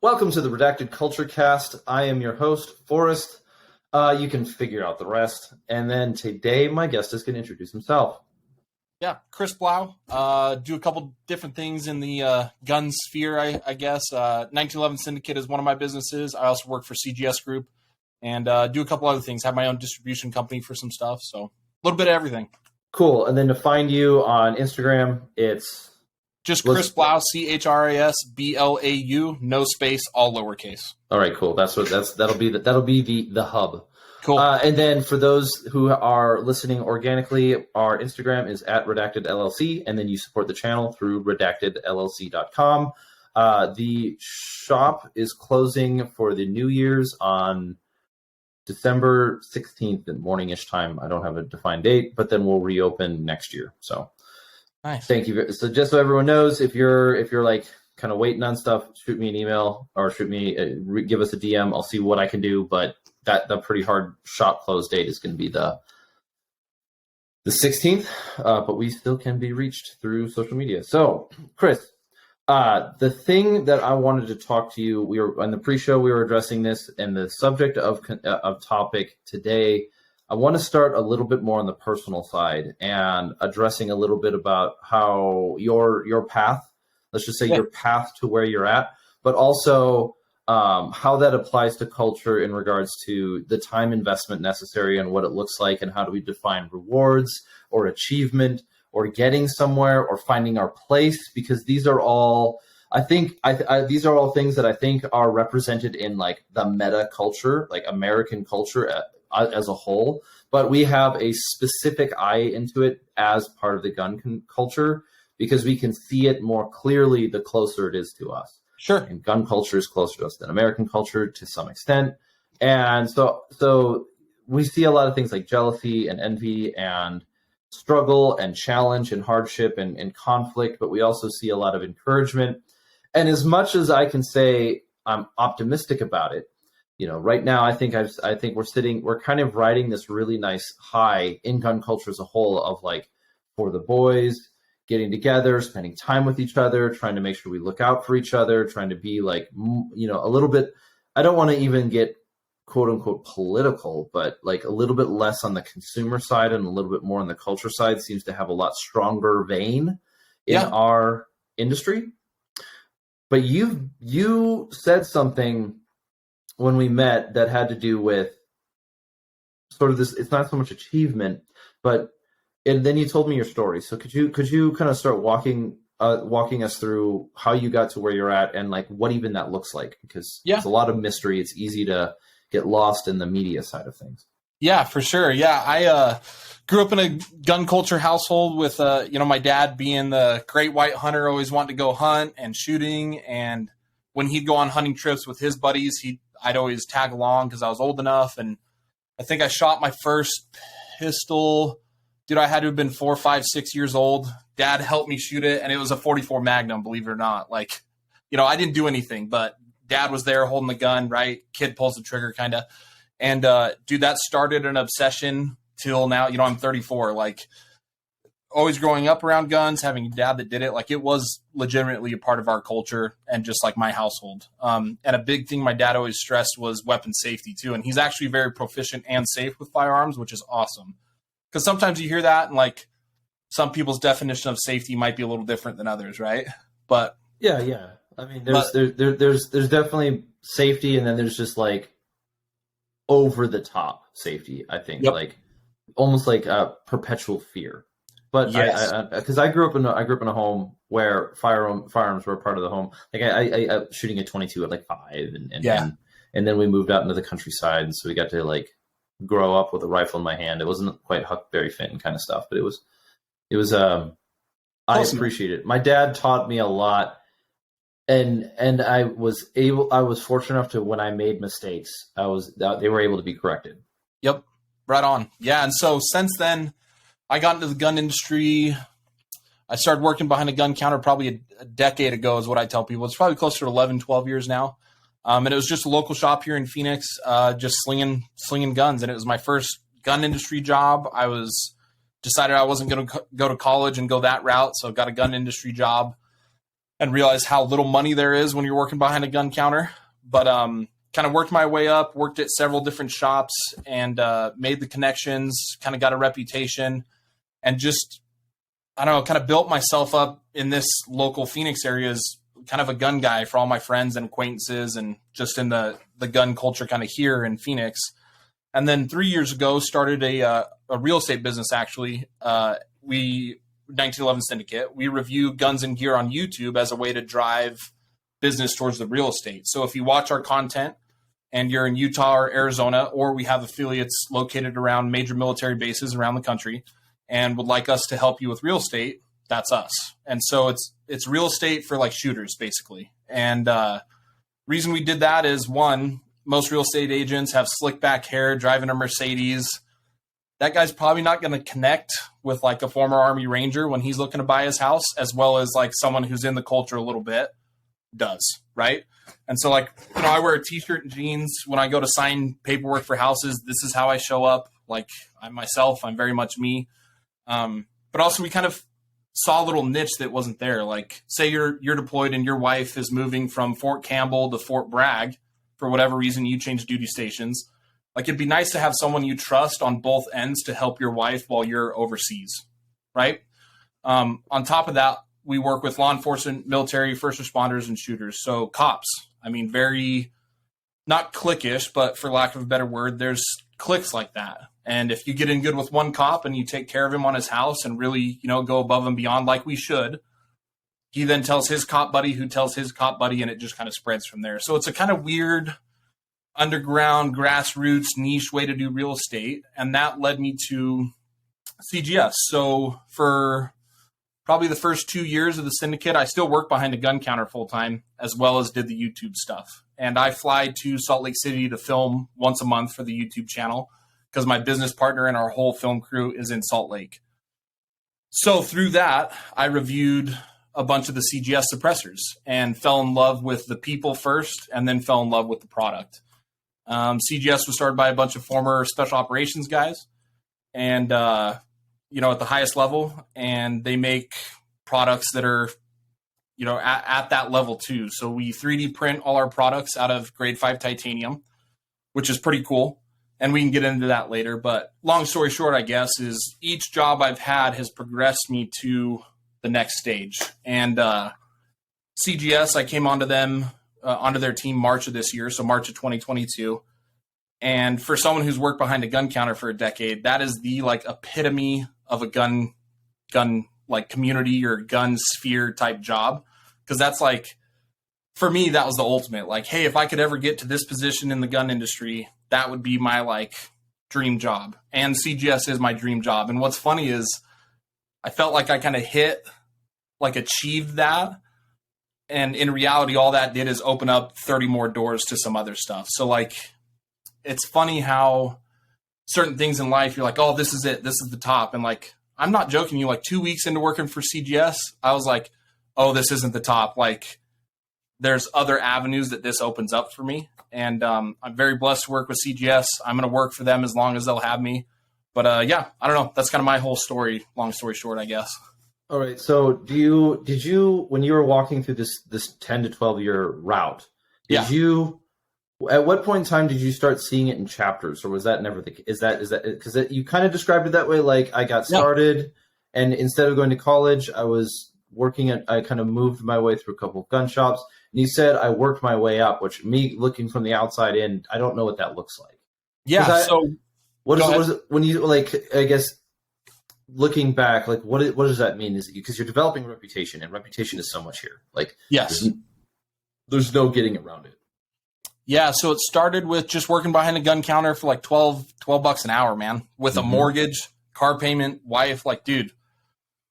Welcome to the Redacted Culture Cast. I am your host, Forrest. You can figure out the rest. And then today, my guest is going to introduce himself. Yeah, Chris Blau. Do a couple different things in the gun sphere, I guess. 1911 Syndicate is one of my businesses. I also work for CGS Group and do a couple other things. Have my own distribution company for some stuff. So a little bit of everything. Cool. And then to find you on Instagram, it's just Chris Blau, CHRISBLAU, no space, all lowercase. All right, cool. That'll be the hub. Cool. And then for those who are listening organically, our Instagram is at Redacted LLC, and then you support the channel through redactedllc.com. The shop is closing for the New Year's on December 16th at morning-ish time. I don't have a defined date, but then we'll reopen next year. So nice. Thank you. So just so everyone knows, if you're like kind of waiting on stuff, shoot me an email or give us a DM. I'll see what I can do, but the pretty hard shop close date is going to be the 16th, but we still can be reached through social media. So, Chris, the thing that I wanted to talk to you, we were on the pre-show, we were addressing this, and the subject of topic today, I want to start a little bit more on the personal side and addressing a little bit about how your path, let's just say your path to where you're at, but also how that applies to culture in regards to the time investment necessary and what it looks like, and how do we define rewards or achievement or getting somewhere or finding our place, because these are all, these are all things that I think are represented in like the meta culture, like American culture as a whole, but we have a specific eye into it as part of the gun culture because we can see it more clearly the closer it is to us. Sure. And gun culture is closer to us than American culture to some extent. And so we see a lot of things like jealousy and envy and struggle and challenge and hardship and conflict, but we also see a lot of encouragement. And as much as I can say I'm optimistic about it, you know, right now I think we're kind of riding this really nice high in gun culture as a whole of like for the boys, getting together, spending time with each other, trying to make sure we look out for each other, trying to be like, you know, a little bit, I don't want to even get quote unquote political, but like a little bit less on the consumer side and a little bit more on the culture side seems to have a lot stronger vein in our industry. But you said something when we met that had to do with sort of this, it's not so much achievement, but and then you told me your story. So could you kind of start walking us through how you got to where you're at and like what even that looks like? Because it's a lot of mystery. It's easy to get lost in the media side of things. Yeah, for sure. Yeah, I grew up in a gun culture household with my dad being the great white hunter, always wanting to go hunt and shooting. And when he'd go on hunting trips with his buddies, I'd always tag along because I was old enough. And I think I shot my first pistol. Dude, I had to have been 4, 5, 6 years old. Dad helped me shoot it, and it was a 44 Magnum, believe it or not. Like, you know, I didn't do anything, but Dad was there holding the gun, right? Kid pulls the trigger, kind of. And, dude, that started an obsession till now. You know, I'm 34. Like, always growing up around guns, having a dad that did it. Like, it was legitimately a part of our culture and just, like, my household. And a big thing my dad always stressed was weapon safety, too. And he's actually very proficient and safe with firearms, which is awesome. Because sometimes you hear that and like some people's definition of safety might be a little different than others, right? But yeah. I mean, there's definitely safety, and then there's just like over the top safety. I think like almost like a perpetual fear. But because I grew up in a home where firearms were a part of the home. Like I shooting a 22 at like 5, and then we moved out into the countryside, and so we got to like grow up with a rifle in my hand. It wasn't quite Huckberry Finn kind of stuff, but it was I appreciate it. My dad taught me a lot, and I was fortunate enough to, when I made mistakes, they were able to be corrected. Yep. Right on. Yeah. And so since then I got into the gun industry. I started working behind a gun counter probably a decade ago is what I tell people. It's probably closer to 11, 12 years now. And it was just a local shop here in Phoenix, just slinging guns. And it was my first gun industry job. I decided I wasn't going to go to college and go that route. So got a gun industry job. and realized how little money there is when you're working behind a gun counter. But kind of worked my way up, worked at several different shops, and made the connections, kind of got a reputation, and just, I don't know, kind of built myself up in this local Phoenix area as kind of a gun guy for all my friends and acquaintances, and just in the gun culture kind of here in Phoenix. And then 3 years ago, started a real estate business, actually. 1911 Syndicate. We review guns and gear on YouTube as a way to drive business towards the real estate. So if you watch our content and you're in Utah or Arizona, or we have affiliates located around major military bases around the country and would like us to help you with real estate, that's us. And so it's real estate for like shooters, basically. And reason we did that is, one, most real estate agents have slick back hair, driving a Mercedes. That guy's probably not going to connect with like a former Army Ranger when he's looking to buy his house, as well as like someone who's in the culture a little bit does, right? And so, like, you know, I wear a t-shirt and jeans when I go to sign paperwork for houses. This is how I show up. Like, I'm myself. I'm very much me. But also, we kind of saw a little niche that wasn't there. Like, say you're deployed and your wife is moving from Fort Campbell to Fort Bragg for whatever reason. You change duty stations. Like, it'd be nice to have someone you trust on both ends to help your wife while you're overseas, right? On top of that, we work with law enforcement, military, first responders, and shooters. So cops, I mean, very, not cliquish, but for lack of a better word, there's cliques like that. And if you get in good with one cop and you take care of him on his house and really, you know, go above and beyond like we should, he then tells his cop buddy who tells his cop buddy, and it just kind of spreads from there. So it's a kind of weird underground, grassroots, niche way to do real estate. And that led me to CGS. So for probably the first 2 years of the Syndicate, I still work behind a gun counter full time, as well as did the YouTube stuff. And I fly to Salt Lake City to film once a month for the YouTube channel, because my business partner and our whole film crew is in Salt Lake. So through that, I reviewed a bunch of the CGS suppressors and fell in love with the people first, and then fell in love with the product. CGS was started by a bunch of former special operations guys, and you know, at the highest level, and they make products that are, you know, at that level too. So we 3D print all our products out of grade 5 titanium, which is pretty cool. And we can get into that later. But long story short, I guess, is each job I've had has progressed me to the next stage. And CGS, I came onto them, onto their team March of this year, so March of 2022. And for someone who's worked behind a gun counter for a decade, that is the like epitome of a gun like community or gun sphere type job. Because that's like, for me, that was the ultimate. Like, hey, if I could ever get to this position in the gun industry, that would be my like dream job. And CGS is my dream job. And what's funny is I felt like I kind of achieved that. And in reality, all that did is open up 30 more doors to some other stuff. So like, it's funny how certain things in life, you're like, oh, this is it. This is the top. And like, I'm not joking you, like 2 weeks into working for CGS, I was like, oh, this isn't the top. Like, there's other avenues that this opens up for me. And I'm very blessed to work with CGS. I'm going to work for them as long as they'll have me. But yeah, I don't know. That's kind of my whole story. Long story short, I guess. All right. So did you, when you were walking through this 10 to 12 year route, at what point in time did you start seeing it in chapters, or was that never the case? Is that because you kind of described it that way? Like, I got started and instead of going to college, I kind of moved my way through a couple of gun shops, and you said I worked my way up, which me looking from the outside in, I don't know what that looks like. Yeah. What is it when you, like, I guess looking back, like what does that mean? Is it because you're developing a reputation, and reputation is so much here. Like, yes, there's no getting around it. Yeah, so it started with just working behind a gun counter for like $12 an hour, man, with a mortgage, car payment, wife. Like, dude,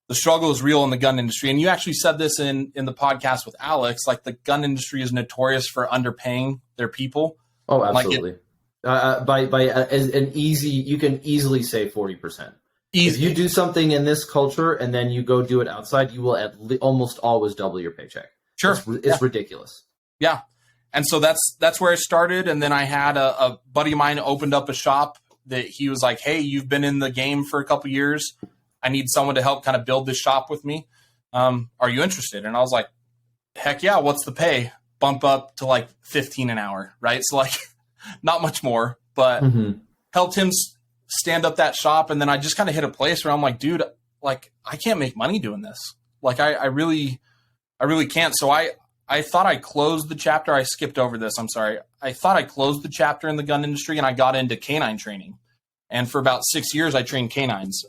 the struggle is real in the gun industry. And you actually said this in the podcast with Alex, like the gun industry is notorious for underpaying their people. Oh, absolutely. You can easily say 40%. If you do something in this culture and then you go do it outside, you will almost always double your paycheck. Sure. It's ridiculous. Yeah. And so that's where I started. And then I had a buddy of mine opened up a shop that he was like, hey, you've been in the game for a couple years. I need someone to help kind of build this shop with me. Are you interested? And I was like, heck yeah, what's the pay? Bump up to like 15 an hour, right? So like not much more, but helped him stand up that shop. And then I just kind of hit a place where I'm like, dude, like I can't make money doing this. Like I really can't. So I thought I closed the chapter. I skipped over this. I'm sorry. I thought I closed the chapter in the gun industry and I got into canine training. And for about 6 years, I trained canines.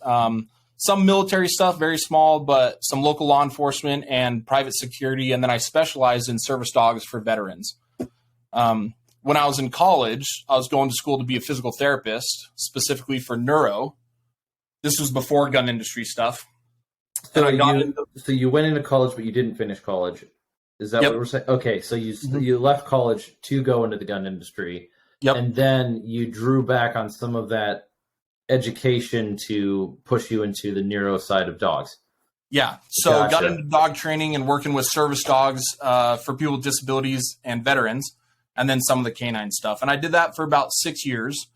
Some military stuff, very small, but some local law enforcement and private security. And then I specialized in service dogs for veterans. When I was in college, I was going to school to be a physical therapist, specifically for neuro. This was before gun industry stuff. So you went into college, but you didn't finish college. Is that what we're saying? Okay, so you left college to go into the gun industry. Yep. And then you drew back on some of that education to push you into the neuro side of dogs. Yeah. So got into dog training and working with service dogs for people with disabilities and veterans, and then some of the canine stuff. And I did that for about 6 years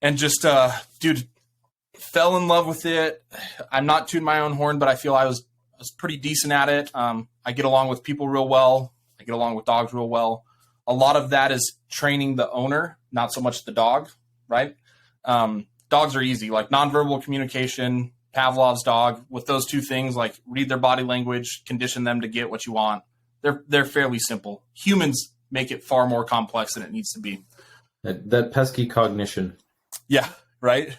and just, dude, fell in love with it. I'm not tooting my own horn, but I feel I was pretty decent at it. I get along with people real well. I get along with dogs real well. A lot of that is training the owner, not so much the dog, right? Dogs are easy, like nonverbal communication, Pavlov's dog. With those two things, like read their body language, condition them to get what you want. They're fairly simple. Humans make it far more complex than it needs to be. That pesky cognition. Yeah, right?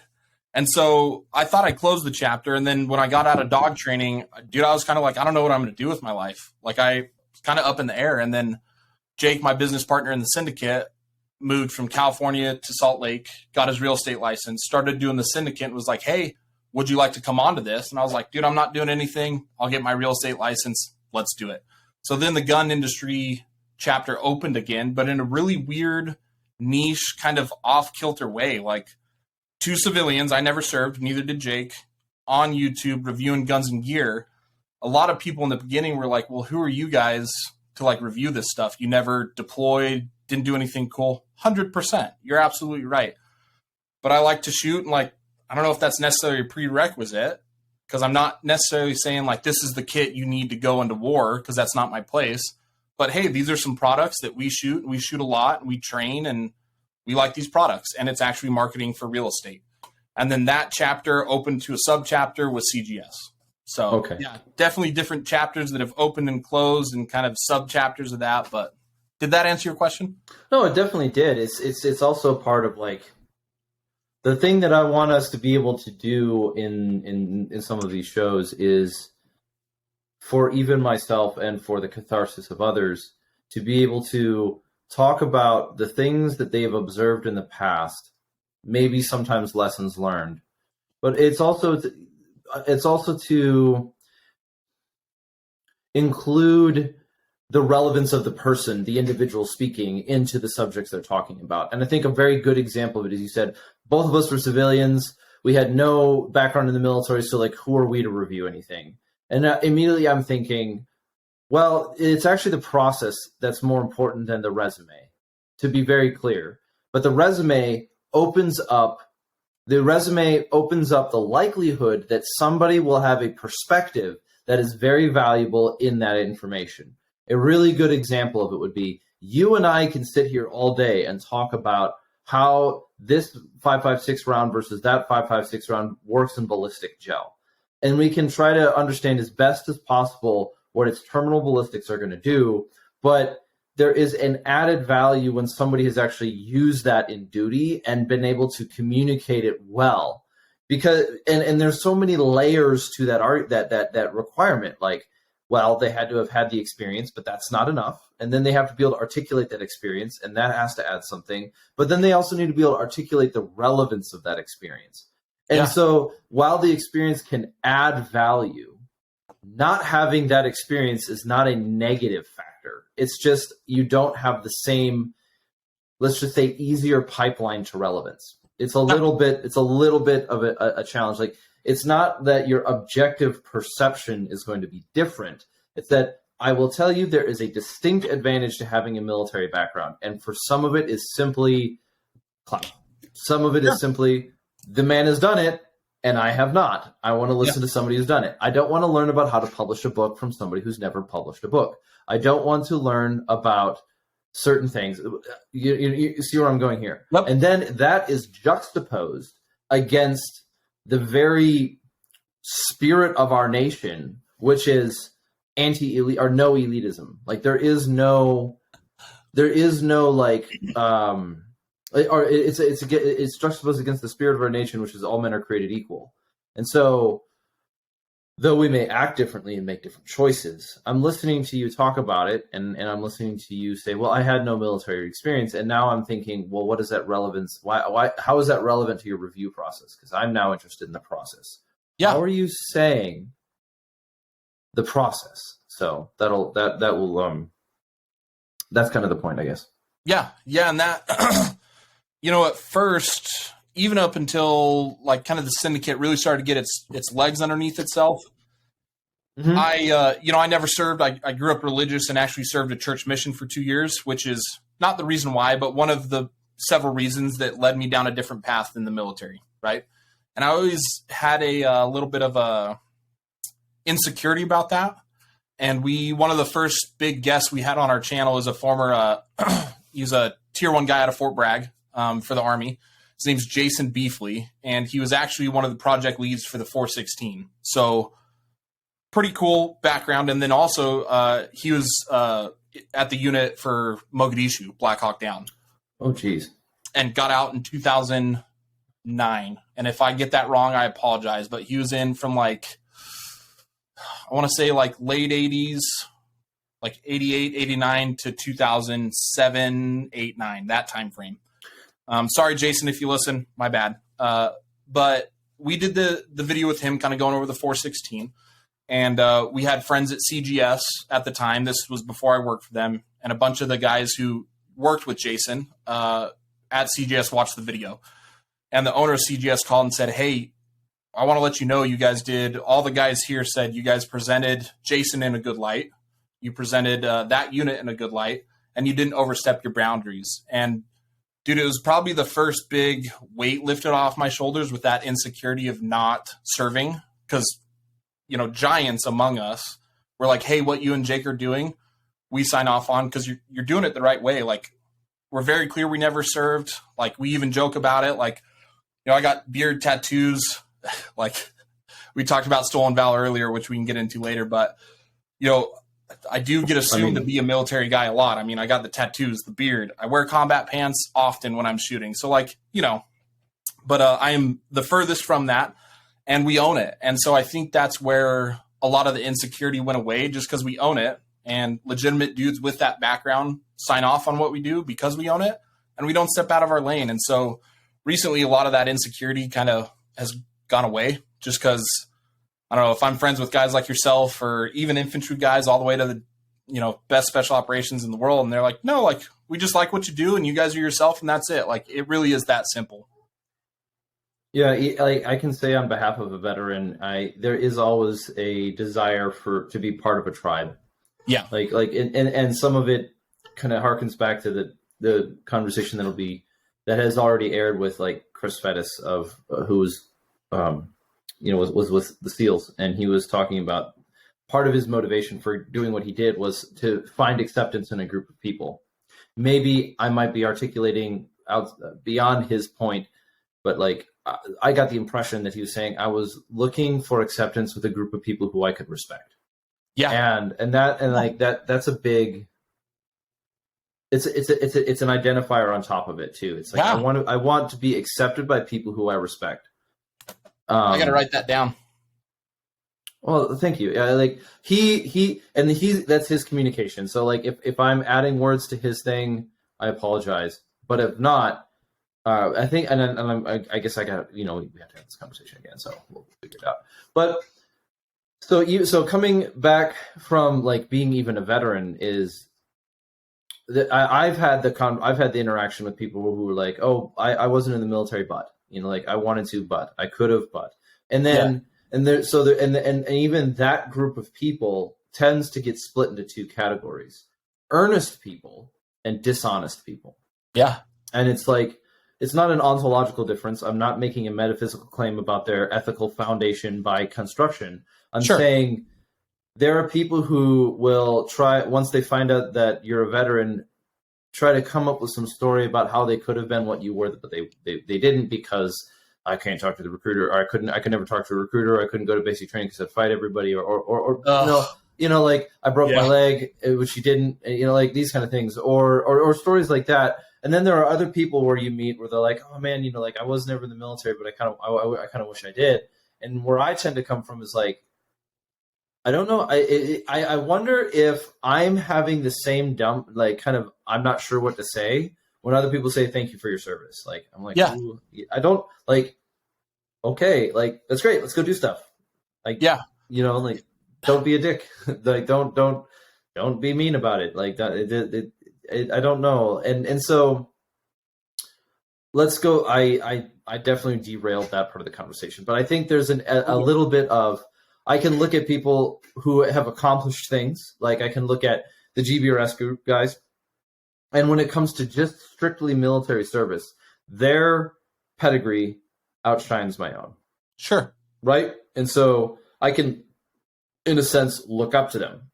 And so I thought I closed the chapter. And then when I got out of dog training, dude, I was kind of like, I don't know what I'm going to do with my life. Like I was kind of up in the air. And then Jake, my business partner in the Syndicate, moved from California to Salt Lake, got his real estate license, started doing the Syndicate, and was like, hey, would you like to come on to this? And I was like, dude, I'm not doing anything. I'll get my real estate license. Let's do it. So then the gun industry chapter opened again, but in a really weird, niche, kind of off-kilter way. Like 2 civilians, I never served, neither did Jake, on YouTube reviewing guns and gear. A lot of people in the beginning were like, well, who are you guys to like review this stuff? You never deployed, didn't do anything cool. 100%. You're absolutely right. But I like to shoot, and like, I don't know if that's necessarily a prerequisite, because I'm not necessarily saying like this is the kit you need to go into war, because that's not my place. But hey, these are some products that we shoot. We shoot a lot, and we train, and we like these products, and it's actually marketing for real estate. And then that chapter opened to a sub-chapter with CGS. So yeah, definitely different chapters that have opened and closed and kind of sub-chapters of that. But did that answer your question? No, it definitely did. It's also part of like the thing that I want us to be able to do in some of these shows is for even myself and for the catharsis of others to be able to talk about the things that they've observed in the past, maybe sometimes lessons learned, but it's also to include the relevance of the person, the individual speaking, into the subjects they're talking about. And I think a very good example of it is, you said, both of us were civilians. We had no background in the military, so like, who are we to review anything? And immediately I'm thinking, well, it's actually the process that's more important than the resume, to be very clear. But the resume opens up the likelihood that somebody will have a perspective that is very valuable in that information. A really good example of it would be, you and I can sit here all day and talk about how this 5.56 round versus that 5.56 round works in ballistic gel. And we can try to understand as best as possible what its terminal ballistics are going to do. But there is an added value when somebody has actually used that in duty and been able to communicate it well. Because and there's so many layers to that requirement. Like, well, they had to have had the experience, but that's not enough. And then they have to be able to articulate that experience, and that has to add something. But then they also need to be able to articulate the relevance of that experience. And so while the experience can add value, not having that experience is not a negative factor. It's just you don't have the same, let's just say, easier pipeline to relevance. It's a little bit of a challenge. Like, it's not that your objective perception is going to be different. It's that I will tell you there is a distinct advantage to having a military background. And for some of it is simply clout. Some of it is simply the man has done it and I have not. I want to listen to somebody who's done it. I don't want to learn about how to publish a book from somebody who's never published a book. I don't want to learn about certain things. You see where I'm going here? Yep. And then that is juxtaposed against the very spirit of our nation, which is anti-elite or no elitism. Like there is no like or it's juxtaposed against the spirit of our nation, which is all men are created equal. And so, though we may act differently and make different choices, I'm listening to you talk about it, and I'm listening to you say, well, I had no military experience. And now I'm thinking, well, what is that relevance? How is that relevant to your review process? Because I'm now interested in the process. Yeah. How are you saying the process? So that will that's kind of the point, I guess. Yeah. And that, at first, even up until like kind of the Syndicate really started to get its legs underneath itself, mm-hmm. I never served. I grew up religious and actually served a church mission for 2 years, which is not the reason why, but one of the several reasons that led me down a different path than the military, right? And I always had a little bit of a insecurity about that. And one of the first big guests we had on our channel is a former, he's a tier 1 guy out of Fort Bragg for the Army. His name's Jason Beefley, and he was actually one of the project leads for the 416. So pretty cool background. And then also he was at the unit for Mogadishu, Black Hawk Down. Oh, geez. And got out in 2009. And if I get that wrong, I apologize. But he was in from I want to say late 80s, 88, 89 to 2007, 8, 9, that time frame. Sorry, Jason, if you listen, my bad. But we did the video with him kind of going over the 416. And we had friends at CGS at the time. This was before I worked for them. And a bunch of the guys who worked with Jason at CGS watched the video. And the owner of CGS called and said, hey, I want to let you know you guys did, all the guys here said you guys presented Jason in a good light. You presented that unit in a good light, and you didn't overstep your boundaries. And dude, it was probably the first big weight lifted off my shoulders with that insecurity of not serving. Because, giants among us were like, hey, what you and Jake are doing, we sign off on because you're doing it the right way. We're very clear we never served. We even joke about it. I got beard tattoos. We talked about stolen valor earlier, which we can get into later, but I do get assumed to be a military guy a lot. I got the tattoos, the beard. I wear combat pants often when I'm shooting. So but I am the furthest from that, and we own it. And so I think that's where a lot of the insecurity went away, just because we own it, and legitimate dudes with that background sign off on what we do because we own it, and we don't step out of our lane. And so recently a lot of that insecurity kind of has gone away, just because, I don't know, if I'm friends with guys like yourself or even infantry guys all the way to the, best special operations in the world, and they're like, no, we just like what you do and you guys are yourself and that's it. It really is that simple. Yeah, I can say on behalf of a veteran, there is always a desire to be part of a tribe. Yeah. And some of it kind of harkens back to the conversation that has already aired with Chris Fettis who was was with the SEALs, and he was talking about part of his motivation for doing what he did was to find acceptance in a group of people. Maybe I might be articulating out beyond his point, but I got the impression that he was saying I was looking for acceptance with a group of people who I could respect. Yeah. That's a big, it's an identifier on top of it too. It's I want to be accepted by people who I respect. I got to write that down. Well, thank you. That's his communication. So if I'm adding words to his thing, I apologize. But if not, I think, I guess I got, we have to have this conversation again, so we'll figure it out. But so coming back from being even a veteran is that I've had the interaction with people who were like, oh, I wasn't in the military, but I wanted to, but I could have, but, and then, and even that group of people tends to get split into two categories: earnest people and dishonest people. Yeah. And it's it's not an ontological difference. I'm not making a metaphysical claim about their ethical foundation by construction. I'm saying there are people who will try, once they find out that you're a veteran, try to come up with some story about how they could have been what you were, but they didn't, because I can't talk to the recruiter, or I could never talk to a recruiter, or I couldn't go to basic training because I'd fight everybody, or like I broke my leg, which you didn't, like these kind of things, or stories like that. And then there are other people where you meet where they're like, oh man, like I was never in the military, but I kind of wish I did. And where I tend to come from is like, I don't know. I wonder if I'm having the same dumb, like kind of, I'm not sure what to say when other people say thank you for your service. Like I'm like, ooh, I don't like. Okay, like that's great. Let's go do stuff. Like like don't be a dick. Like don't be mean about it. Like that. I don't know. And so let's go. I definitely derailed that part of the conversation, but I think there's a little bit of. I can look at people who have accomplished things. Like I can look at the GBRS group guys. And when it comes to just strictly military service, their pedigree outshines my own. Sure. Right? And so I can, in a sense, look up to them.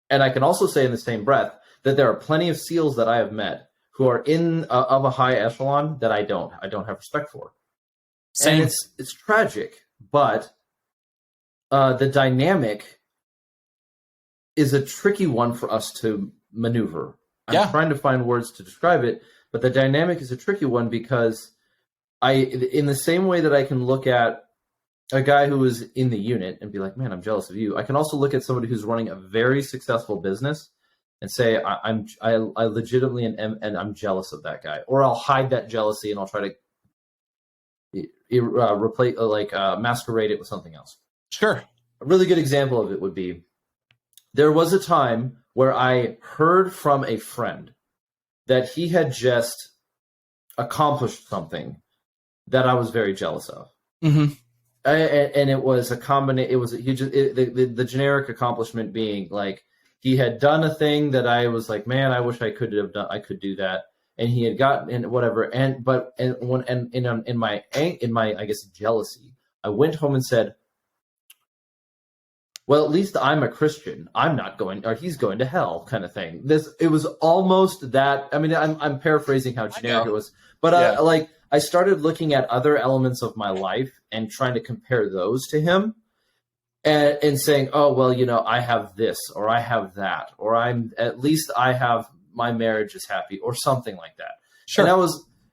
And I can also say in the same breath that there are plenty of SEALs that I have met who are of a high echelon that I don't have respect for. Same. And it's tragic, but the dynamic is a tricky one for us to maneuver. I'm trying to find words to describe it, but the dynamic is a tricky one because in the same way that I can look at a guy who is in the unit and be like, man, I'm jealous of you. I can also look at somebody who's running a very successful business and say, I legitimately and I'm jealous of that guy, or I'll hide that jealousy and I'll try to replace, masquerade it with something else. Sure. A really good example of it would be, there was a time where I heard from a friend that he had just accomplished something that I was very jealous of. Mm-hmm. And it was a combination. It was the generic accomplishment being like he had done a thing that I was like, man, I wish I could have done. I could do that, and he had gotten in whatever. In my I guess jealousy, I went home and said, well, at least I'm a Christian. I'm not going, or he's going to hell, kind of thing. It was almost that. I mean, I'm paraphrasing how generic it was, but I started looking at other elements of my life and trying to compare those to him, and saying, oh well, I have this, or I have that, or at least I have my marriage is happy, or something like that. Sure.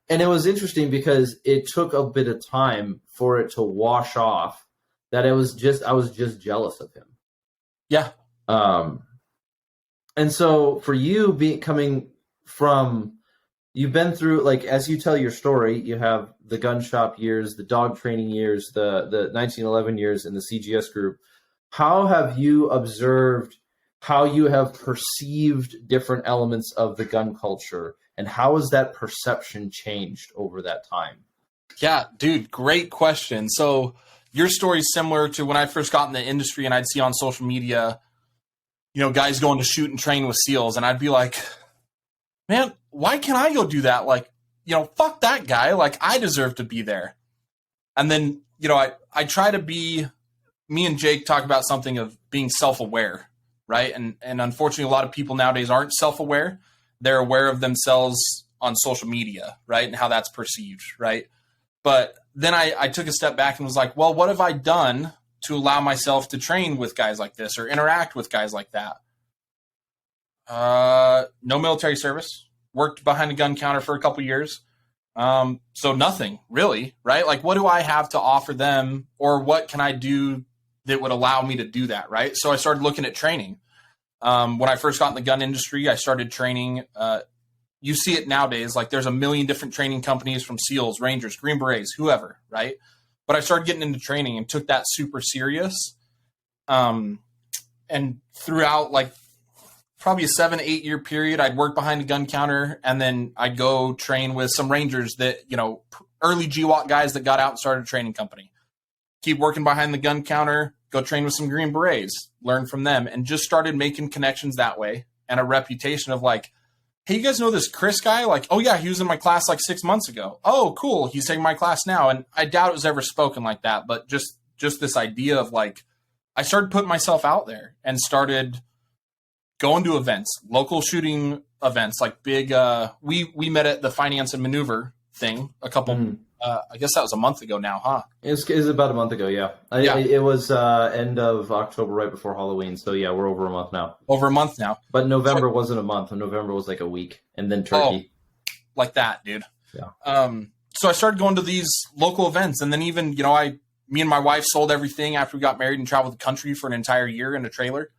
And it was interesting because it took a bit of time for it to wash off. That I was just jealous of him. Yeah. And so for you coming from, you've been through, like, as you tell your story, you have the gun shop years, the dog training years, the 1911 years in the CGS group. How have you observed how you have perceived different elements of the gun culture, and how has that perception changed over that time? Yeah, dude, great question. So your story is similar to when I first got in the industry and I'd see on social media, guys going to shoot and train with SEALs. And I'd be like, man, why can't I go do that? Like, fuck that guy. Like, I deserve to be there. And then, I try to be, me and Jake talk about something of being self-aware, right? And unfortunately, a lot of people nowadays aren't self-aware. They're aware of themselves on social media, right? And how that's perceived, right? But then I took a step back and was like, well, what have I done to allow myself to train with guys like this or interact with guys like that? No military service. Worked behind a gun counter for a couple years. So nothing really, right? Like, what do I have to offer them, or what can I do that would allow me to do that, right? So I started looking at training. When I first got in the gun industry, I started training. You see it nowadays, like there's a million different training companies, from SEALs, Rangers, Green Berets, whoever, right? But I started getting into training and took that super serious. And throughout like probably a 7-8 year period, I'd work behind a gun counter, and then I'd go train with some Rangers that, early GWOT guys that got out and started a training company. Keep working behind the gun counter, go train with some Green Berets, learn from them, and just started making connections that way, and a reputation of like, hey, you guys know this Chris guy? Like, oh yeah, he was in my class like 6 months ago. Oh, cool. He's taking my class now. And I doubt it was ever spoken like that, but just this idea of like, I started putting myself out there and started going to events, local shooting events, like big, we met at the Finance and Maneuver thing a couple, I guess that was a month ago now, huh? It was about a month ago, yeah. It was end of October, right before Halloween. So yeah, we're over a month now. Over a month now. But November wasn't a month. November was like a week, and then Turkey. Oh, like that, dude. Yeah. So I started going to these local events, and then even, me and my wife sold everything after we got married and traveled the country for an entire year in a trailer.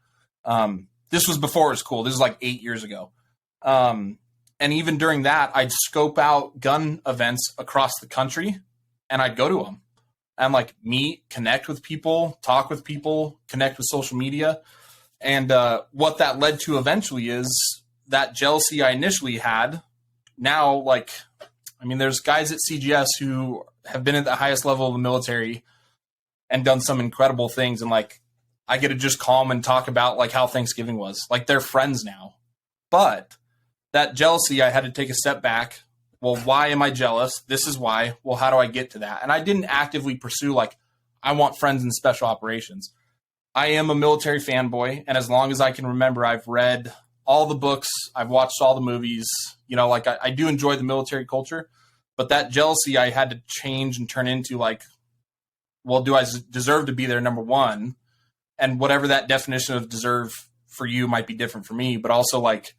This was before it was cool. This is like 8 years ago. And even during that, I'd scope out gun events across the country, and I'd go to them and like meet, connect with people, talk with people, connect with social media. And what that led to eventually is that jealousy I initially had. Now, like, I mean, there's guys at CGS who have been at the highest level of the military and done some incredible things. And like, I get to just call them and talk about like how Thanksgiving was. Like, they're friends now. But that jealousy, I had to take a step back. Well, why am I jealous? This is why. Well, how do I get to that? And I didn't actively pursue, like, I want friends in special operations. I am a military fanboy, and as long as I can remember, I've read all the books, I've watched all the movies. Like, I do enjoy the military culture, but that jealousy I had to change and turn into, like, well, do I deserve to be there, number one? And whatever that definition of deserve for you might be different for me, but also, like,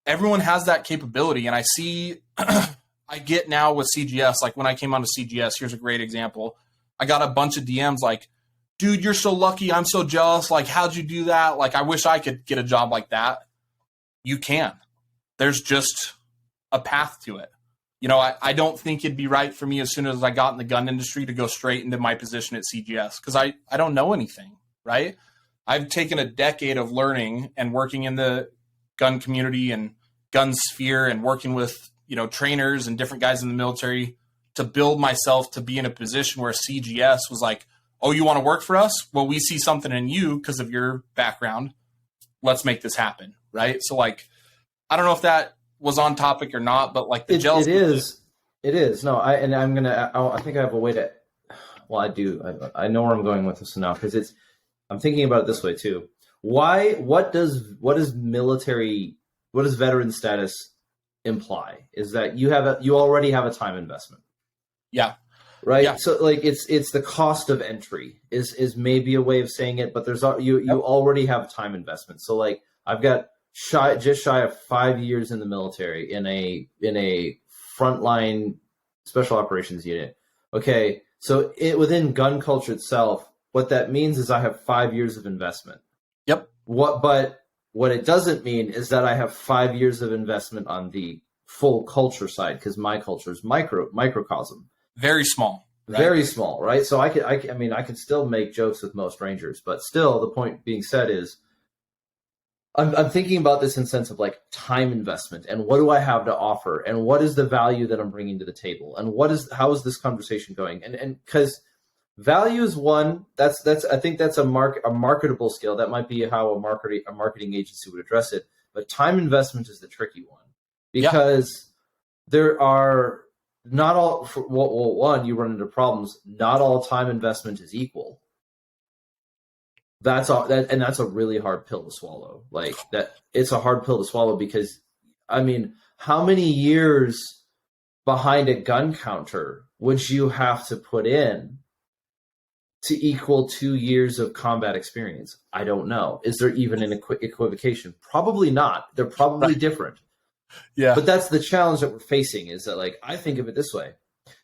everyone has that capability. And I see, I get now with CGS, like when I came onto CGS, here's a great example. I got a bunch of DMs like, dude, you're so lucky. I'm so jealous. Like, how'd you do that? Like, I wish I could get a job like that. You can. There's just a path to it. I don't think it'd be right for me as soon as I got in the gun industry to go straight into my position at CGS because I don't know anything, right? I've taken a decade of learning and working in the gun community and gun sphere and working with, trainers and different guys in the military to build myself to be in a position where CGS was like, oh, you want to work for us? Well, we see something in you because of your background. Let's make this happen. Right. So like, I don't know if that was on topic or not, but like the jealousy. It is. No, I think I have a way to, well, I do. I know where I'm going with this now because I'm thinking about it this way too. What does veteran status imply? Is that you already have a time investment. Yeah. Right. Yeah. So like it's the cost of entry is maybe a way of saying it, but there's you already have time investment. So like I've got just shy of 5 years in the military in a frontline special operations unit. Okay. So within gun culture itself, what that means is I have 5 years of investment. Yep. What it doesn't mean is that I have 5 years of investment on the full culture side because my culture is microcosm. Very small. Right? Very small, right? So I could still make jokes with most Rangers, but still the point being said is I'm thinking about this in sense of like time investment and what do I have to offer and what is the value that I'm bringing to the table and how is this conversation going? And because value is one, that's I think that's a marketable skill. That might be how a marketing agency would address it. But time investment is the tricky one because there are not all. One, you run into problems. Not all time investment is equal. That's all, and that's a really hard pill to swallow. Like that, it's a hard pill to swallow because, I mean, how many years behind a gun counter would you have to put in to equal 2 years of combat experience? I don't know. Is there even an equivocation? Probably not. They're probably different. Yeah. But that's the challenge that we're facing is that, like, I think of it this way.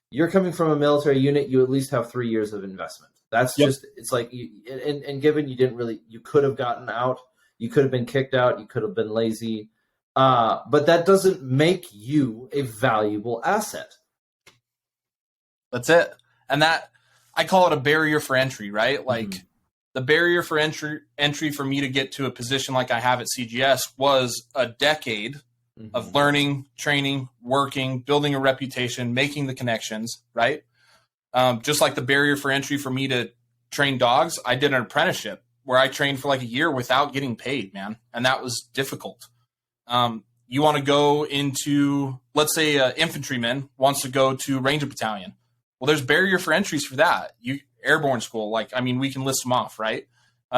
You're coming from a military unit, you at least have 3 years of investment. That's just, it's like, and given you could have gotten out, you could have been kicked out, you could have been lazy. But that doesn't make you a valuable asset. That's it. And that, I call it a barrier for entry, right? Like the barrier for entry for me to get to a position like I have at CGS was a decade of learning, training, working, building a reputation, making the connections, right? Just like the barrier for entry for me to train dogs, I did an apprenticeship where I trained for like a year without getting paid, man. And that was difficult. you want to go into, let's say, an infantryman wants to go to Ranger Battalion. Well, there's barrier for entries for that. Airborne school, we can list them off, right?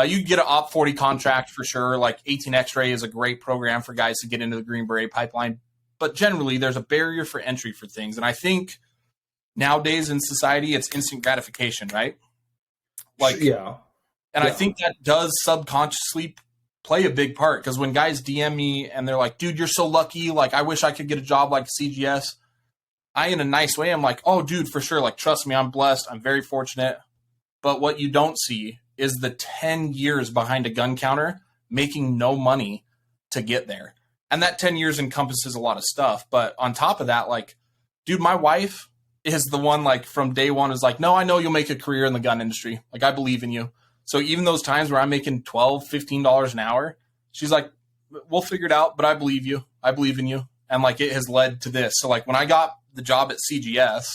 You get an Op 40 contract for sure. Like 18 X-ray is a great program for guys to get into the Green Beret pipeline. But generally, there's a barrier for entry for things. And I think nowadays in society, it's instant gratification, right? Yeah. And I think that does subconsciously play a big part, because when guys DM me and they're like, dude, you're so lucky. Like, I wish I could get a job like CGS. In a nice way, I'm like, oh, dude, for sure. Like, trust me, I'm blessed. I'm very fortunate. But what you don't see is the 10 years behind a gun counter making no money to get there. And that 10 years encompasses a lot of stuff. But on top of that, like, dude, my wife is the one, like, from day one is like, no, I know you'll make a career in the gun industry. Like, I believe in you. So even those times where I'm making $12, $15 an hour, she's like, we'll figure it out, but I believe you. I believe in you. And, like, it has led to this. So, like, when I got the job at CGS,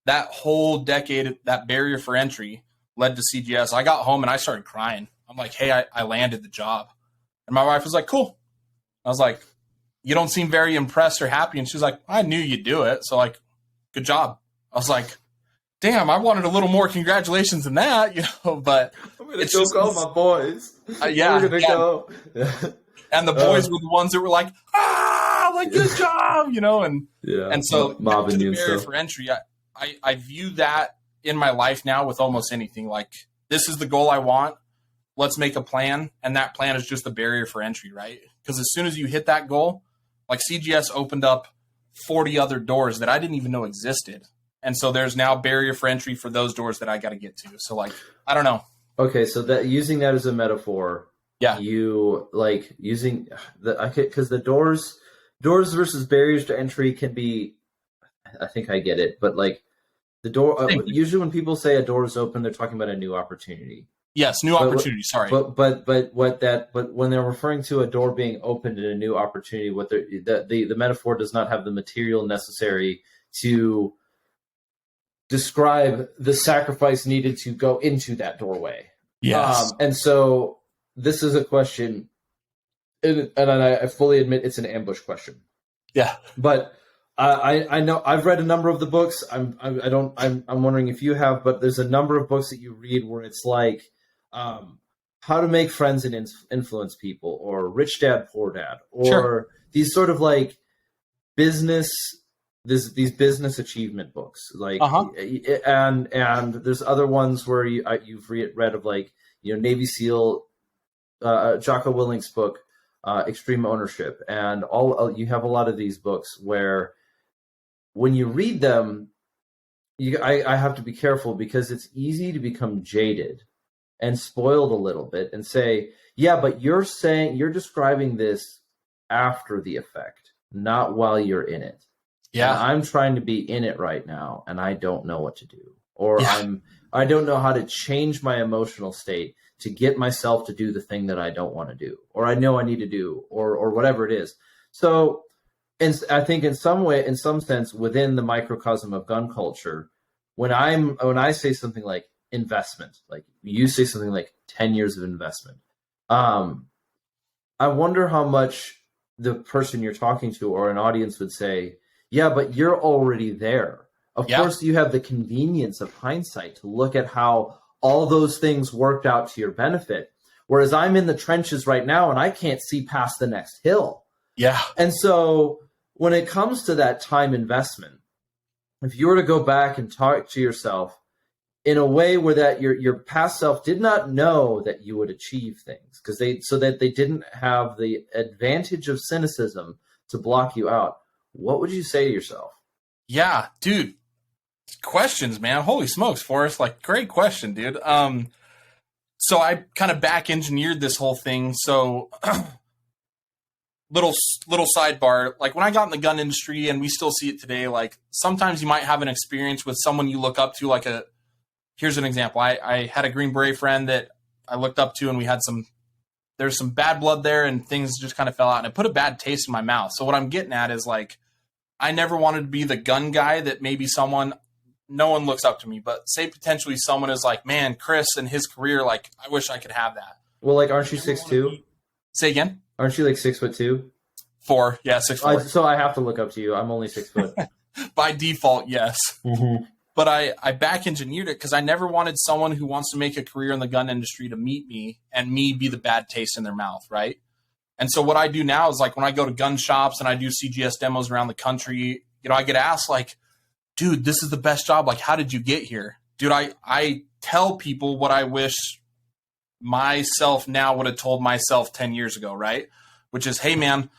that whole decade, that barrier for entry led to CGS. I got home and I started crying. I'm like, hey, I landed the job. And my wife was like, cool. I was like, you don't seem very impressed or happy. And she's like, I knew you'd do it. So, like, good job. I was like, damn, I wanted a little more congratulations than that, but I'm going to go call my boys. Yeah. We're going to go. And the boys were the ones that were like, like, good job, and so mobbing you barrier for entry, I view that in my life now with almost anything. Like, this is the goal I want. Let's make a plan. And that plan is just the barrier for entry, right? Because as soon as you hit that goal, like, CGS opened up 40 other doors that I didn't even know existed. And so there's now barrier for entry for those doors that I got to get to. So, like, I don't know. Okay. So that, using that as a metaphor, yeah, you like using because the doors versus barriers to entry can be, I think I get it, but like the door, usually when people say a door is open, they're talking about a new opportunity. Yes, new opportunity. Sorry, but when they're referring to a door being opened in a new opportunity, what the metaphor does not have the material necessary to describe the sacrifice needed to go into that doorway. Yes, and so this is a question, and I fully admit it's an ambush question. Yeah, but I know I've read a number of the books. I'm wondering if you have, but there's a number of books that you read where it's like how to make friends and influence people, or Rich Dad Poor Dad, or sure, these sort of like these business achievement books, like and there's other ones where you've read of, like, Navy SEAL Jocko Willink's book, Extreme Ownership, and you have a lot of these books where when you read them, I have to be careful, because it's easy to become jaded and spoiled a little bit and say, yeah, but you're describing this after the effect, not while you're in it. Yeah, and I'm trying to be in it right now, and I don't know what to do, or I don't know how to change my emotional state to get myself to do the thing that I don't want to do, or I know I need to do, or whatever it is. So, and I think in some sense, within the microcosm of gun culture, when I say something like investment, like you say something like 10 years of investment, I wonder how much the person you're talking to or an audience would say, yeah, but you're already there. Of course, you have the convenience of hindsight to look at how all those things worked out to your benefit. Whereas I'm in the trenches right now and I can't see past the next hill. Yeah. And so when it comes to that time investment, if you were to go back and talk to yourself in a way where that your past self did not know that you would achieve things, so that they didn't have the advantage of cynicism to block you out, what would you say to yourself? Yeah, dude. Questions, man. Holy smokes, Forrest. Like, great question, dude. So I kind of back engineered this whole thing. So little sidebar, like when I got in the gun industry, and we still see it today, like sometimes you might have an experience with someone you look up to, like here's an example. I had a Green Beret friend that I looked up to, and there's some bad blood there, and things just kind of fell out, and it put a bad taste in my mouth. So what I'm getting at is, like, I never wanted to be the gun guy that maybe no one looks up to me, but say potentially someone is like, man, Chris and his career, like, I wish I could have that. Well, like, aren't you 6'2"? Say again? Aren't you like 6'2"? 4. Yeah, 6'4". So I have to look up to you. I'm only 6 foot. By default, yes. Mm-hmm. But I back engineered it because I never wanted someone who wants to make a career in the gun industry to meet me and me be the bad taste in their mouth, right? And so what I do now is like when I go to gun shops and I do CGS demos around the country, you know, I get asked like, dude, this is the best job. Like, how did you get here? Dude, I tell people what I wish myself now would have told myself 10 years ago, right? Which is, hey, man,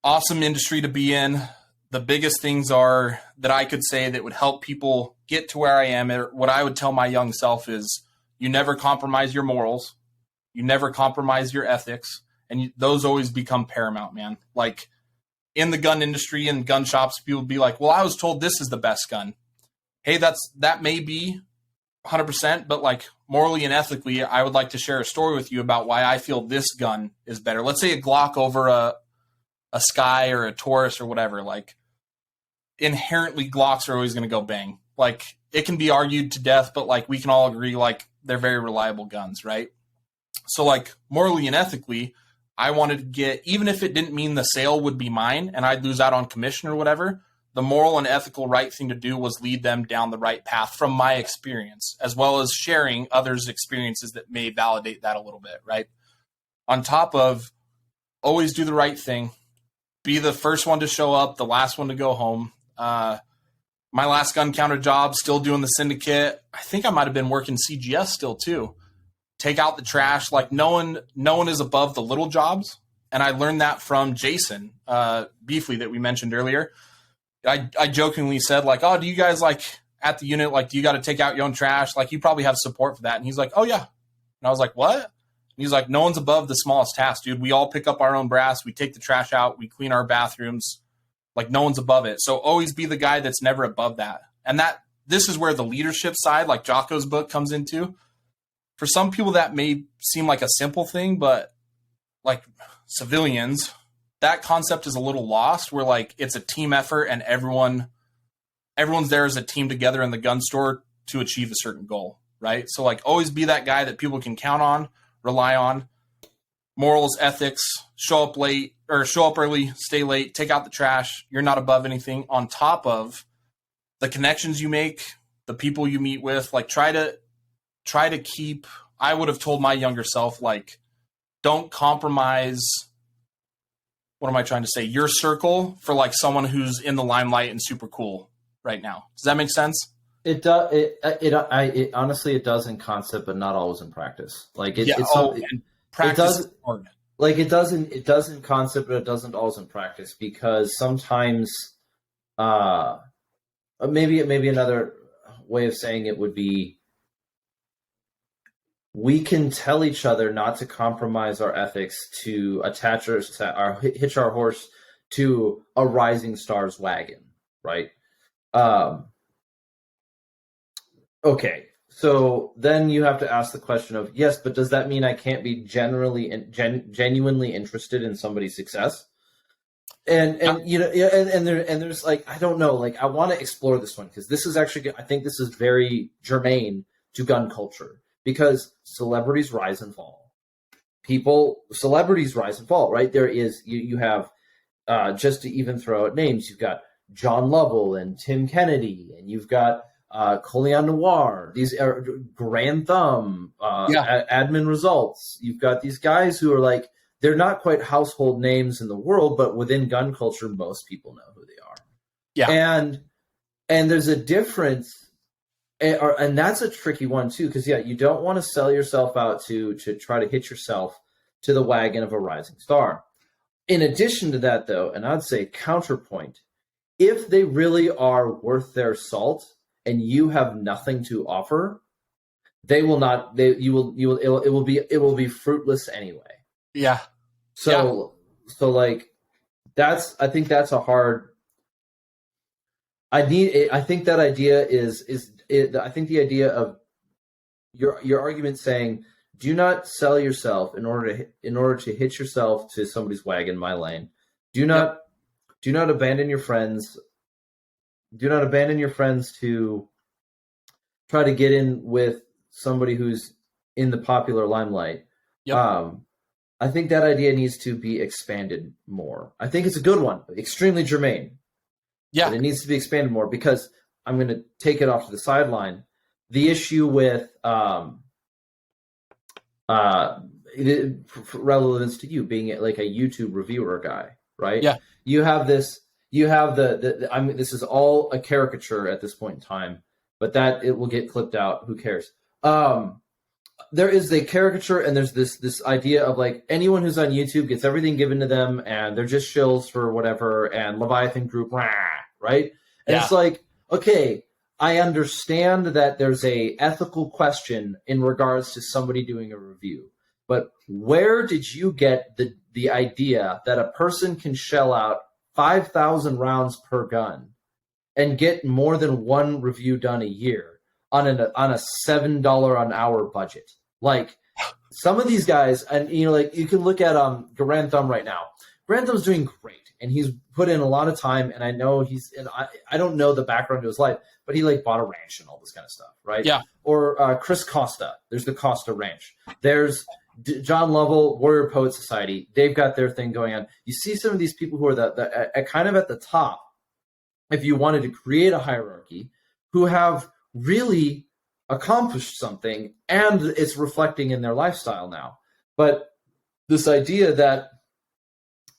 awesome industry to be in. The biggest things are that I could say that would help people get to where I am. Or what I would tell my young self is you never compromise your morals. You never compromise your ethics. And those always become paramount, man. Like in the gun industry and gun shops, people be like, well, I was told this is the best gun. Hey, that may be 100%, but like morally and ethically, I would like to share a story with you about why I feel this gun is better. Let's say a Glock over a Sky or a Taurus or whatever. Like inherently Glocks are always going to go bang. Like it can be argued to death, but like we can all agree like they're very reliable guns, right? So like morally and ethically, I wanted to get, even if it didn't mean the sale would be mine and I'd lose out on commission or whatever, the moral and ethical right thing to do was lead them down the right path from my experience, as well as sharing others' experiences that may validate that a little bit, right? On top of always do the right thing, be the first one to show up, the last one to go home. My last gun counter job, still doing the Syndicate. I think I might have been working CGS still too. Take out the trash. Like no one is above the little jobs. And I learned that from Jason Beefley that we mentioned earlier. I jokingly said like, oh, do you guys like at the unit, like, do you got to take out your own trash? Like you probably have support for that. And he's like, oh yeah. And I was like, what? And he's like, no one's above the smallest task, dude. We all pick up our own brass. We take the trash out. We clean our bathrooms. Like no one's above it. So always be the guy that's never above that. And this is where the leadership side, like Jocko's book, comes into. For some people that may seem like a simple thing, but like civilians, that concept is a little lost where like it's a team effort and everyone's there as a team together in the gun store to achieve a certain goal, right? So like always be that guy that people can count on, rely on. Morals, ethics, show up late or show up early, stay late, take out the trash. You're not above anything, on top of the connections you make, the people you meet with. Like try to keep, I would have told my younger self, like, don't compromise, what am I trying to say, your circle for like someone who's in the limelight and super cool right now. Does that make sense? It does. It honestly, it does in concept, but not always in practice. Like practice is hard. Like it does in concept, but it doesn't always in practice, because sometimes, maybe another way of saying it would be, we can tell each other not to compromise our ethics to attach hitch our horse to a rising star's wagon, right? Okay, so then you have to ask the question of, yes, but does that mean I can't be genuinely interested in somebody's success? And you know, and there's like, I don't know, like I want to explore this one because this is actually, I think this is very germane to gun culture, because celebrities rise and fall. Celebrities rise and fall, right? There is, you have, just to even throw out names, you've got John Lovell and Tim Kennedy, and you've got Colion Noir, these are Grand Thumb, Admin Results. You've got these guys who are like, they're not quite household names in the world, but within gun culture, most people know who they are. Yeah. And there's a difference, and that's a tricky one too, because you don't want to sell yourself out to try to hitch yourself to the wagon of a rising star. In addition to that, though, and I'd say counterpoint, if they really are worth their salt and you have nothing to offer, it will be fruitless anyway. Yeah. So like I think that's a hard. I think that idea I think the idea of your argument saying, do not sell yourself in order to hitch yourself to somebody's wagon, my lane. Do not abandon your friends. Do not abandon your friends to try to get in with somebody who's in the popular limelight. Yep. I think that idea needs to be expanded more. I think it's a good one, extremely germane. Yeah. But it needs to be expanded more because I'm going to take it off to the sideline. The issue with relevance to you being like a YouTube reviewer guy, right? Yeah. You have this. You have I mean, this is all a caricature at this point in time, but that it will get clipped out. Who cares? There is a caricature, and there's this idea of like anyone who's on YouTube gets everything given to them, and they're just shills for whatever. And Leviathan Group, right? And it's like, okay, I understand that there's a ethical question in regards to somebody doing a review, but where did you get the idea that a person can shell out 5,000 rounds per gun and get more than one review done a year on a $7 an hour budget? Like some of these guys, and like you can look at Grand Thumb right now. Grand Thumb's doing great, and he's put in a lot of time. And I know I don't know the background to his life, but he like bought a ranch and all this kind of stuff, right? Yeah. Or Chris Costa. There's the Costa Ranch. There's John Lovell, Warrior Poet Society. They've got their thing going on. You see some of these people who are kind of at the top, if you wanted to create a hierarchy, who have really accomplished something, and it's reflecting in their lifestyle now. But this idea that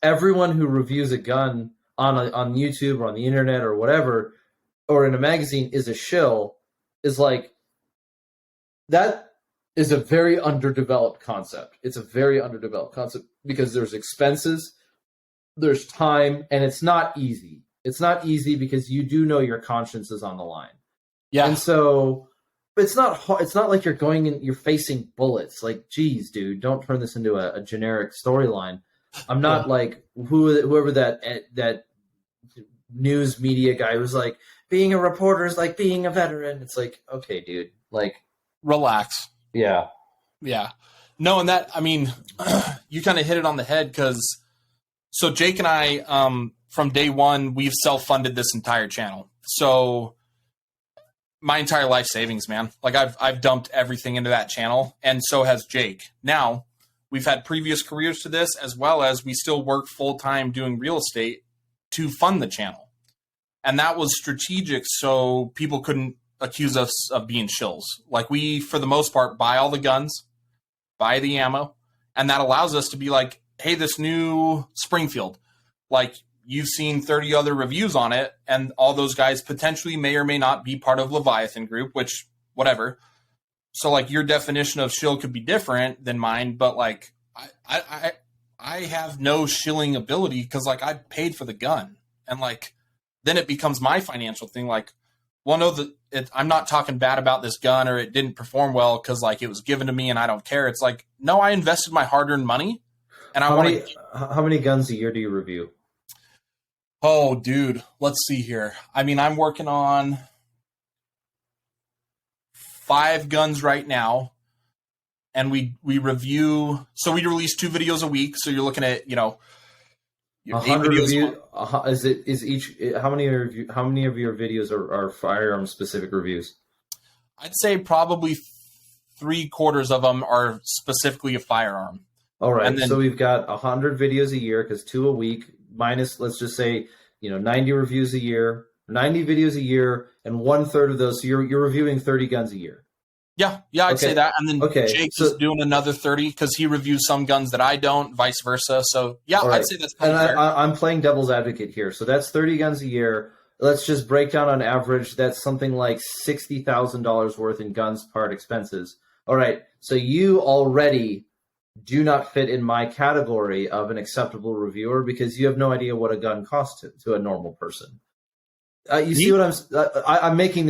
everyone who reviews a gun on YouTube or on the internet or whatever, or in a magazine is a shill, is like, that is a very underdeveloped concept. It's a very underdeveloped concept because there's expenses, there's time, and it's not easy. It's not easy because you do know your conscience is on the line. Yeah. And so it's not hard. It's not like you're facing bullets. Like, geez, dude, don't turn this into a generic storyline. I'm not like whoever that news media guy was like, being a reporter is like being a veteran. It's like, okay, dude, like, relax. Yeah. Yeah. No, and that, I mean, you kind of hit it on the head because, so Jake and I, from day one, we've self-funded this entire channel. So my entire life savings, man, like I've dumped everything into that channel, and so has Jake. Now, we've had previous careers to this, as well as we still work full-time doing real estate to fund the channel. And that was strategic so people couldn't accuse us of being shills. Like, we, for the most part, buy all the guns, buy the ammo, and that allows us to be like, hey, this new Springfield, like, you've seen 30 other reviews on it, and all those guys potentially may or may not be part of Leviathan Group, which, whatever. So, like, your definition of shill could be different than mine, but, like, I have no shilling ability because, like, I paid for the gun. And, like, then it becomes my financial thing. Like, well, no, I'm not talking bad about this gun or it didn't perform well because, like, it was given to me and I don't care. It's like, no, I invested my hard-earned money, and I want to. How many guns a year do you review? Oh, dude, let's see here. I mean, I'm working on 5 guns right now, and we review. So we release 2 videos a week. So you're looking at, 100 reviews. How many of your videos are firearm specific reviews? I'd say probably 3/4 of them are specifically a firearm. All right. So we've got 100 videos a year, because 2 a week, minus, let's just say, 90 reviews a year, 90 videos a year, and 1/3 of those. So you're reviewing 30 guns a year. Yeah, I'd say that. And then Jake's is doing another 30 because he reviews some guns that I don't, vice versa. So, yeah, I'd say that's probably fair. I'm playing devil's advocate here. So that's 30 guns a year. Let's just break down on average. That's something like $60,000 worth in guns, part, expenses. All right. So you already do not fit in my category of an acceptable reviewer because you have no idea what a gun costs to a normal person. You see what I'm making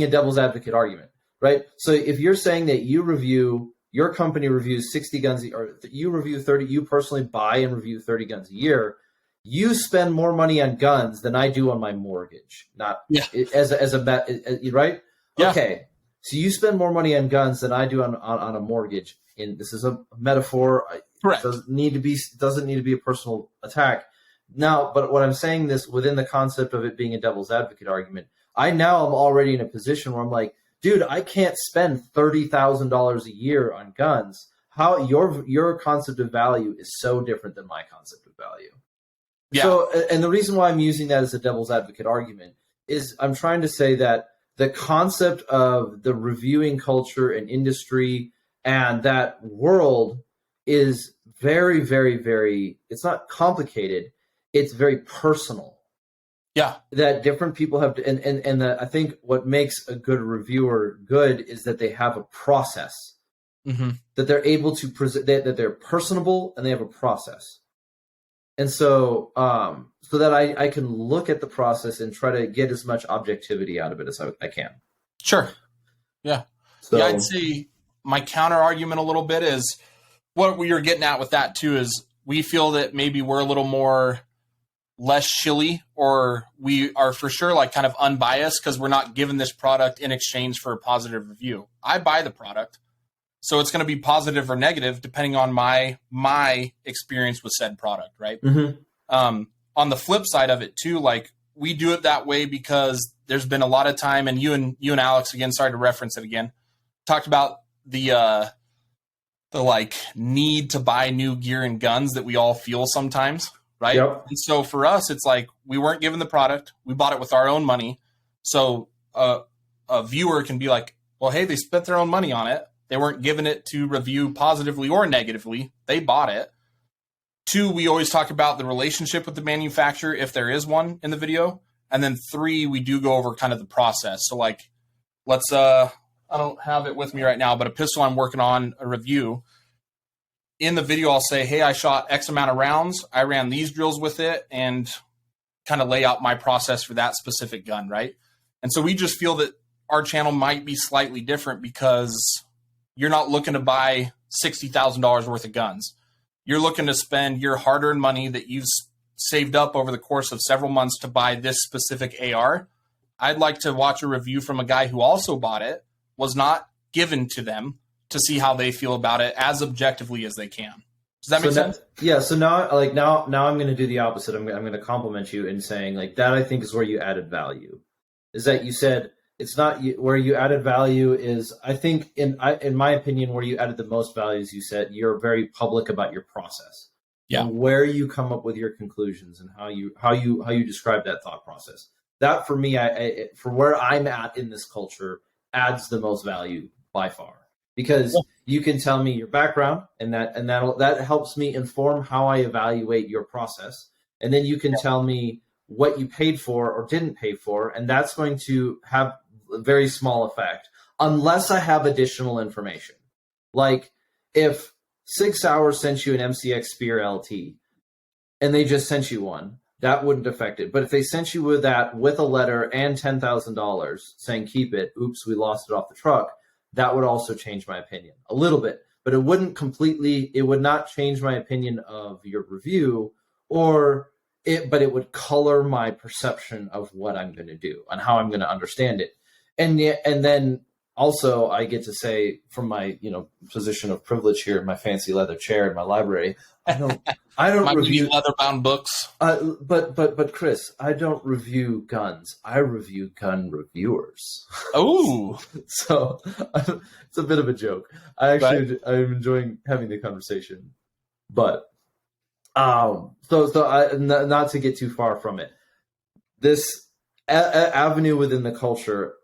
a devil's advocate argument. Right. So if you're saying that your company reviews 60 guns, or you review 30, you personally buy and review 30 guns a year, you spend more money on guns than I do on my mortgage. Right? Yeah. Okay. So you spend more money on guns than I do on a mortgage. And this is a metaphor. Correct. It doesn't need to be a personal attack. Now, but what I'm saying this within the concept of it being a devil's advocate argument, I'm already in a position where I'm like, dude, I can't spend $30,000 a year on guns. how your concept of value is so different than my concept of value. Yeah. So, and the reason why I'm using that as a devil's advocate argument is I'm trying to say that the concept of the reviewing culture and industry and that world is very, very, very, it's not complicated. It's very personal. Yeah. That different people have to, and I think what makes a good reviewer good is that they have a process, that they're able to present, that they're personable and they have a process. And so, so that I can look at the process and try to get as much objectivity out of it as I can. Sure. Yeah. So, yeah, I'd say my counter argument a little bit is what we are getting at with that too is we feel that maybe we're a little more less shilly, or we are for sure like kind of unbiased because we're not given this product in exchange for a positive review. I buy the product, so it's going to be positive or negative depending on my experience with said product, right? On the flip side of it too, like we do it that way because there's been a lot of time, and you and Alex, again, sorry to reference it again, talked about the like need to buy new gear and guns that we all feel sometimes, right? Yep. And so for us, it's like we weren't given the product, we bought it with our own money. So a viewer can be like, well, hey, they spent their own money on it. They weren't given it to review positively or negatively. They bought it. 2, we always talk about the relationship with the manufacturer, if there is one in the video. And then 3, we do go over kind of the process. So like, let's, I don't have it with me right now, but a pistol I'm working on a review. In the video, I'll say, hey, I shot X amount of rounds. I ran these drills with it, and kind of lay out my process for that specific gun, right? And so we just feel that our channel might be slightly different because you're not looking to buy $60,000 worth of guns. You're looking to spend your hard-earned money that you've saved up over the course of several months to buy this specific AR. I'd like to watch a review from a guy who also bought it, was not given to them, to see how they feel about it as objectively as they can. Does that make sense? Yeah. So now I'm going to do the opposite. I'm going to compliment you in saying like that. I think is where you added value. Is that you said it's not where you added value is, I think in my opinion, where you added the most value is you said you're very public about your process. Yeah. And where you come up with your conclusions and how you describe that thought process. That for me, for where I'm at in this culture, adds the most value by far. Because you can tell me your background, and that helps me inform how I evaluate your process. And then you can tell me what you paid for or didn't pay for, and that's going to have a very small effect unless I have additional information. Like if 6 Hours sent you an MCX Spear LT and they just sent you one, that wouldn't affect it. But if they sent you with a letter and $10,000 saying keep it, oops, we lost it off the truck, that would also change my opinion a little bit, but it would not change my opinion of your review but it would color my perception of what I'm going to do and how I'm going to understand it. And then also I get to say from my, position of privilege here in my fancy leather chair in my library, I don't review leather-bound books. But Chris, I don't review guns. I review gun reviewers. Oh, so it's a bit of a joke. I'm enjoying having the conversation, but not to get too far from it. This avenue within the culture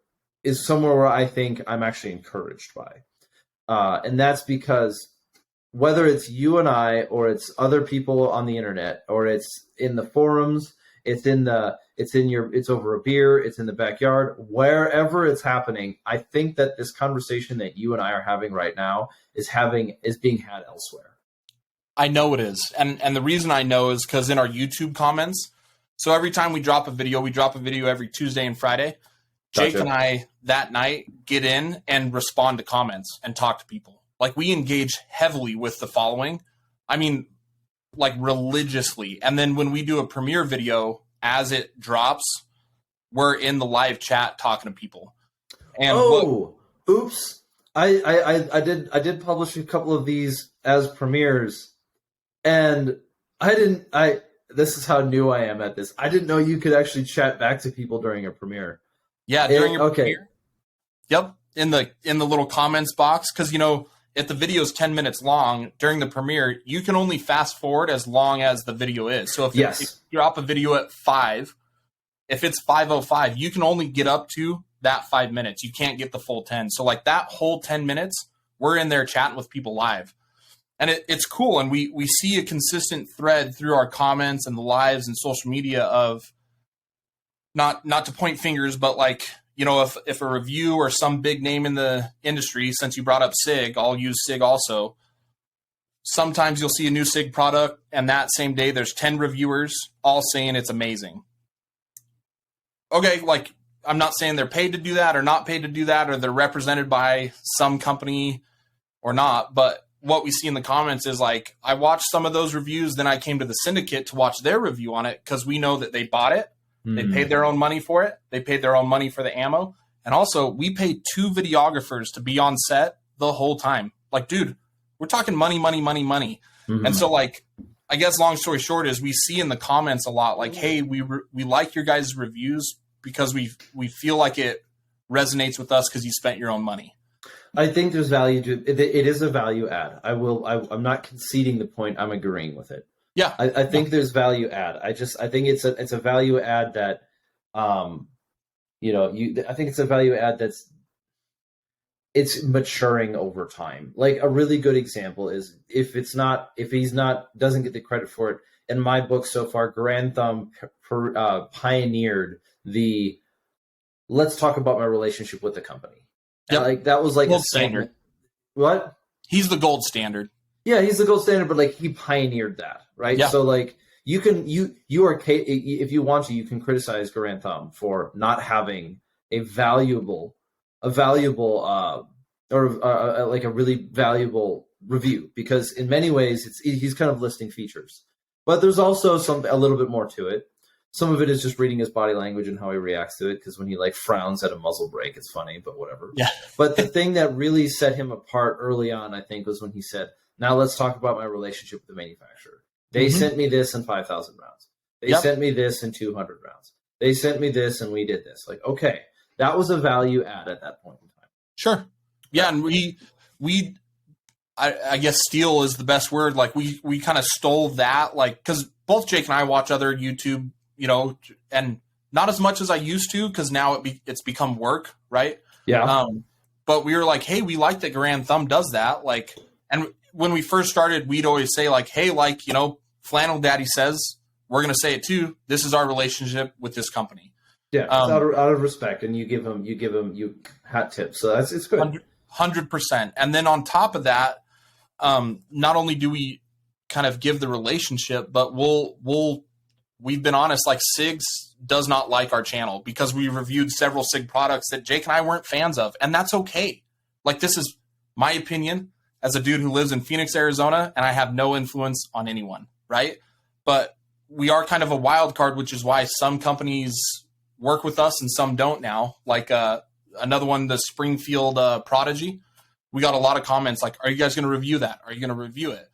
is somewhere where I think I'm actually encouraged by, and that's because whether it's you and I, or it's other people on the internet, or it's in the forums, it's over a beer, it's in the backyard, wherever it's happening, I think that this conversation that you and I are having right now is being had elsewhere. I know it is. And the reason I know is because in our YouTube comments, so every time we drop a video every Tuesday and Friday. Jake and I that night get in and respond to comments and talk to people. Like we engage heavily with the following. I mean, like religiously. And then when we do a premiere video, as it drops, we're in the live chat talking to people. And oops. I did publish a couple of these as premieres, and this is how new I am at this. I didn't know you could actually chat back to people during a premiere. Yeah, during your premiere. Yep. In the little comments box. Cause if the video is 10 minutes long during the premiere, you can only fast forward as long as the video is. So if you drop a video at 5, if it's 5:05, you can only get up to that 5 minutes. You can't get the full 10. So like that whole 10 minutes, we're in there chatting with people live. And it's cool. And we see a consistent thread through our comments and the lives and social media of not to point fingers, but like, you know, if a review or some big name in the industry, since you brought up SIG, I'll use SIG also. Sometimes you'll see a new SIG product and that same day there's 10 reviewers all saying it's amazing. Okay, like I'm not saying they're paid to do that or not paid to do that or they're represented by some company or not, but what we see in the comments is like, I watched some of those reviews, then I came to the Syndicate to watch their review on it because we know that they bought it. They paid their own money for it. They paid their own money for the ammo. And also, we paid 2 videographers to be on set the whole time. Like, dude, we're talking money. And so, like, I guess long story short is we see in the comments a lot like, hey, we like your guys' reviews because we feel like it resonates with us because you spent your own money. I think there's value to it. It is a value add. I'm not conceding the point. I'm agreeing with it. Yeah, I think there's value add. I think it's a value add that, I think it's a value add it's maturing over time. Like a really good example is if doesn't get the credit for it in my book so far, Grand Thumb pioneered the let's talk about my relationship with the company. Yep. Like that was like gold standard. What? He's the gold standard. Yeah, he's the gold standard, but like he pioneered that, right? Yeah. So like you are if you want to, you can criticize Grand Thumb for not having a valuable like a really valuable review because in many ways he's kind of listing features, but there's also a little bit more to it. Some of it is just reading his body language and how he reacts to it because when he like frowns at a muzzle brake, it's funny, but whatever. Yeah. But the thing that really set him apart early on, I think, was when he said, now let's talk about my relationship with the manufacturer. They sent me this in 5,000 rounds. They sent me this in 200 rounds. They sent me this and we did this. Like, okay, that was a value add at that point in time. Sure. Yeah. And I guess steal is the best word. Like we kind of stole that, like, cause both Jake and I watch other YouTube, you know, and not as much as I used to, cause now it's become work. Right. Yeah. But we were like, hey, we like that Grand Thumb does that. Like, and when we first started, we'd always say like, hey, like, you know, Flannel Daddy says, we're going to say it too. This is our relationship with this company. Yeah. Out of respect. And you give them hat tips. So it's good. 100%. And then on top of that, not only do we kind of give the relationship, but we've been honest, like SIGs does not like our channel because we reviewed several SIG products that Jake and I weren't fans of. And that's okay. Like, this is my opinion as a dude who lives in Phoenix, Arizona, and I have no influence on anyone, right? But we are kind of a wild card, which is why some companies work with us and some don't now. Like another one, the Springfield Prodigy. We got a lot of comments like, are you guys going to review that? Are you going to review it?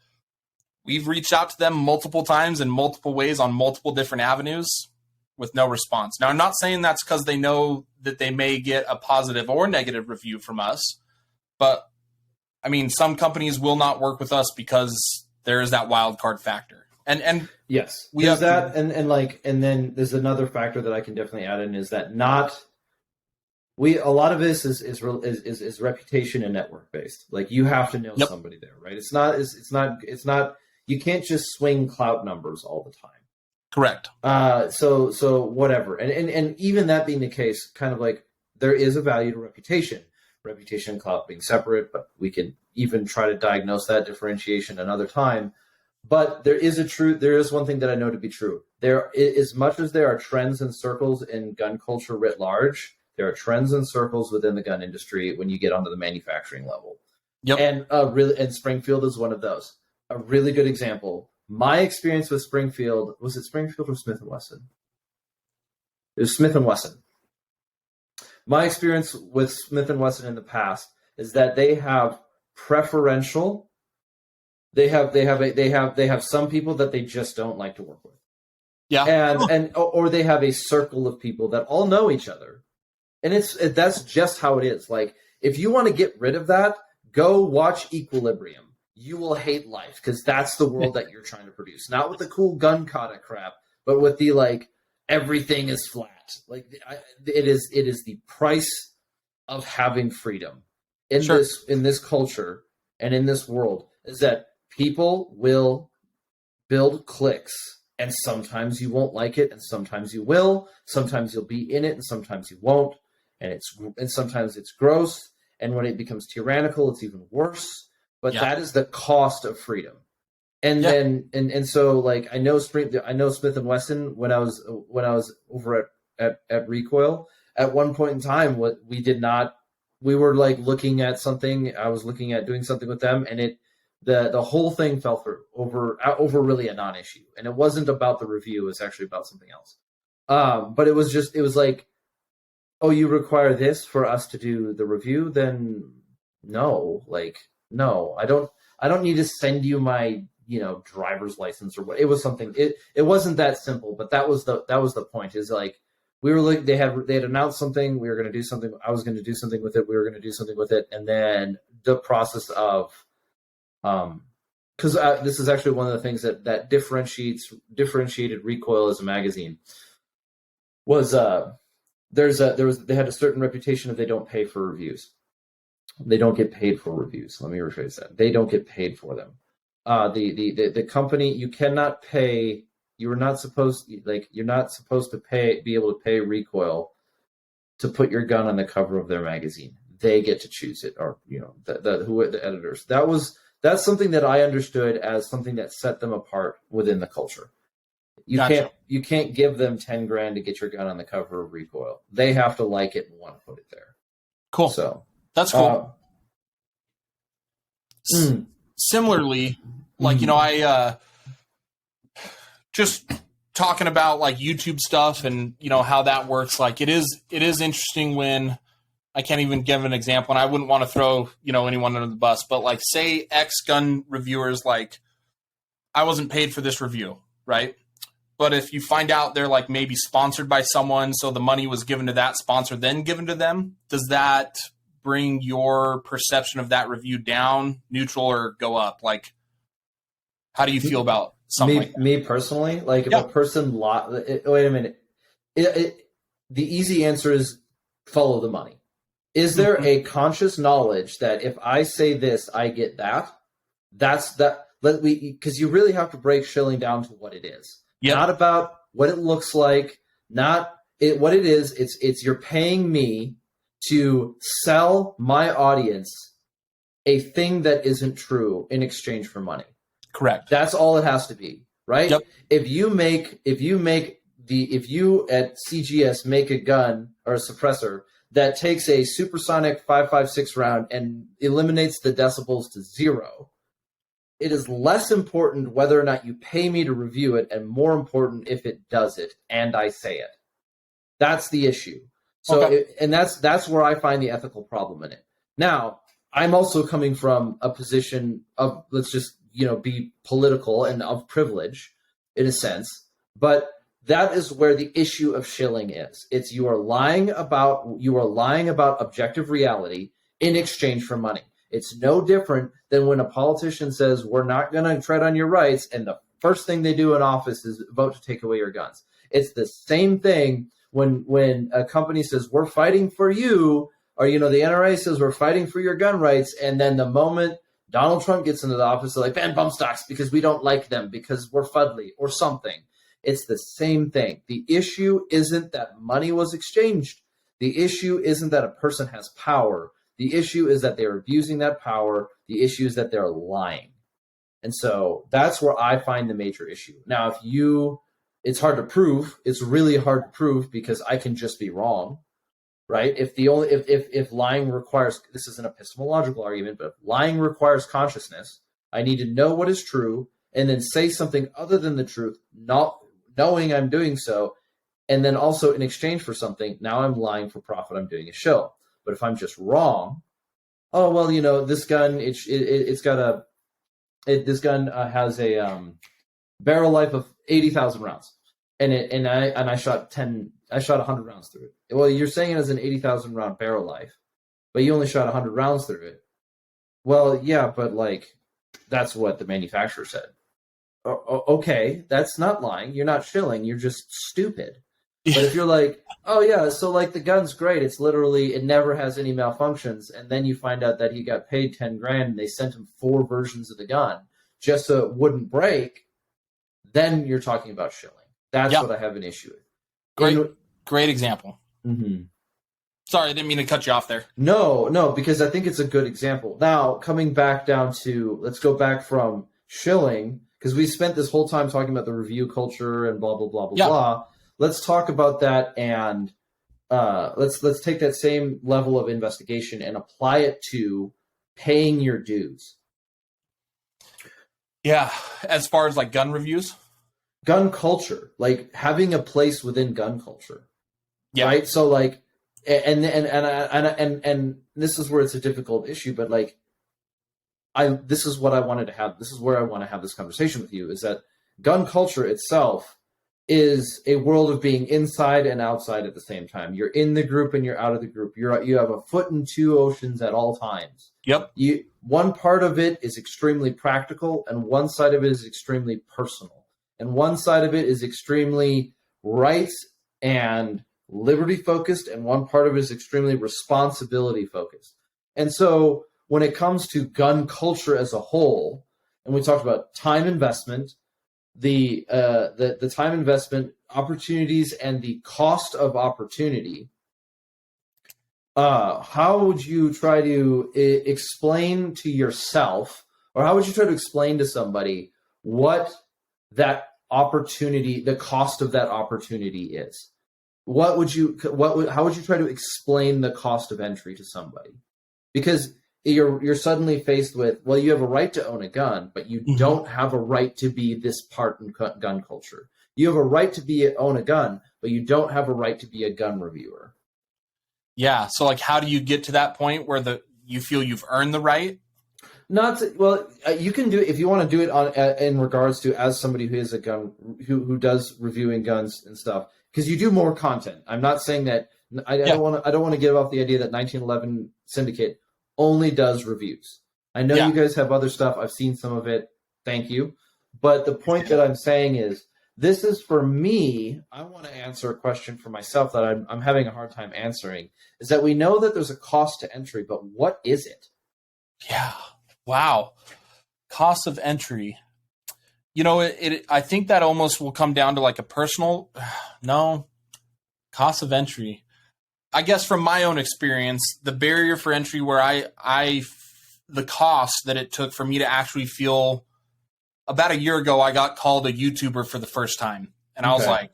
We've reached out to them multiple times in multiple ways on multiple different avenues with no response. Now, I'm not saying that's because they know that they may get a positive or negative review from us, but I mean, some companies will not work with us because there is that wild card factor. And yes, we have that. And then there's another factor that I can definitely add in is that a lot of this is reputation and network based. Like you have to know somebody there, right? It's not, you can't just swing clout numbers all the time. Correct. So whatever. And even that being the case, kind of like there is a value to reputation and clout being separate, but we can even try to diagnose that differentiation another time. But there is one thing that I know to be true. There, as much as there are trends and circles in gun culture writ large, there are trends and circles within the gun industry when you get onto the manufacturing level. Yep. And Springfield is one of those. A really good example. My experience with Springfield, was it Springfield or Smith & Wesson? It was Smith & Wesson. My experience with Smith & Wesson in the past is that they have preferential. They have some people that they just don't like to work with. Yeah. Or they have a circle of people that all know each other. And that's just how it is. Like, if you want to get rid of that, go watch Equilibrium. You will hate life because that's the world that you're trying to produce. Not with the cool gun kata crap, but with the like everything is flat. Like it is the price of having freedom in this culture and in this world is that people will build cliques, and sometimes you won't like it, and sometimes you will. Sometimes you'll be in it, and sometimes you won't. And sometimes it's gross, and when it becomes tyrannical, it's even worse. But that is the cost of freedom. And then so like I know Smith and Wesson when I was over at Recoil at one point in time we were like looking at something. I was looking at doing something with them, and the whole thing fell through over really a non-issue. And it wasn't about the review; it was actually about something else. But it was like, oh, you require this for us to do the review? Then no, I don't need to send you my driver's license or what. It was something. It wasn't that simple, but that was the point. Is like we were like they had announced something. We were going to do something. I was going to do something with it. We were going to do something with it, and then the process of because this is actually one of the things that differentiated Recoil as a magazine was they had a certain reputation of they don't pay for reviews. They don't get paid for reviews. Let me rephrase that. They don't get paid for them. The company, you cannot pay. You're not supposed to be able to pay Recoil to put your gun on the cover of their magazine. They get to choose it, or the editors. That's something that I understood as something that set them apart within the culture. You can't give them $10,000 to get your gun on the cover of Recoil. They have to like it and want to put it there. Cool. So that's cool. Similarly, like I just talking about like YouTube stuff and how that works. Like it is interesting when I can't even give an example, and I wouldn't want to throw anyone under the bus, but like say X gun reviewers, like I wasn't paid for this review, right? But if you find out they're like maybe sponsored by someone, so the money was given to that sponsor, then given to them, does that bring your perception of that review down, neutral, or go up? Like, how do you feel about something like that? Me personally, like if a person wait a minute, the easy answer is follow the money. Is there a conscious knowledge that if I say this, I get that? That's that. Because you really have to break shilling down to what it is. Yep. Not about what it looks like, what it is. It's you're paying me to sell my audience a thing that isn't true in exchange for money. Correct. That's all it has to be, right? Yep. If you at CGS make a gun or a suppressor that takes a supersonic 5.56 round and eliminates the decibels to 0, it is less important whether or not you pay me to review it, and more important if it does it and I say it. That's the issue. So, that's where I find the ethical problem in it. Now, I'm also coming from a position of, let's just, be political and of privilege in a sense, but that is where the issue of shilling is. It's you are lying about objective reality in exchange for money. It's no different than when a politician says, we're not going to tread on your rights, and the first thing they do in office is vote to take away your guns. It's the same thing when a company says, we're fighting for you, or, the NRA says, we're fighting for your gun rights, and then the moment Donald Trump gets into the office, they're like, ban bump stocks because we don't like them, because we're fuddly, or something. It's the same thing. The issue isn't that money was exchanged. The issue isn't that a person has power. The issue is that they're abusing that power. The issue is that they're lying. And so that's where I find the major issue. Now, it's hard to prove. It's really hard to prove because I can just be wrong, right? If lying requires, this is an epistemological argument, but if lying requires consciousness, I need to know what is true and then say something other than the truth, not knowing I'm doing so. And then also in exchange for something, now I'm lying for profit. I'm doing a show. But if I'm just wrong, oh well, this gun this gun has a barrel life of 80,000 rounds, and I shot 100 rounds through it. Well, you're saying it has an 80,000 round barrel life, but you only shot 100 rounds through it. Well, yeah, but like that's what the manufacturer said. Okay, that's not lying. You're not shilling. You're just stupid. But if you're like, oh yeah, so like the gun's great. It's literally it never has any malfunctions, and then you find out that he got paid 10 grand and they sent him 4 versions of the gun just so it wouldn't break. Then you're talking about shilling. That's what I have an issue with. Great example. Mm-hmm. Sorry, I didn't mean to cut you off there. No, because I think it's a good example. Now, coming back down to, let's go back from shilling, because we spent this whole time talking about the review culture and blah, blah, blah, blah, blah. Let's talk about that, and let's take that same level of investigation and apply it to paying your dues. Yeah, as far as like gun reviews? Gun culture, like having a place within gun culture. Yeah. Right? So like, and this is where it's a difficult issue, but like, this is what I wanted to have. This is where I want to have this conversation with you, is that gun culture itself is a world of being inside and outside at the same time. You're in the group and you're out of the group. You have a foot in 2 oceans at all times. Yep. One part of it is extremely practical, and one side of it is extremely personal. And one side of it is extremely rights and liberty focused, and one part of it is extremely responsibility focused. And so when it comes to gun culture as a whole, and we talked about time investment, the time investment opportunities and the cost of opportunity, how would you try to explain to yourself, or how would you try to explain to somebody what that opportunity, the cost of that opportunity is? How would you try to explain the cost of entry to somebody? Because you're suddenly faced with, well, you have a right to own a gun, but you don't have a right to be this part in gun culture. You have a right to own a gun, but you don't have a right to be a gun reviewer. Yeah. So like, how do you get to that point where you feel you've earned the right? You can do it if you want to do it in regards to as somebody who is a gun, who does reviewing guns and stuff, because you do more content. I'm not saying that I don't want to give off the idea that 1911 Syndicate only does reviews. I know you guys have other stuff. I've seen some of it. Thank you. But the point that I'm saying is, this is for me. I want to answer a question for myself that I'm having a hard time answering, is that we know that there's a cost to entry, but what is it? Yeah. Wow. Cost of entry. You know, I think that almost will come down to like a personal, cost of entry. I guess from my own experience, the barrier for entry where the cost that it took for me to actually feel, about a year ago, I got called a YouTuber for the first time. And I was like,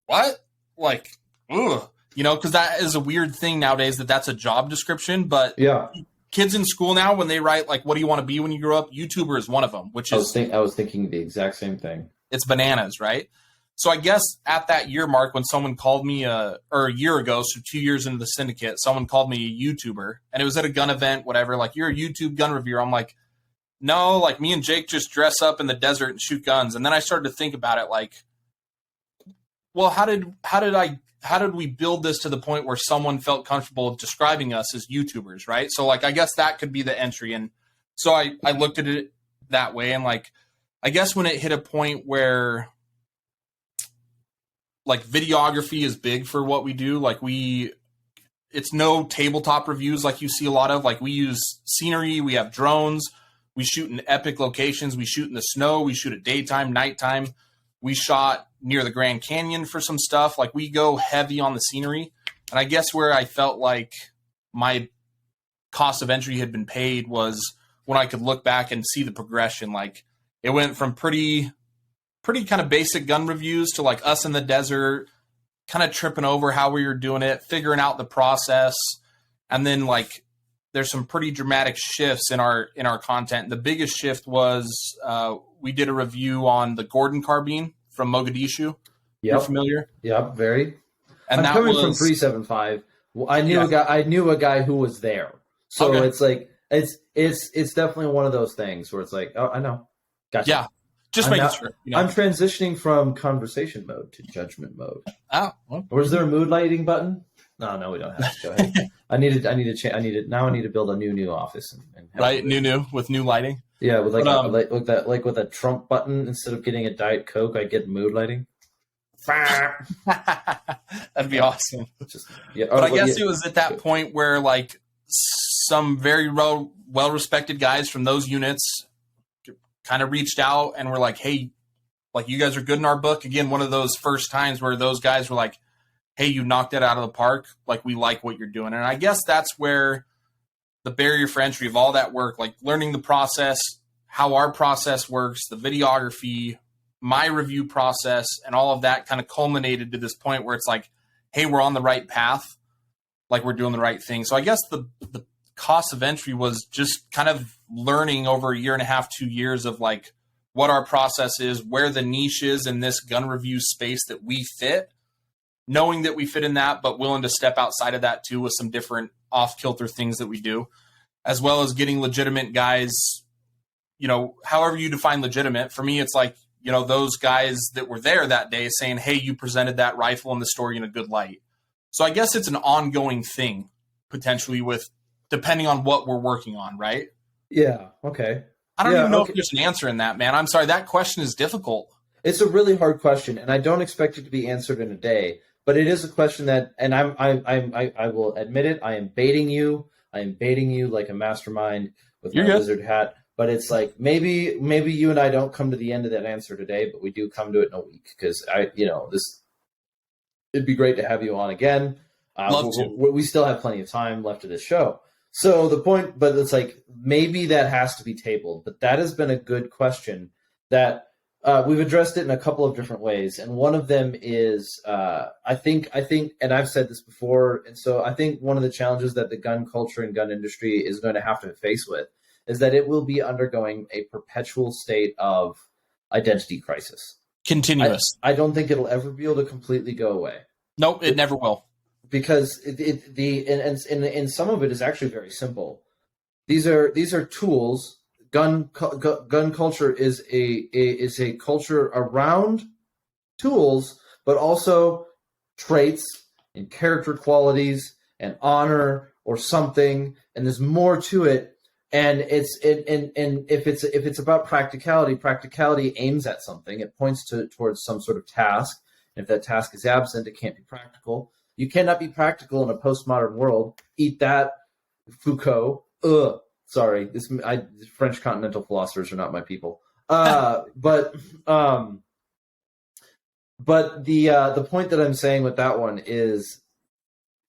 what? Like, ugh, because that is a weird thing nowadays, that's a job description. But yeah, kids in school now, when they write like, what do you want to be when you grow up? YouTuber is one of them, which is, I was thinking the exact same thing. It's bananas, right? So I guess at that year mark, when someone called me, or a year ago, so 2 years into the Syndicate, someone called me a YouTuber, and it was at a gun event, whatever, like, you're a YouTube gun reviewer. I'm like, no, like, me and Jake just dress up in the desert and shoot guns. And then I started to think about it like, well, how did we build this to the point where someone felt comfortable describing us as YouTubers, right? So like, I guess that could be the entry. And so I looked at it that way. And like, I guess when it hit a point where like videography is big for what we do, like it's no tabletop reviews like you see a lot of. Like, we use scenery, we have drones, we shoot in epic locations, we shoot in the snow, we shoot at daytime, nighttime. We shot near the Grand Canyon for some stuff. Like, we go heavy on the scenery. And I guess where I felt like my cost of entry had been paid was when I could look back and see the progression. Like, it went from pretty kind of basic gun reviews to like us in the desert, kind of tripping over how we were doing it, figuring out the process. And then like, there's some pretty dramatic shifts in our content. The biggest shift was we did a review on the Gordon carbine from Mogadishu. Yep. You're familiar? Yep, very. And I'm that coming was from 375. Well, I knew a guy who was there. So It's like it's definitely one of those things where it's like, oh, I know. Gotcha. Yeah. Just making sure. I'm transitioning from conversation mode to judgment mode. Oh. Okay. Or is there a mood lighting button? No, we don't have to. Go ahead. I need to build a new office and right, new with new lighting. Yeah, with with a Trump button instead of getting a Diet Coke, I get mood lighting. That'd be awesome. Yeah, but I guess it was at that point where like some very well respected guys from those units kind of reached out and were like, "Hey, like you guys are good in our book." Again, one of those first times where those guys were like, "Hey, you knocked it out of the park. Like we like what you're doing." And I guess that's where the barrier for entry of all that work, like learning the process, how our process works, the videography, my review process, and all of that kind of culminated to this point where it's like, hey, we're on the right path. Like we're doing the right thing. So I guess the cost of entry was just kind of learning over a year and a half, 2 years of like what our process is, where the niche is in this gun review space that we fit, knowing that we fit in that, but willing to step outside of that too with some different off-kilter things that we do, as well as getting legitimate guys, you know, however you define legitimate. For me, it's like, you know, those guys that were there that day saying, hey, you presented that rifle in the story in a good light. So I guess it's an ongoing thing, potentially, with depending on what we're working on, right? Yeah, okay. I don't even know if there's an answer in that, man. I'm sorry, that question is difficult. It's a really hard question, and I don't expect it to be answered in a day. But it is a question that, and I will admit it, I am baiting you. I am baiting you like a mastermind with my wizard hat. But it's like maybe you and I don't come to the end of that answer today, but we do come to it in a week because it'd be great to have you on again. Love to. We still have plenty of time left of this show. So the point, but it's like maybe that has to be tabled. But that has been a good question that. We've addressed it in a couple of different ways, and one of them is I think, and I've said this before, and so I think one of the challenges that the gun culture and gun industry is going to have to face with is that it will be undergoing a perpetual state of identity crisis. Continuous. I don't think it'll ever be able to completely go away. Nope, it never will. Because and some of it is actually very simple. These are tools. Gun culture is a culture around tools, but also traits and character qualities and honor or something. And there's more to it. And if it's about practicality aims at something. It points towards some sort of task. And if that task is absent, it can't be practical. You cannot be practical in a postmodern world. Eat that, Foucault. Ugh. Sorry, French continental philosophers are not my people. But the point that I'm saying with that one is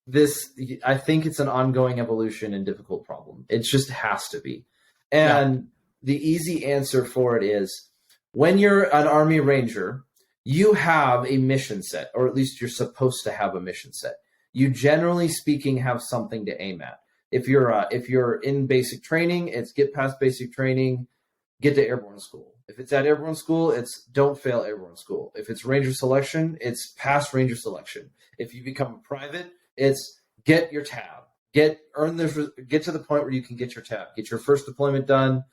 this. I think it's an ongoing evolution and difficult problem. It just has to be. And the easy answer for it is when you're an Army Ranger, you have a mission set, or at least you're supposed to have a mission set. You generally speaking have something to aim at. If you're in basic training, it's get past basic training, get to airborne school. If it's at airborne school, it's don't fail airborne school. If it's Ranger selection, it's pass Ranger selection. If you become a private, it's get your tab, get to the point where you can get your tab, get your first deployment done,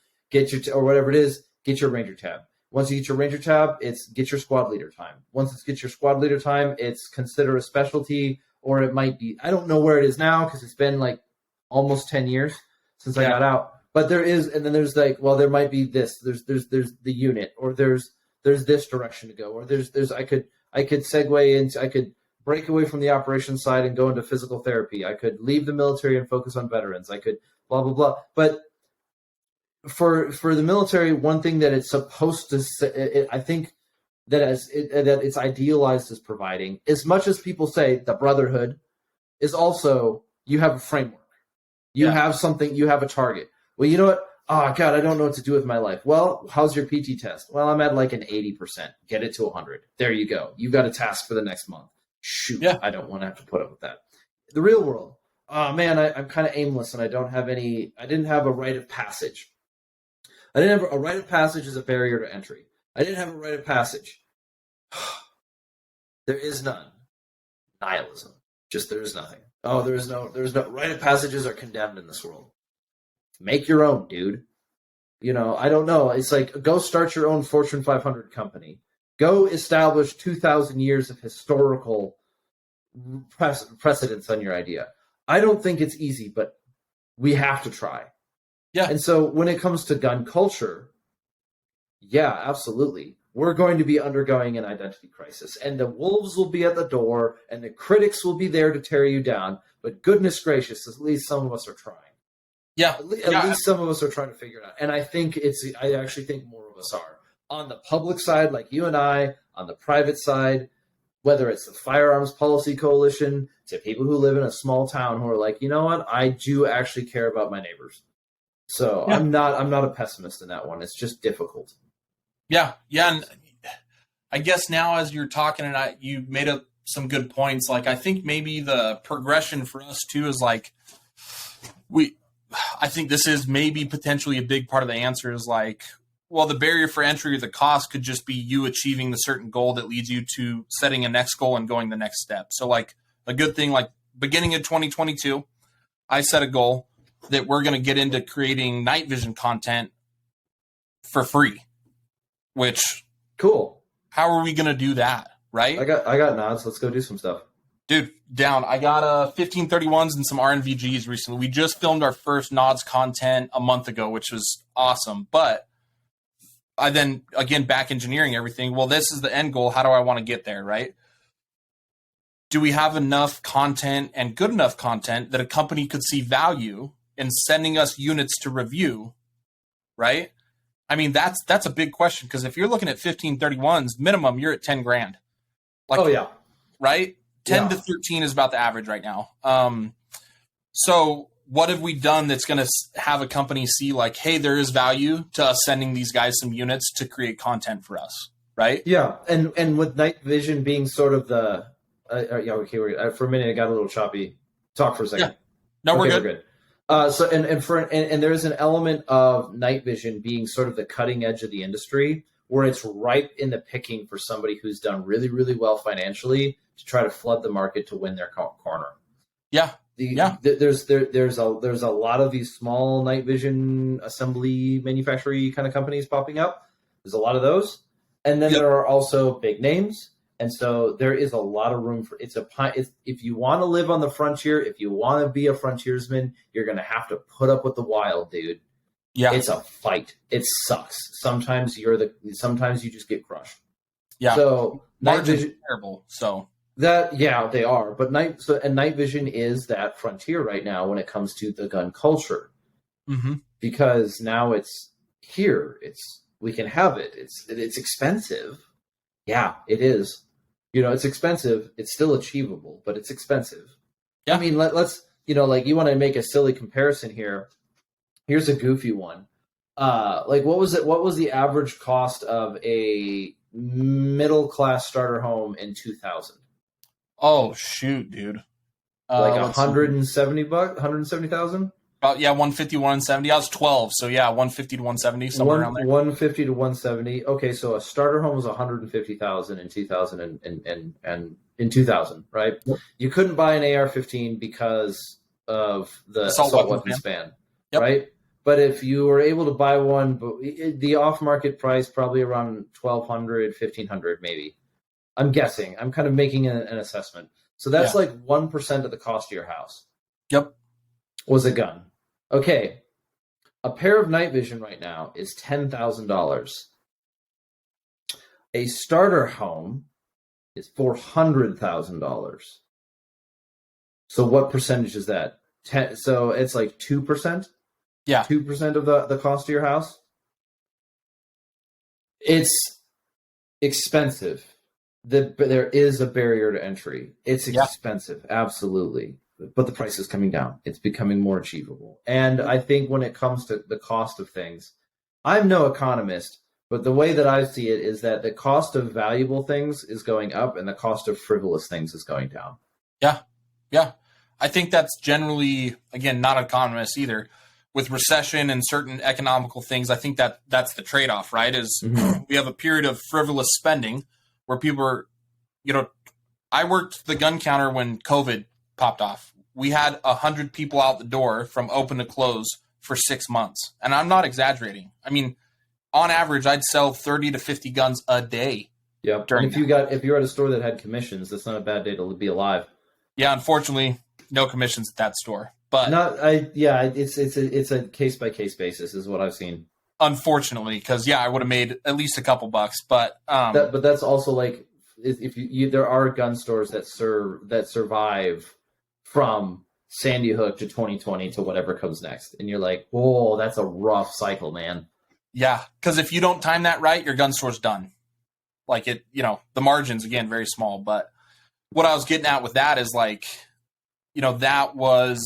or whatever it is, get your Ranger tab. Once you get your Ranger tab, it's get your squad leader time. Once it's get your squad leader time, it's consider a specialty, or it might be, I don't know where it is now because it's been like almost 10 years since I got out. But there is, and then there's like, well, there might be this. There's the unit, or there's this direction to go, or there's I could segue into, I could break away from the operations side and go into physical therapy. I could leave the military and focus on veterans. I could blah blah blah. But for the military, one thing that it's supposed to say, I think that it's idealized as providing, as much as people say the brotherhood, is also you have a framework. You have something, you have a target. Well, you know what? Oh, God, I don't know what to do with my life. Well, how's your PT test? Well, I'm at like an 80%. Get it to 100. There you go. You've got a task for the next month. Shoot, I don't want to have to put up with that. The real world. Oh, man, I'm kind of aimless, and I didn't have a rite of passage. A rite of passage is a barrier to entry. I didn't have a rite of passage. There is none. Nihilism. Just there is nothing. Oh, there's no rite of passages are condemned in this world. Make your own, dude. You know, I don't know. It's like, go start your own Fortune 500 company. Go establish 2,000 years of historical precedence on your idea. I don't think it's easy, but we have to try. Yeah. And so when it comes to gun culture, yeah, absolutely. We're going to be undergoing an identity crisis, and the wolves will be at the door, and the critics will be there to tear you down. But goodness gracious, at least some of us are trying. Yeah. At least some of us are trying to figure it out. And I actually think more of us are. On the public side, like you and I, on the private side, whether it's the Firearms Policy Coalition, to people who live in a small town who are like, you know what, I do actually care about my neighbors. So yeah. I'm not a pessimist in that one. It's just difficult. Yeah. And I guess now as you're talking and you made up some good points, like I think maybe the progression for us too is like I think this is maybe potentially a big part of the answer is like, well, the barrier for entry or the cost could just be you achieving the certain goal that leads you to setting a next goal and going the next step. So like a good thing, like beginning of 2022, I set a goal that we're going to get into creating night vision content for free, which cool. How are we going to do that? Right. I got nods. Let's go do some stuff. Dude, down. I got 1531s and some RNVGs recently. We just filmed our first nods content a month ago, which was awesome. But I then, again, back engineering everything. Well, this is the end goal. How do I want to get there, right? Do we have enough content and good enough content that a company could see value in sending us units to review, right? I mean, that's a big question because if you're looking at 1531s, minimum, you're at 10 grand. Like, oh, yeah. Right? 10 to 13 is about the average right now. So what have we done that's going to have a company see like, hey, there is value to us sending these guys some units to create content for us, right? Yeah, and with night vision being sort of the for a minute I got a little choppy. Talk for a second. Yeah. No, okay, we're good. So and there's an element of night vision being sort of the cutting edge of the industry where it's ripe in the picking for somebody who's done really, really well financially to try to flood the market to win their corner. Yeah. There's a lot of these small night vision assembly manufacturing kind of companies popping up. There's a lot of those, and then there are also big names, and so there is a lot of room for if you want to live on the frontier, if you want to be a frontiersman, you're going to have to put up with the wild, dude. Yeah, it's a fight. It sucks. Sometimes you just get crushed. Yeah. So night vision terrible. So. They are, but night vision is that frontier right now when it comes to the gun culture, because now it's here. We can have it. It's expensive. Yeah, it is. It's expensive. It's still achievable, but it's expensive. Yeah. I mean, let's like you want to make a silly comparison here. Here's a goofy one. Like what was it? What was the average cost of a middle class starter home in 2000? Oh shoot, dude! Like $170, $170,000. About 150 to 170. I was 12, so 150 to 170, somewhere around there. 150 to 170. Okay, so a starter home was 150,000 in 2000 and in 2000, right? Yep. You couldn't buy an AR-15 because of the assault weapons ban, right? But if you were able to buy one, the off-market price probably around $1,200, $1,500 maybe. I'm guessing. I'm kind of making an assessment. So that's like 1% of the cost of your house. Yep. Was a gun. Okay. A pair of night vision right now is $10,000. A starter home is $400,000. So what percentage is that? So it's like 2%? Yeah. 2% of the cost of your house? It's expensive. There is a barrier to entry. It's expensive, absolutely. But the price is coming down. It's becoming more achievable. And I think when it comes to the cost of things, I'm no economist, but the way that I see it is that the cost of valuable things is going up and the cost of frivolous things is going down. Yeah. I think that's generally, again, not an economist either. With recession and certain economical things, I think that's the trade-off, right? Is we have a period of frivolous spending where people are, I worked the gun counter when COVID popped off. We had 100 people out the door from open to close for 6 months. And I'm not exaggerating. I mean, on average, I'd sell 30 to 50 guns a day. Yeah. And if you're at a store that had commissions, that's not a bad day to be alive. Yeah, unfortunately, no commissions at that store. But it's a case by case basis is what I've seen. Unfortunately, because I would have made at least a couple bucks. But that's also like if you there are gun stores that survive from Sandy Hook to 2020 to whatever comes next, and you're like, whoa, that's a rough cycle, man. Yeah, because if you don't time that right, your gun store's done. Like the margins again very small. But what I was getting at with that is like, that was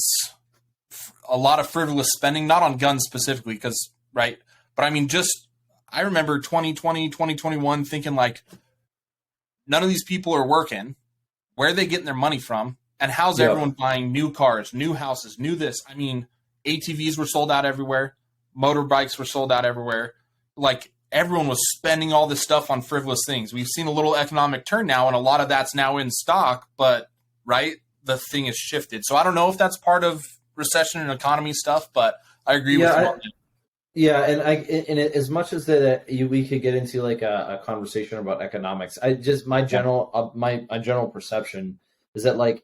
a lot of frivolous spending, not on guns specifically, because right. But I mean, I remember 2020, 2021 thinking like, none of these people are working. Where are they getting their money from? And how's everyone buying new cars, new houses, new this? I mean, ATVs were sold out everywhere. Motorbikes were sold out everywhere. Like everyone was spending all this stuff on frivolous things. We've seen a little economic turn now, and a lot of that's now in stock, but the thing has shifted. So I don't know if that's part of recession and economy stuff, but I agree with you on that. Yeah, and as much as that we could get into like a conversation about economics, my general perception is that like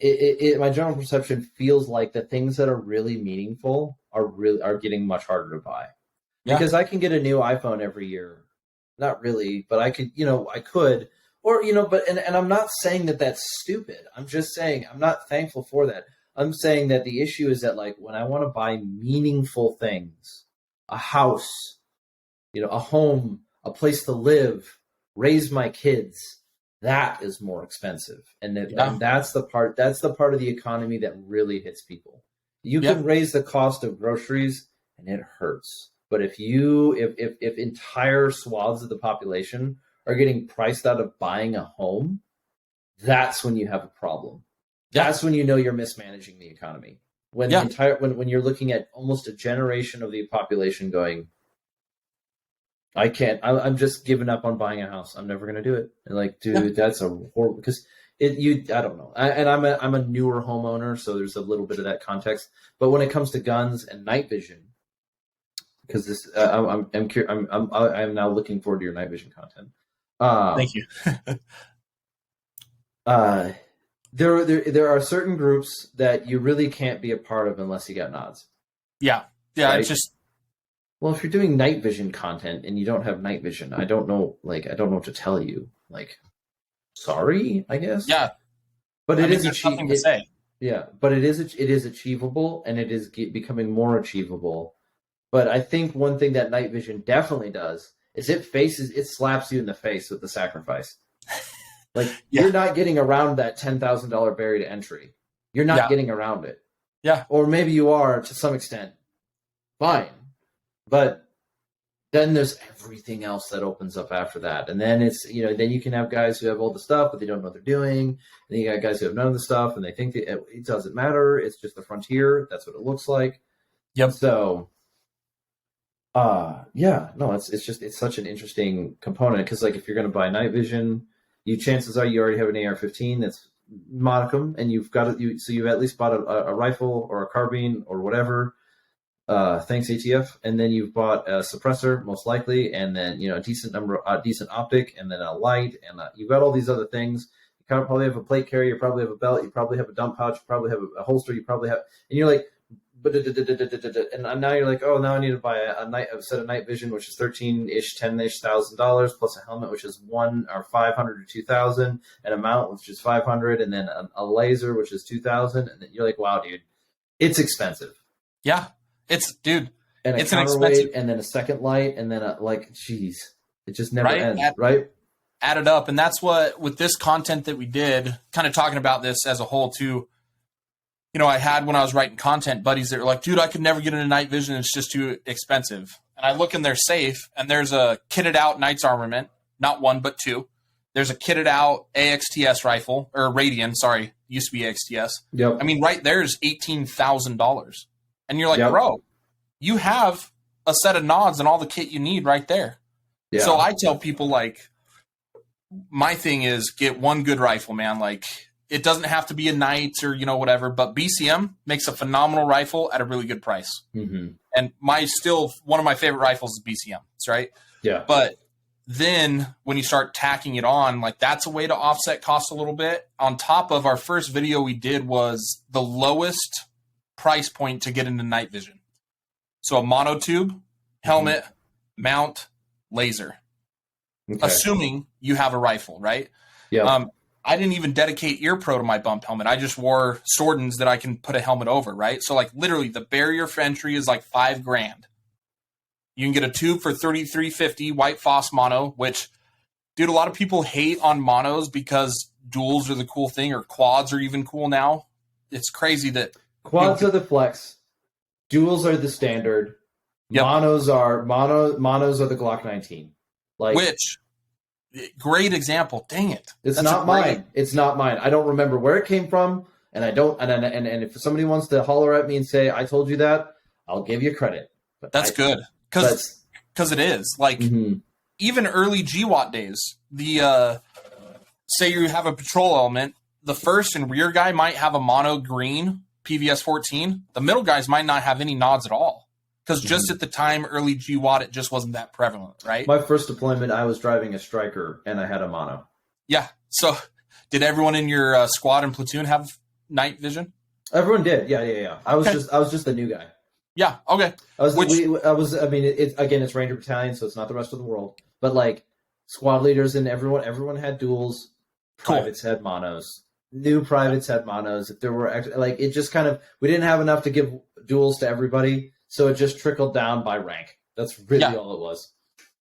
my general perception feels like the things that are really meaningful are getting much harder to buy. Yeah. Because I can get a new iPhone every year, not really, but I could, and I'm not saying that that's stupid. I'm just saying I'm not thankful for that. I'm saying that the issue is that like when I want to buy meaningful things. A house, a home, a place to live, raise my kids. That is more expensive, and that's the part. That's the part of the economy that really hits people. You can raise the cost of groceries, and it hurts. But if entire swaths of the population are getting priced out of buying a home, that's when you have a problem. That's when you know you're mismanaging the economy. When when you're looking at almost a generation of the population going, I'm just giving up on buying a house. I'm never going to do it. And like, dude, that's a horrible, because I don't know. I'm a newer homeowner, so there's a little bit of that context. But when it comes to guns and night vision, because this, I'm now looking forward to your night vision content. Thank you. There are certain groups that you really can't be a part of unless you got nods. Yeah. Right? It's just. Well, if you're doing night vision content and you don't have night vision, I don't know what to tell you. Like, sorry, I guess. Yeah. But there's nothing to say. Yeah, but it is achievable, and it is becoming more achievable. But I think one thing that night vision definitely does is it slaps you in the face with the sacrifice. Like, you're not getting around that $10,000 barrier to entry. You're not getting around it. Yeah. Or maybe you are to some extent. Fine. But then there's everything else that opens up after that. And then it's, then you can have guys who have all the stuff, but they don't know what they're doing. And then you got guys who have none of the stuff, and they think that it doesn't matter. It's just the frontier. That's what it looks like. Yep. So, it's such an interesting component, because like if you're going to buy night vision, chances are you already have an AR-15 that's modicum, and you've got it. So you've at least bought a rifle or a carbine or whatever. Thanks ATF, and then you've bought a suppressor most likely, and then a decent optic, and then a light, and you've got all these other things. You probably have a plate carrier, you probably have a belt, you probably have a dump pouch, you probably have a holster, you probably have, and you're like, and now you're like, oh, now I need to buy a set of night vision, which is $10,000 plus a helmet, which is $1,500 or $2,000, and a mount, which is $500, and then a laser, which is $2,000, and then you're like, wow, dude, it's expensive. Yeah, it's an expensive, and then a second light, and then geez, it just never ends, right? Added up, and that's what with this content that we did, kind of talking about this as a whole too. I had, when I was writing content, buddies that were like, dude, I could never get into night vision. It's just too expensive. And I look in their safe, and there's a kitted out Knight's armament, not one, but two. There's a kitted out AXTS rifle, or Radian, sorry, used to be AXTS. Yep. I mean, right there's $18,000. And you're like, bro, you have a set of nods and all the kit you need right there. Yeah. So I tell people, like, my thing is get one good rifle, man. Like, it doesn't have to be a Knights or, whatever, but BCM makes a phenomenal rifle at a really good price. Mm-hmm. And one of my favorite rifles is BCM, right? Yeah. But then when you start tacking it on, like that's a way to offset costs a little bit. On top of our first video we did was the lowest price point to get into night vision. So a monotube, helmet, mount, laser. Okay. Assuming you have a rifle, right? Yeah. I didn't even dedicate ear pro to my bump helmet. I just wore Swordens that I can put a helmet over, right? So like literally the barrier for entry is like $5,000. You can get a tube for $33.50, white phos mono, which, dude, a lot of people hate on monos because duals are the cool thing, or quads are even cool now. It's crazy that quads are the flex, duals are the standard, monos are the Glock 19. Like, which great example. Dang it, it's not mine. It's not mine. I don't remember where it came from, and I don't. And if somebody wants to holler at me and say I told you that, I'll give you credit. But that's good. Because it is like even early GWAT days. The say you have a patrol element, the first and rear guy might have a mono green PVS 14. The middle guys might not have any nods at all because just at the time, early GWAT, it just wasn't that prevalent, right? My first deployment, I was driving a Striker and I had a mono. Yeah. So, did everyone in your squad and platoon have night vision? Everyone did. Yeah. I was just the new guy. Yeah. Okay. I mean, it's Ranger Battalion, so it's not the rest of the world. But like squad leaders and everyone had duals. Privates had monos. New privates had monos. If there were it just kind of, we didn't have enough to give duals to everybody, so it just trickled down by rank. That's really all it was.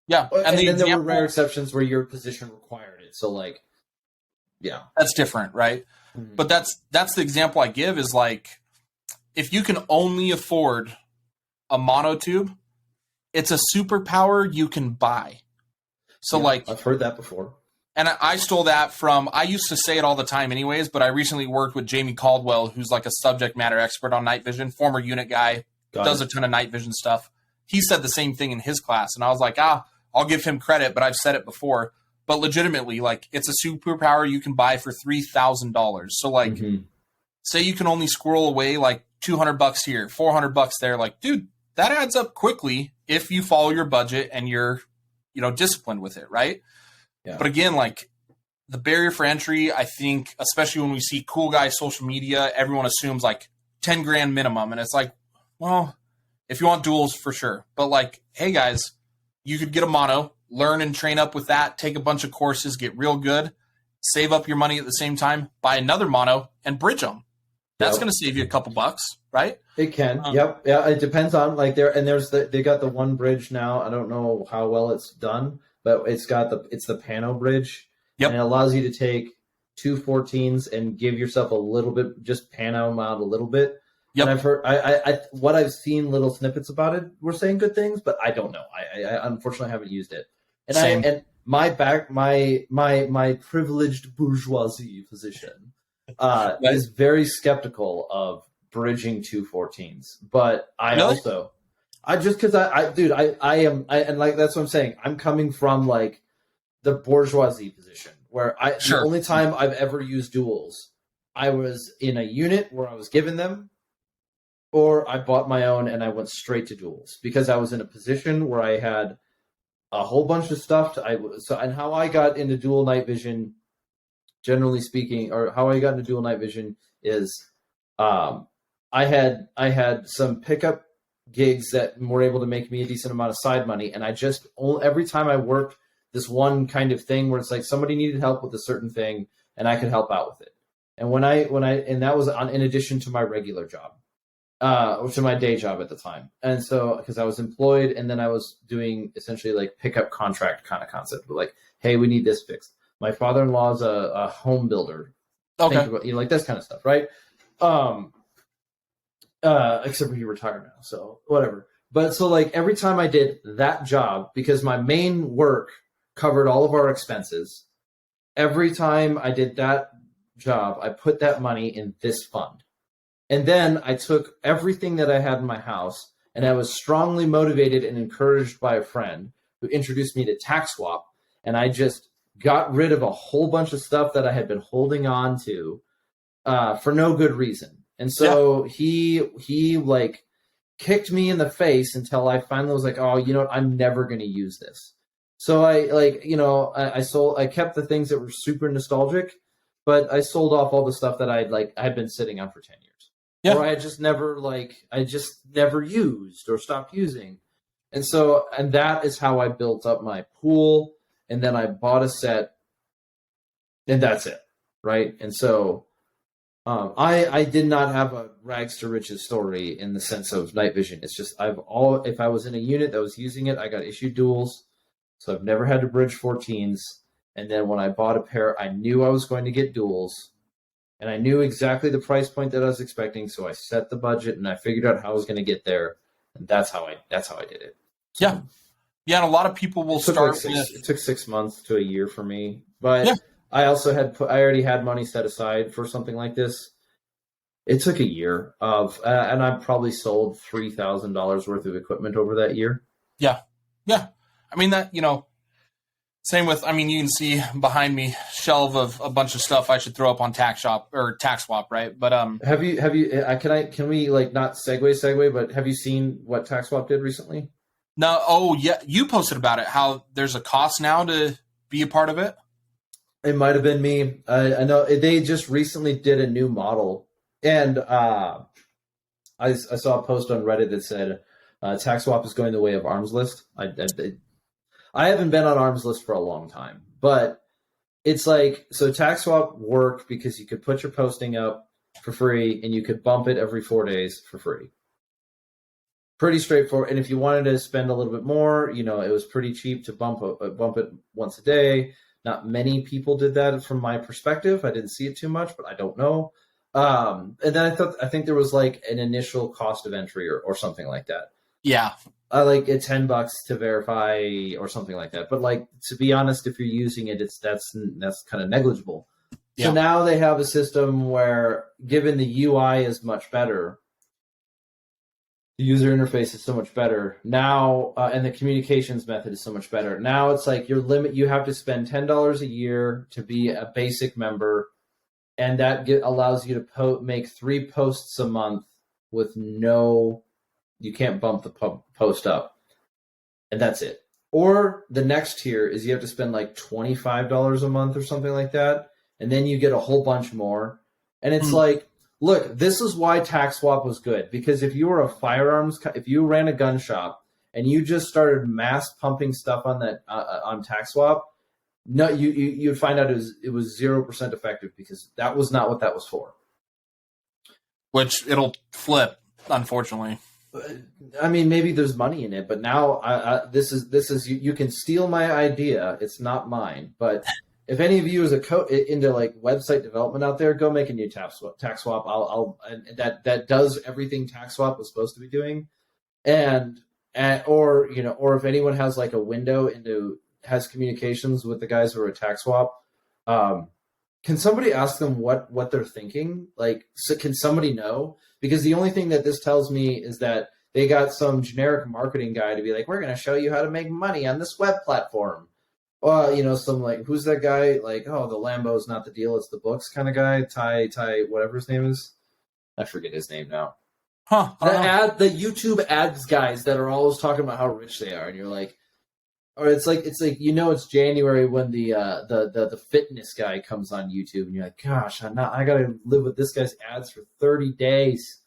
Yeah, and then there were rare exceptions where your position required it. So like, yeah, that's different, right? Mm-hmm. But that's the example I give is like, if you can only afford a monotube, it's a superpower you can buy. So like, I've heard that before. And I stole that from, I used to say it all the time anyways, but I recently worked with Jamie Caldwell, who's like a subject matter expert on night vision, former unit guy, does a ton of night vision stuff. He said the same thing in his class. And I was like, I'll give him credit, but I've said it before. But legitimately, like, it's a superpower you can buy for $3,000. So like, say you can only squirrel away like $200 here, $400 there. Like, dude, that adds up quickly if you follow your budget and you're, disciplined with it, right? Yeah. But again, like the barrier for entry, I think, especially when we see cool guys social media, everyone assumes like $10,000 minimum. And it's like, well, if you want duals for sure. But like, hey guys, you could get a mono, learn and train up with that, take a bunch of courses, get real good, save up your money at the same time, buy another mono and bridge them. That's going to save you a couple bucks, right? It can. Yep. Yeah. It depends on like they got the one bridge now. I don't know how well it's done, but it's the Pano bridge. Yep. And it allows you to take 2 14s and give yourself a little bit, just Pano them out a little bit. Yep. And I've heard, what I've seen little snippets about it, we're saying good things, but I don't know. I unfortunately haven't used it. And Same. my privileged bourgeoisie position is very skeptical of bridging 2 14s. But I also, and like, that's what I'm saying. I'm coming from like the bourgeoisie position where the only time I've ever used duals, I was in a unit where I was given them, or I bought my own and I went straight to duals because I was in a position where I had a whole bunch of stuff. And how I got into dual night vision, generally speaking, or how I got into dual night vision is, I had some pickup gigs that were able to make me a decent amount of side money, and every time I worked this one kind of thing where it's like somebody needed help with a certain thing, and I could help out with it. And and that was in addition to my regular job. To my day job at the time. And so, because I was employed and then I was doing essentially like pickup contract kind of concept, but like, hey, we need this fixed. My father-in-law is a home builder. Okay. Think about, like this kind of stuff, right? Except for he retired now, so whatever. But so like every time I did that job, because my main work covered all of our expenses, every time I did that job, I put that money in this fund. And then I took everything that I had in my house, and I was strongly motivated and encouraged by a friend who introduced me to TaxSwap, and I just got rid of a whole bunch of stuff that I had been holding on to for no good reason. And so he like kicked me in the face until I finally was like, oh, you know what? I'm never going to use this. So I kept the things that were super nostalgic, but I sold off all the stuff that I had been sitting on for 10 years. Yeah. Or I just never used or stopped using. And that is how I built up my pool, and then I bought a set, and that's it. Right? And so I did not have a rags to riches story in the sense of night vision. It's just if I was in a unit that was using it, I got issued duals. So I've never had to bridge 14s. And then when I bought a pair, I knew I was going to get duals. And I knew exactly the price point that I was expecting. So I set the budget and I figured out how I was going to get there. And that's how I did it. So, yeah. Yeah. And a lot of people will start it took 6 months to a year for me. But yeah. I also I already had money set aside for something like this. It took a year and I probably sold $3,000 worth of equipment over that year. Yeah. Yeah. I mean, same with, I mean, you can see behind me shelf of a bunch of stuff I should throw up on Tax Swap, right? But have you can we like not segue, but have you seen what Tax Swap did recently? No. Oh yeah, you posted about it. How there's a cost now to be a part of it. It might have been me. I know they just recently did a new model, and I saw a post on Reddit that said Tax Swap is going the way of Arms List. I haven't been on Arms List for a long time, but it's like, so Tax Swap worked because you could put your posting up for free and you could bump it every 4 days for free. Pretty straightforward. And if you wanted to spend a little bit more, it was pretty cheap to bump it once a day. Not many people did that from my perspective. I didn't see it too much, but I don't know. And then I think there was like an initial cost of entry or something like that. Yeah. Like it's $10 to verify or something like that. But like, to be honest, if you're using it, that's kind of negligible. Yeah. So now they have a system where, given the UI is much better, the user interface is so much better now, and the communications method is so much better. Now it's like you have to spend $10 a year to be a basic member, and that allows you to make 3 posts a month with you can't bump the post up, and that's it. Or the next tier is you have to spend like $25 a month or something like that, and then you get a whole bunch more. And it's like, look, this is why Tax Swap was good, because if you were if you ran a gun shop and you just started mass pumping stuff on that on Tax Swap, no, you'd find out it was 0% effective, because that was not what that was for. Which it'll flip, unfortunately. I mean, maybe there's money in it, but now this is you can steal my idea. It's not mine. But if any of you is into like website development out there, go make a new Tax Swap. That does everything Tax Swap was supposed to be doing, or if anyone has like a window has communications with the guys who are at Tax Swap, can somebody ask them what they're thinking? Like, so can somebody know? Because the only thing that this tells me is that they got some generic marketing guy to be like, we're going to show you how to make money on this web platform. Well, some like, who's that guy? Like, oh, the Lambo's not the deal, it's the books kind of guy. Ty, whatever his name is. I forget his name now. Huh. The YouTube ads guys that are always talking about how rich they are. And you're like, or it's like it's January when the fitness guy comes on YouTube, and you're like, gosh, I gotta live with this guy's ads for 30 days.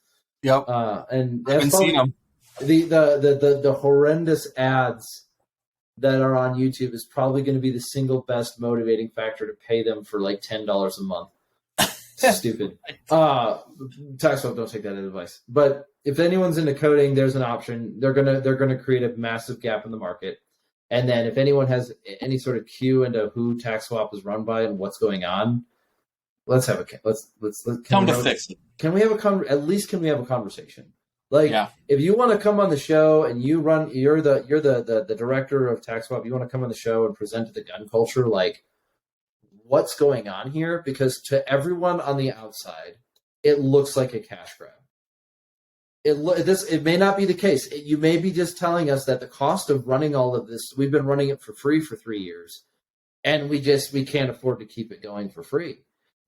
Yep. And I've been seeing them. The horrendous ads that are on YouTube is probably going to be the single best motivating factor to pay them for like $10 a month. Stupid. Tax Swap, don't take that advice. But if anyone's into coding, there's an option. They're gonna create a massive gap in the market. And then if anyone has any sort of cue into who Tax Swap is run by and what's going on, let's fix it. Can we have at least can we have a conversation? Like, if you want to come on the show and you're the director of Tax Swap, you want to come on the show and present to the gun culture, like, what's going on here? Because to everyone on the outside, it looks like a cash grab. It may not be the case. You may be just telling us that the cost of running all of this, we've been running it for free for 3 years, and we can't afford to keep it going for free.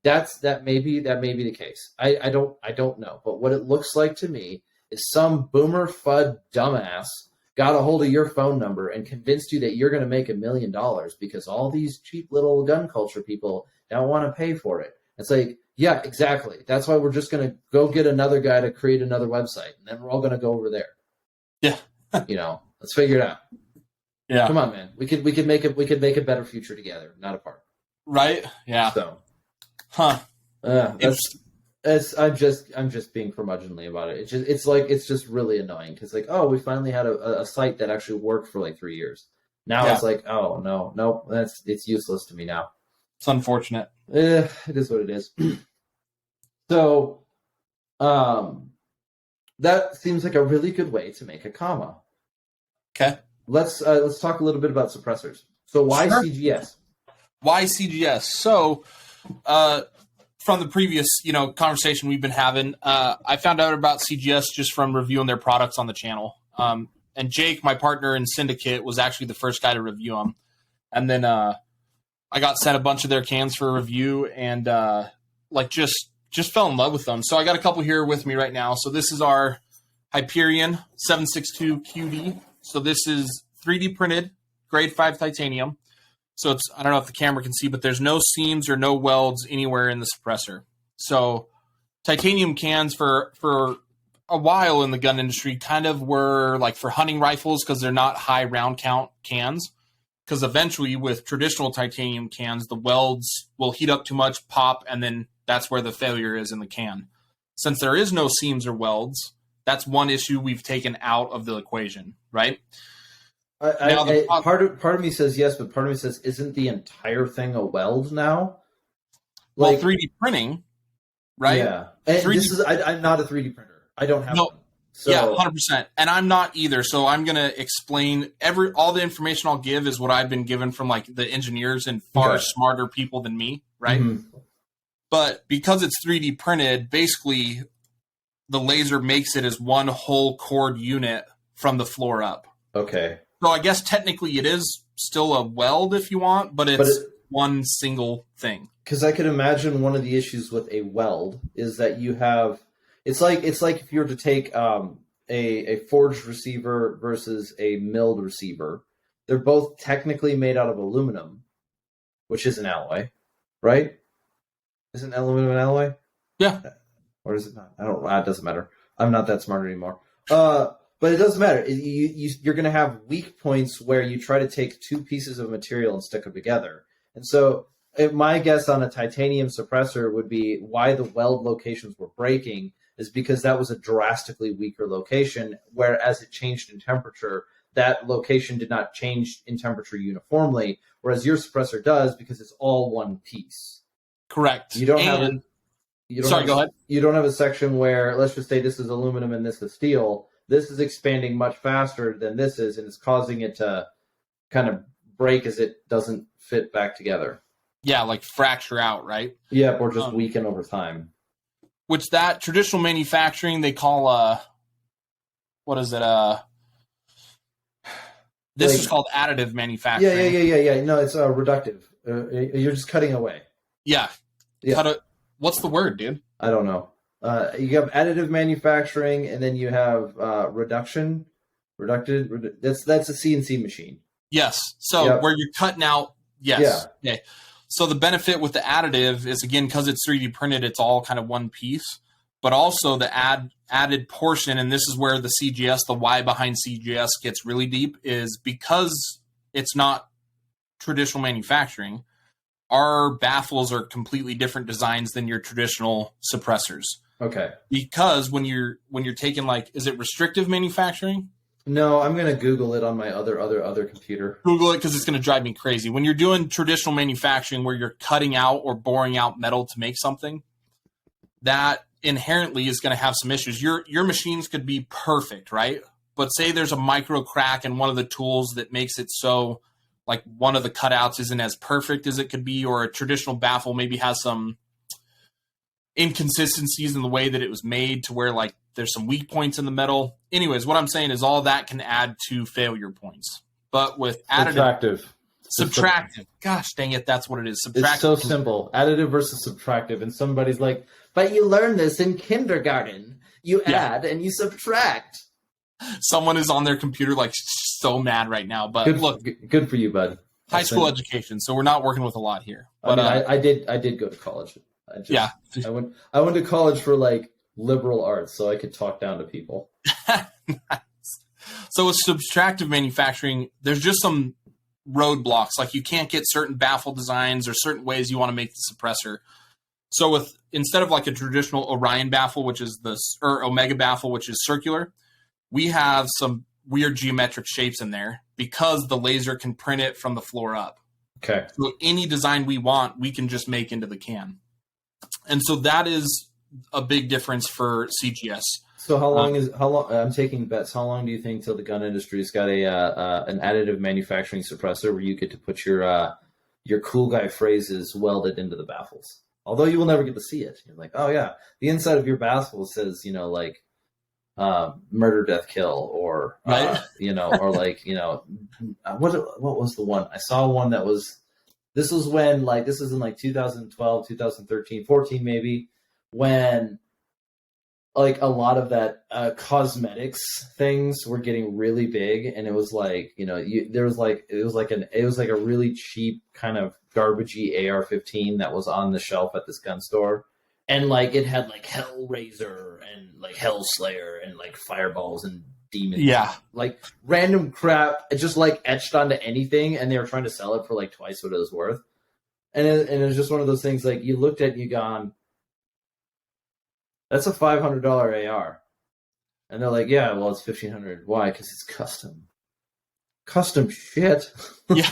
That may be the case. I don't know. But what it looks like to me is some boomer FUD dumbass got a hold of your phone number and convinced you that you're going to make $1 million because all these cheap little gun culture people don't want to pay for it. It's like, yeah, exactly. That's why we're just going to go get another guy to create another website, and then we're all going to go over there. Yeah. Let's figure it out. Yeah. Come on, man. We could make a better future together, not apart. Right? Yeah. So, huh. I'm just being curmudgeonly about it. It's just really annoying because like, oh, we finally had a site that actually worked for like 3 years. Now it's like, oh no, it's useless to me now. It's unfortunate. It is what it is. So, that seems like a really good way to make a comma. Okay. Let's talk a little bit about suppressors. So why CGS? Why CGS? So, from the previous, conversation we've been having, I found out about CGS just from reviewing their products on the channel. And Jake, my partner in Syndicate, was actually the first guy to review them. And then I got sent a bunch of their cans for a review, and just fell in love with them. So I got a couple here with me right now. So this is our Hyperion 762 QD. So this is 3D printed, grade 5 titanium. So it's, I don't know if the camera can see, but there's no seams or no welds anywhere in the suppressor. So titanium cans for a while in the gun industry kind of were like for hunting rifles because they're not high round count cans. Because eventually with traditional titanium cans, the welds will heat up too much, pop, and then that's where the failure is in the can. Since there is no seams or welds, that's one issue we've taken out of the equation, right? Part of me says yes, but part of me says, isn't the entire thing a weld now? Well, 3D printing, right? Yeah. And I'm not a 3D printer. I don't have one. So. Yeah, 100%. And I'm not either. So I'm going to explain all the information I'll give is what I've been given from like the engineers and far smarter people than me, right? Mm-hmm. But because it's 3D printed, basically the laser makes it as one whole cord unit from the floor up. Okay. So I guess technically it is still a weld if you want, but it's one single thing. Because I could imagine one of the issues with a weld is that you have it's like if you were to take a forged receiver versus a milled receiver. They're both technically made out of aluminum, which is an alloy, right? Isn't aluminum an alloy? Yeah. Or is it not? It doesn't matter. I'm not that smart anymore. But it doesn't matter. You're going to have weak points where you try to take two pieces of material and stick them together. And so my guess on a titanium suppressor would be why the weld locations were breaking is because that was a drastically weaker location, whereas it changed in temperature, that location did not change in temperature uniformly, whereas your suppressor does because it's all one piece. Correct. You don't have go ahead. You don't have a section where, let's just say this is aluminum and this is steel. This is expanding much faster than this is, and it's causing it to kind of break as it doesn't fit back together. Yeah, like fracture out, right? Yeah, or just weaken over time. Which that traditional manufacturing they call what is it? This is called additive manufacturing. Yeah. No, it's reductive. You're just cutting away. Yeah. What's the word, dude? I don't know. You have additive manufacturing, and then you have reduction. That's a CNC machine. Yes. So where you're cutting out. Yes. Yeah. Okay. So the benefit with the additive is, again, because it's 3D printed, it's all kind of one piece. But also the added portion, and this is where the CGS, the why behind CGS gets really deep, is because it's not traditional manufacturing, our baffles are completely different designs than your traditional suppressors. Okay. Because when you're taking, like, is it restrictive manufacturing? No, I'm going to Google it on my other computer. Google it because it's going to drive me crazy. When you're doing traditional manufacturing where you're cutting out or boring out metal to make something, that inherently is going to have some issues. Your machines could be perfect, right? But say there's a micro crack in one of the tools that makes it so, like, one of the cutouts isn't as perfect as it could be, or a traditional baffle maybe has some inconsistencies in the way that it was made to where, like, there's some weak points in the metal. Anyways, what I'm saying is all that can add to failure points. But with additive... Subtractive. Gosh, dang it, that's what it is. Subtractive. It's so simple. Additive versus subtractive. And somebody's like, but you learn this in kindergarten. You add and you subtract. Someone is on their computer like so mad right now. But look, good for you, bud. High school education, so we're not working with a lot here. But I did go to college. Yeah, I went to college for like liberal arts, so I could talk down to people. Nice. So with subtractive manufacturing, there's just some roadblocks. Like you can't get certain baffle designs or certain ways you want to make the suppressor. So with instead of like a traditional Orion baffle, which is or Omega baffle, which is circular, we have some weird geometric shapes in there because the laser can print it from the floor up. Okay. So any design we want, we can just make into the can. And so that is a big difference for CGS. So how long I'm taking bets. How long do you think till the gun industry's got an additive manufacturing suppressor where you get to put your cool guy phrases welded into the baffles? Although you will never get to see it. You're like, oh yeah, the inside of your baffle says, like murder, death, kill, or right. Or like, what was the one? I saw one that was. This was when this is in 2012, 2013, 14 maybe, when a lot of that cosmetics things were getting really big, and it was it was a really cheap kind of garbagey AR-15 that was on the shelf at this gun store, and it had Hellraiser and Hellslayer and fireballs and demons, random crap, just etched onto anything, and they were trying to sell it for twice what it was worth, and it was just one of those things you looked at and you gone, that's a $500 AR. And they're like, yeah, well, it's $1,500. Why? Because it's custom. Custom shit. Yeah.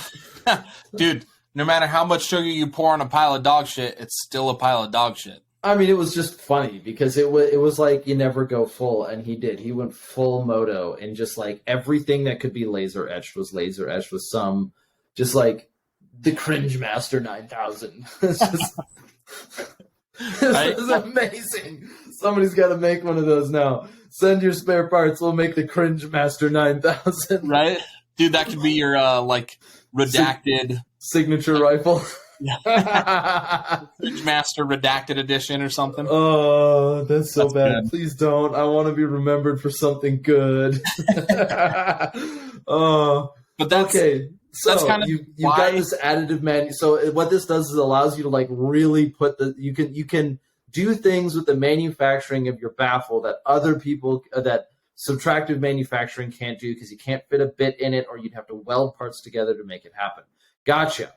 Dude, no matter how much sugar you pour on a pile of dog shit, it's still a pile of dog shit. I mean, it was just funny because it was you never go full, and he did. He went full moto, and just everything that could be laser etched was laser etched with some, just the Cringe Master 9000. It's just... This is amazing. Somebody's got to make one of those now. Send your spare parts. We'll make the Cringe Master 9000. Right? Dude, that could be your, redacted... signature rifle. Yeah. Cringe Master Redacted Edition or something. Oh, that's so bad. Good. Please don't. I want to be remembered for something good. Oh. But that's... Okay. So that's kind of you've got this additive So what this does is allows you to really put you can do things with the manufacturing of your baffle that other people that subtractive manufacturing can't do because you can't fit a bit in it, or you'd have to weld parts together to make it happen. Gotcha.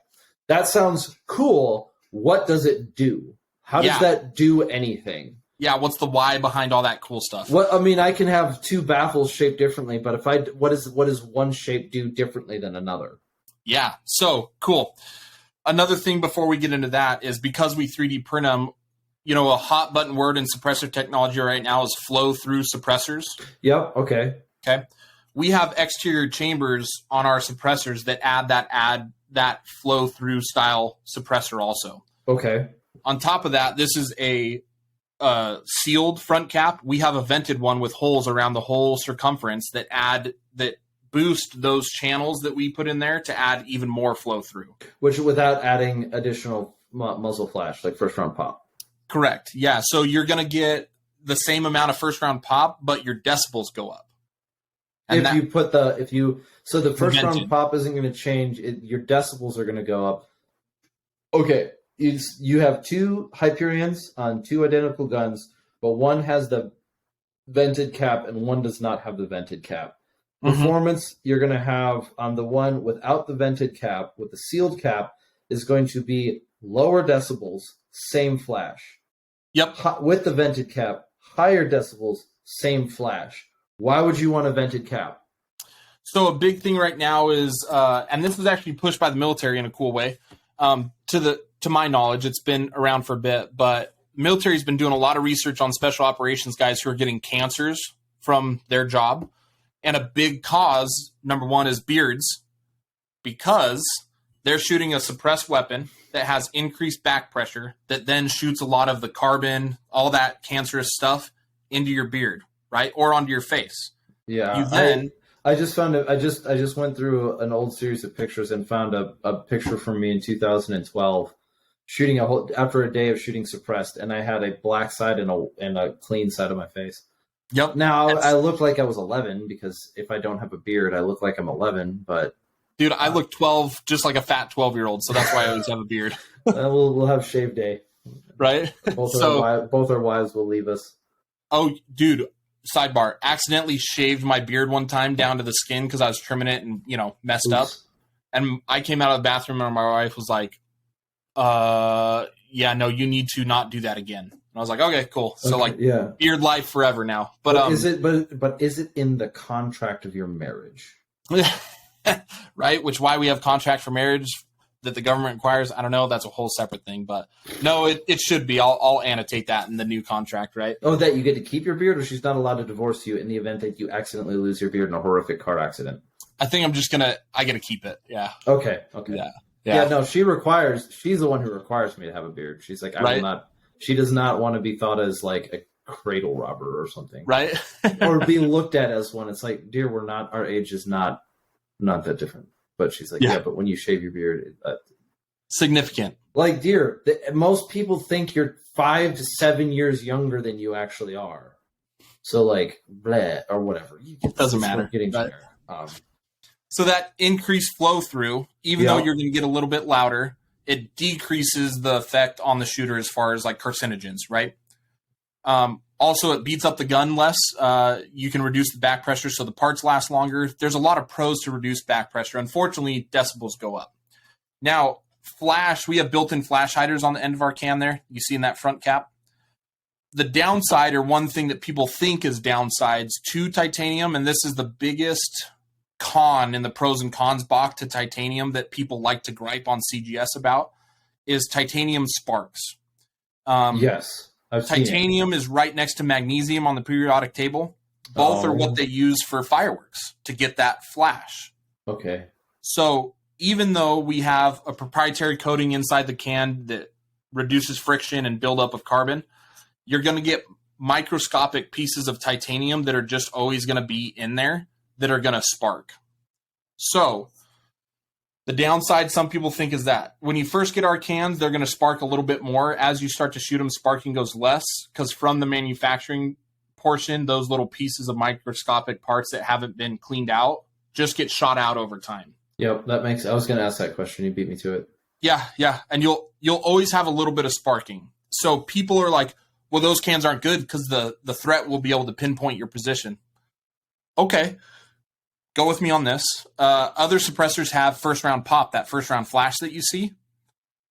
That sounds cool. What does it do? How does that do anything? Yeah, what's the why behind all that cool stuff? I can have two baffles shaped differently, but what does one shape do differently than another? Yeah, so cool. Another thing before we get into that is because we 3D print them, a hot button word in suppressor technology right now is flow through suppressors. Yep, okay. Okay. We have exterior chambers on our suppressors that add that flow through style suppressor also. Okay. On top of that, this is a sealed front cap. We have a vented one with holes around the whole circumference that boost those channels that we put in there to add even more flow through. Which without adding additional muzzle flash, like first round pop. Correct. Yeah. So you're going to get the same amount of first round pop, but your decibels go up. And so the first round pop isn't going to change. Your decibels are going to go up. Okay. You have two Hyperions on two identical guns, but one has the vented cap and one does not have the vented cap. Performance you're going to have on the one without the vented cap, with the sealed cap, is going to be lower decibels, same flash. Yep. With the vented cap, higher decibels, same flash. Why would you want a vented cap? So a big thing right now is, and this was actually pushed by the military in a cool way. To my knowledge, it's been around for a bit, but the military's been doing a lot of research on special operations guys who are getting cancers from their job. And a big cause, number one, is beards, because they're shooting a suppressed weapon that has increased back pressure that then shoots a lot of the carbon, all that cancerous stuff into your beard, right? Or onto your face. Yeah. I just found it. I just went through an old series of pictures and found a picture from me in 2012 shooting after a day of shooting suppressed, and I had a black side and a clean side of my face. Yep. Now, I look like I was 11 because if I don't have a beard, I look like I'm 11. But dude, I look 12, just like a fat 12-year-old. So that's why I always have a beard. we'll have shave day, right? Both our wives will leave us. Oh, dude. Sidebar: accidentally shaved my beard one time down to the skin because I was trimming it and messed up. And I came out of the bathroom and my wife was like, yeah, no, you need to not do that again. And I was like, okay, cool. So beard life forever now. But is it in the contract of your marriage? Right? Which why we have contract for marriage that the government requires. I don't know. That's a whole separate thing. But no, it should be. I'll annotate that in the new contract, right? Oh, that you get to keep your beard, or she's not allowed to divorce you in the event that you accidentally lose your beard in a horrific car accident? I think I got to keep it. Yeah. Okay. Yeah. No, she's the one who requires me to have a beard. She's like, will not, she does not want to be thought as like a cradle robber or something. Right. Or be looked at as one. It's like, dear, our age is not that different. But she's like, yeah, but when you shave your beard, significant. Like, dear, most people think you're 5 to 7 years younger than you actually are. So like, bleh, or whatever. Doesn't matter. Getting there. So that increased flow through, even though you're going to get a little bit louder, it decreases the effect on the shooter as far as like carcinogens, right? Also, it beats up the gun less. You can reduce the back pressure so the parts last longer. There's a lot of pros to reduce back pressure. Unfortunately, decibels go up. Now, flash, we have built-in flash hiders on the end of our can there. You see in that front cap. The downside, or one thing that people think is downsides to titanium, and this is the biggest con in the pros and cons box to titanium that people like to gripe on CGS about, is titanium sparks. Yes. Titanium is right next to magnesium on the periodic table. Both are what they use for fireworks to get that flash. Okay. So even though we have a proprietary coating inside the can that reduces friction and buildup of carbon, you're going to get microscopic pieces of titanium that are just always going to be in there that are going to spark. So the downside, some people think, is that when you first get our cans, they're going to spark a little bit more. As you start to shoot them, sparking goes less because from the manufacturing portion, those little pieces of microscopic parts that haven't been cleaned out just get shot out over time. Yep, I was going to ask that question. You beat me to it. Yeah, and you'll always have a little bit of sparking. So people are like, well, those cans aren't good because the threat will be able to pinpoint your position. Okay. Go with me on this. Other suppressors have first round pop, that first round flash that you see,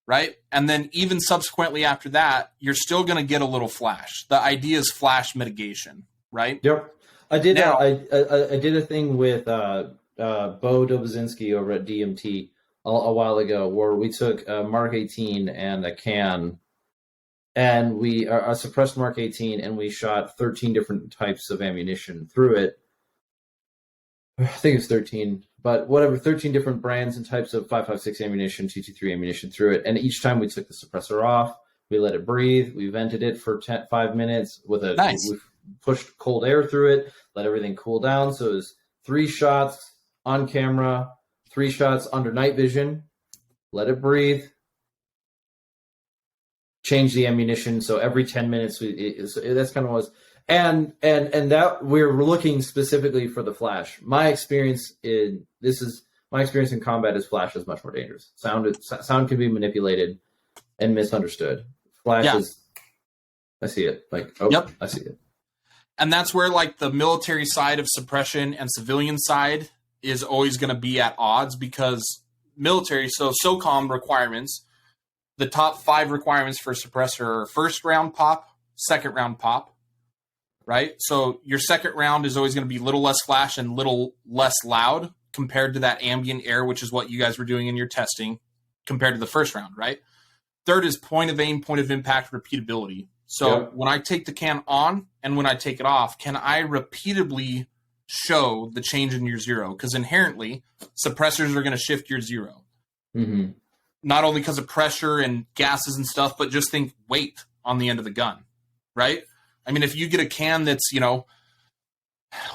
right? And then even subsequently after that, you're still going to get a little flash. The idea is flash mitigation, right? Yep. I did a thing with Bo Dobozinski over at DMT a while ago where we took a Mark 18 and a can, and we suppressed Mark 18, and we shot 13 different types of ammunition through it. I think it's 13, but whatever, 13 different brands and types of 5.56 ammunition, 223 ammunition through it. And each time we took the suppressor off, we let it breathe, we vented it for 5 minutes we pushed cold air through it, let everything cool down. So it was 3 shots on camera, 3 shots under night vision, let it breathe, change the ammunition. So every 10 minutes, that's kind of what it was. And that we're looking specifically for the flash. My experience in combat is flash is much more dangerous. Sound can be manipulated and misunderstood. Flash is, I see it. I see it. And that's where like the military side of suppression and civilian side is always going to be at odds, because military, so SOCOM requirements, the top 5 requirements for suppressor are first round pop, second round pop. Right? So your second round is always going to be little less flash and little less loud compared to that ambient air, which is what you guys were doing in your testing compared to the first round, right? Third is point of aim, point of impact, repeatability. So when I take the can on and when I take it off, can I repeatably show the change in your zero? Because inherently, suppressors are going to shift your zero. Mm-hmm. Not only because of pressure and gases and stuff, but just think weight on the end of the gun, right? I mean, if you get a can that's,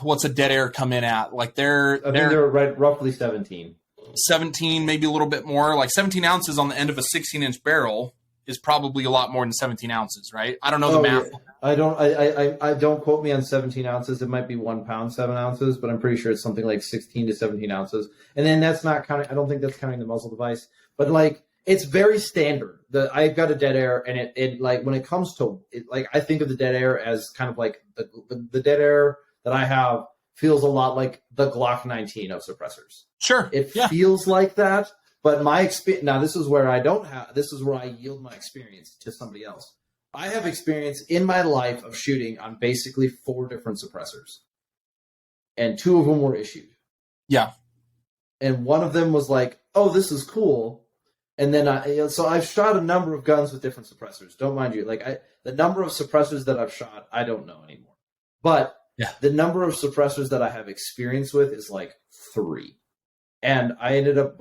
what's a dead air come in at? Like they're right, roughly 17. 17, maybe a little bit more, like 17 ounces on the end of a 16-inch barrel. is probably a lot more than 17 ounces, right? I don't know the math. Yeah. I don't quote me on 17 ounces. It might be 1 pound, 7 ounces, but I'm pretty sure it's something like 16 to 17 ounces. And then that's not counting. I don't think that's counting the muzzle device, but like it's very standard. I've got a dead air, and it like when it comes to it, like I think of the dead air as kind of like the dead air that I have feels a lot like the Glock 19 of suppressors. Sure, it feels like that. But my experience now, this is where I yield my experience to somebody else. I have experience in my life of shooting on basically 4 different suppressors, and 2 of them were issued. Yeah. And one of them was like, oh, this is cool. And then so I've shot a number of guns with different suppressors. Don't mind you. Like the number of suppressors that I've shot, I don't know anymore. But the number of suppressors that I have experience with is like 3. And I ended up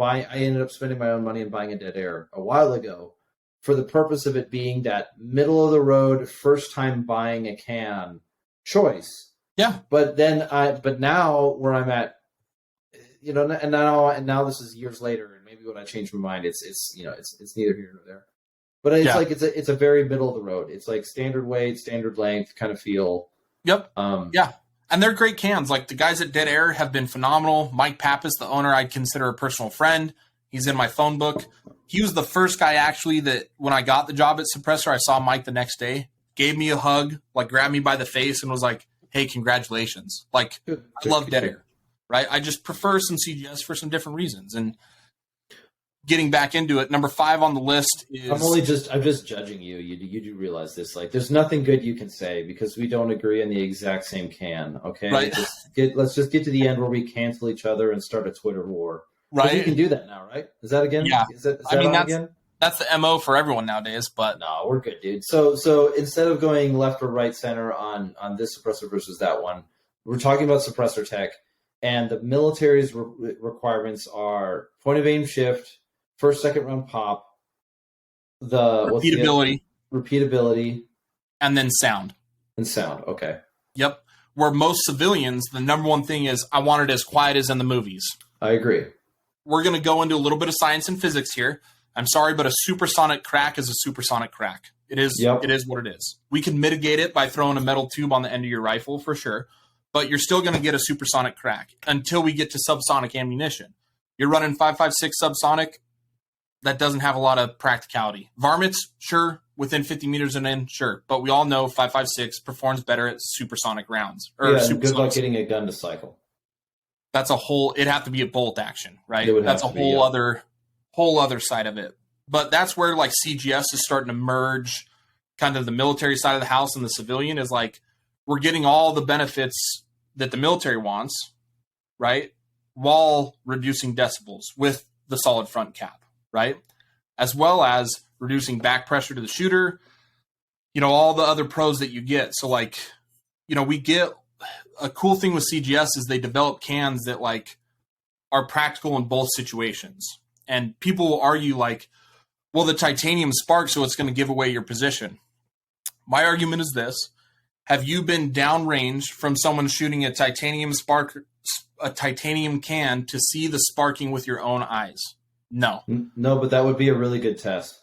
spending my own money and buying a dead air a while ago for the purpose of it being that middle of the road, first time buying a can choice. Yeah. But now where I'm at, and now this is years later, and maybe when I change my mind, it's neither here nor there. But it's like it's a very middle of the road. It's like standard weight, standard length kind of feel. Yep. And they're great cans. Like the guys at Dead Air have been phenomenal. Mike Pappas, the owner, I'd consider a personal friend. He's in my phone book. He was the first guy actually that when I got the job at Suppressor, I saw Mike the next day, gave me a hug, like grabbed me by the face and was like, hey, congratulations. Like I love Dead Air, right? I just prefer some CGS for some different reasons. And getting back into it, number 5 on the list is... I'm just judging you. You do realize this. Like, there's nothing good you can say because we don't agree on the exact same can, okay? Right. Let's just get to the end where we cancel each other and start a Twitter war. Right. You can do that now, right? Is that again? Yeah. Is that again? That's the MO for everyone nowadays, but... No, we're good, dude. So instead of going left or right center on this suppressor versus that one, we're talking about suppressor tech, and the military's requirements are point of aim shift, first, second round pop, repeatability, and then sound. Okay. Yep. Where most civilians, the number one thing is, I want it as quiet as in the movies. I agree. We're going to go into a little bit of science and physics here. I'm sorry, but a supersonic crack is a supersonic crack. It is. It is what it is. We can mitigate it by throwing a metal tube on the end of your rifle for sure, but you're still going to get a supersonic crack until we get to subsonic ammunition. You're running 5.56 subsonic. That doesn't have a lot of practicality. Varmints, sure, within 50 meters and in, sure. But we all know 5.56 performs better at supersonic rounds. Good luck getting a gun to cycle. That's it'd have to be a bolt action, right? That's a whole other side of it. But that's where like CGS is starting to merge kind of the military side of the house and the civilian is like, we're getting all the benefits that the military wants, right? While reducing decibels with the solid front cap. Right? As well as reducing back pressure to the shooter, all the other pros that you get. So like, we get a cool thing with CGS is they develop cans that like are practical in both situations. And people will argue like, well, the titanium sparks, so it's going to give away your position. My argument is this. Have you been downrange from someone shooting a titanium can to see the sparking with your own eyes? No, but that would be a really good test.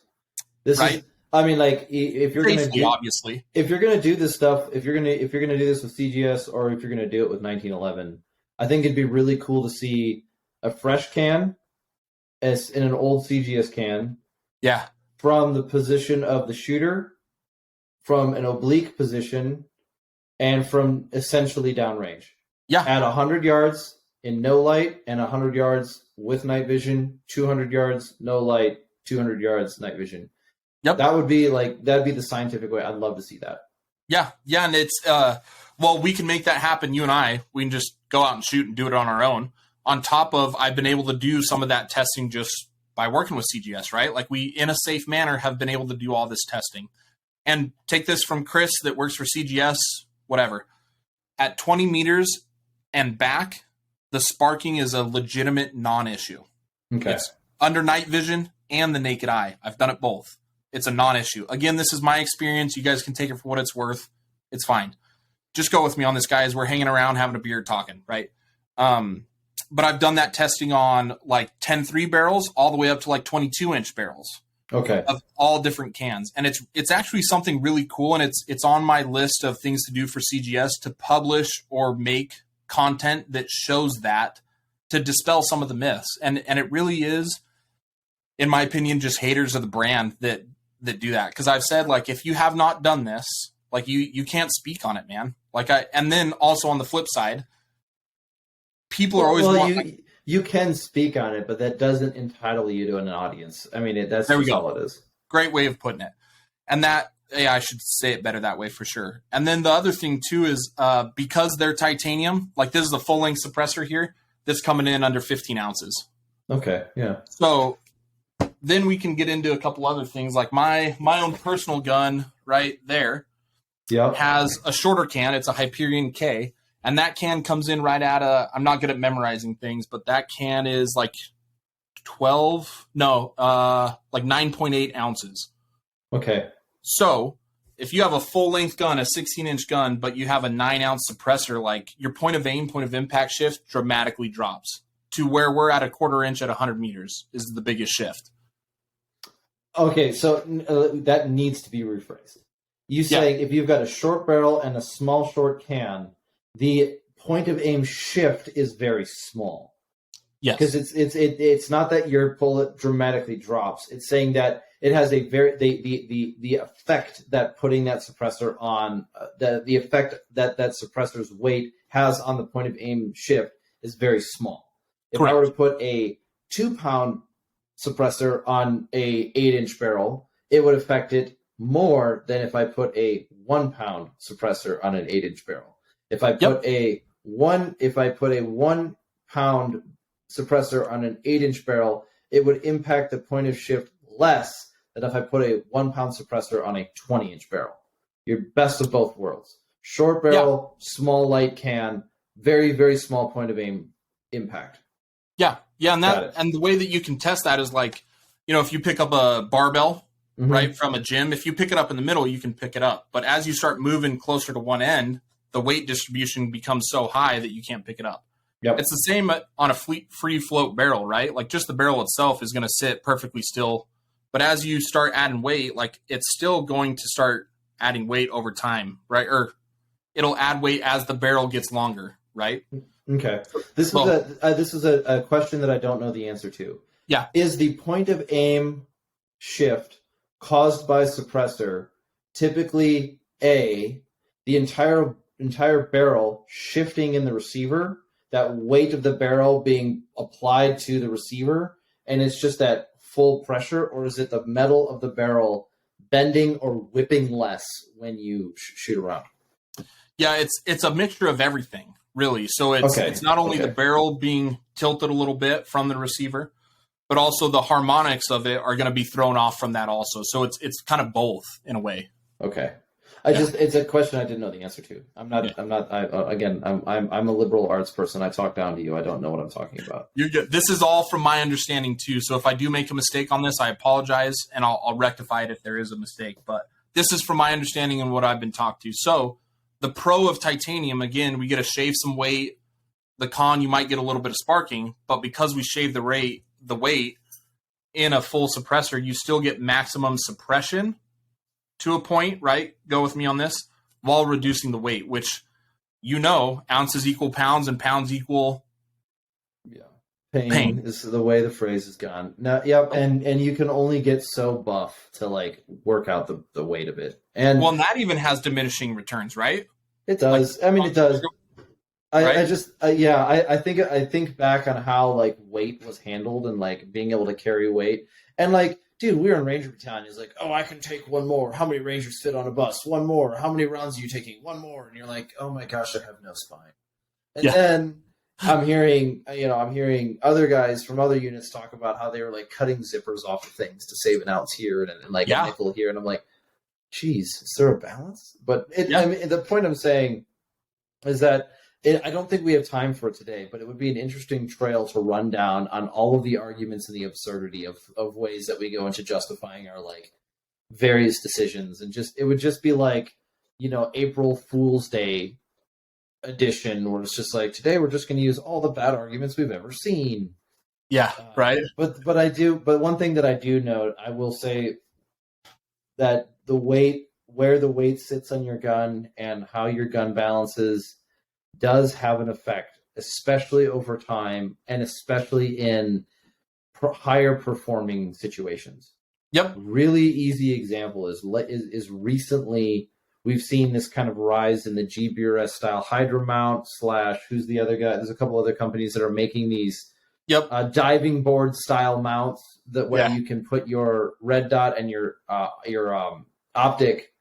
If you're going to obviously, if you're going to do this stuff, if you're going to do this with CGS or if you're going to do it with 1911, I think it'd be really cool to see a fresh can as in an old CGS can. Yeah. From the position of the shooter, from an oblique position, and from essentially downrange. Yeah. At 100 yards in no light and 100 yards with night vision, 200 yards, no light, 200 yards, night vision. Yep. That'd be the scientific way. I'd love to see that. Yeah. Yeah. And it's, we can make that happen. You and I, we can just go out and shoot and do it on our own. On top of, I've been able to do some of that testing just by working with CGS, right? Like we, in a safe manner, have been able to do all this testing. And take this from Chris that works for CGS, whatever. At 20 meters and back, the sparking is a legitimate non-issue. Okay. It's under night vision and the naked eye. I've done it both. It's a non-issue. Again, this is my experience. You guys can take it for what it's worth. It's fine. Just go with me on this, guys. We're hanging around, having a beer, talking, right? But I've done that testing on like 10.3 barrels all the way up to like 22-inch barrels. Okay. of all different cans. And it's actually something really cool, and it's on my list of things to do for CGS, to publish or make content that shows that, to dispel some of the myths. And it really is, in my opinion, just haters of the brand that do that. Because I've said, like, if you have not done this, like, you can't speak on it, man. Like, and then also on the flip side, people are always you can speak on it, but that doesn't entitle you to an audience. I mean, that's just all it is. Great way of putting it. And that, yeah, I should say it better that way for sure. And then the other thing too is because they're titanium, like this is a full length suppressor here that's coming in under 15 ounces. Okay, yeah. So then we can get into a couple other things, like my own personal gun right there. Yep. Has a shorter can. It's a Hyperion K. And that can comes in right at I'm not good at memorizing things, but that can is like 9.8 ounces. Okay. So if you have a full length gun, a 16-inch gun, but you have a 9-ounce suppressor, like your point of aim, point of impact shift dramatically drops to where we're at a 1/4 inch at 100 meters is the biggest shift. Okay, so that needs to be rephrased. You saying if you've got a short barrel and a small short can, the point of aim shift is very small. Yes, because it's not that your bullet dramatically drops. It's saying that it has a very the effect that putting that suppressor on the effect that suppressor's weight has on the point of aim shift is very small. If Correct. I were to put a 2-pound suppressor on a 8-inch barrel, it would affect it more than if I put a 1-pound suppressor on an 8-inch barrel. If I put a 1-pound suppressor on an 8-inch barrel, it would impact the point of shift less than if I put a 1-pound suppressor on a 20-inch barrel. You're best of both worlds. Short barrel, small light can, very, very small point of aim impact. Yeah, and the way that you can test that is like, if you pick up a barbell, right, from a gym, if you pick it up in the middle, you can pick it up. But as you start moving closer to one end, the weight distribution becomes so high that you can't pick it up. Yep. It's the same on a free float barrel, right? Like just the barrel itself is going to sit perfectly still. But as you start adding weight, like it's still going to start adding weight over time, right? Or it'll add weight as the barrel gets longer, right? Okay. This is a question that I don't know the answer to. Yeah. Is the point of aim shift caused by suppressor typically the entire barrel shifting in the receiver, that weight of the barrel being applied to the receiver, and it's just that full pressure, or is it the metal of the barrel bending or whipping less when you shoot around? Yeah, it's a mixture of everything, really. So it's not only the barrel being tilted a little bit from the receiver, but also the harmonics of it are going to be thrown off from that also. So it's kind of both in a way. Okay. It's a question I didn't know the answer to. I'm a liberal arts person. I talk down to you. I don't know what I'm talking about. You're good. This is all from my understanding too. So if I do make a mistake on this, I apologize and I'll rectify it if there is a mistake. But this is from my understanding and what I've been talked to. So the pro of titanium, again, we get to shave some weight. The con, you might get a little bit of sparking, but because we shave the weight in a full suppressor, you still get maximum suppression to a point, right? Go with me on this, while reducing the weight, which, ounces equal pounds and pounds equal pain is the way the phrase has gone. Now, and you can only get so buff to like work out the weight of it. And that even has diminishing returns, right? It does. Like, it does. Right? I think back on how like weight was handled and like being able to carry weight, and like, dude, we were in Ranger Battalion. He's like, oh, I can take one more. How many Rangers fit on a bus? One more. How many rounds are you taking? One more. And you're like, oh my gosh, I have no spine. And then I'm hearing other guys from other units talk about how they were like cutting zippers off of things to save an ounce here and like a nickel here. And I'm like, geez, is there a balance? But I mean, the point I'm saying is that I don't think we have time for it today, but it would be an interesting trail to run down on all of the arguments and the absurdity of ways that we go into justifying our like various decisions. And it would just be like, April Fool's Day edition, where it's just like, today we're just going to use all the bad arguments we've ever seen. Yeah, right. But one thing that I do note, I will say that where the weight sits on your gun and how your gun balances does have an effect, especially over time and especially in higher performing situations. Yep. Really easy example is recently we've seen this kind of rise in the GBRS style Hydra mount / who's the other guy? There's a couple other companies that are making these diving board style mounts where you can put your red dot and your optic,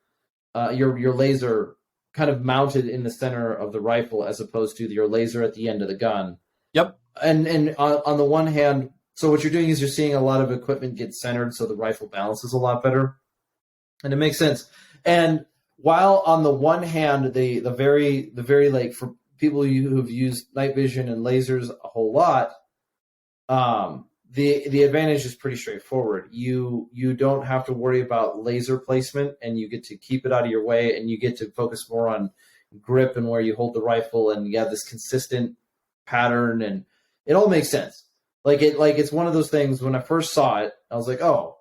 your laser kind of mounted in the center of the rifle as opposed to your laser at the end of the gun. Yep. And on the one hand, so what you're doing is you're seeing a lot of equipment get centered so the rifle balances a lot better. And it makes sense. And while on the one hand, the very like for people who've used night vision and lasers a whole lot, the advantage is pretty straightforward. You don't have to worry about laser placement, and you get to keep it out of your way, and you get to focus more on grip and where you hold the rifle, and you have this consistent pattern, and it all makes sense. It's one of those things. When I first saw it, I was like, "Oh,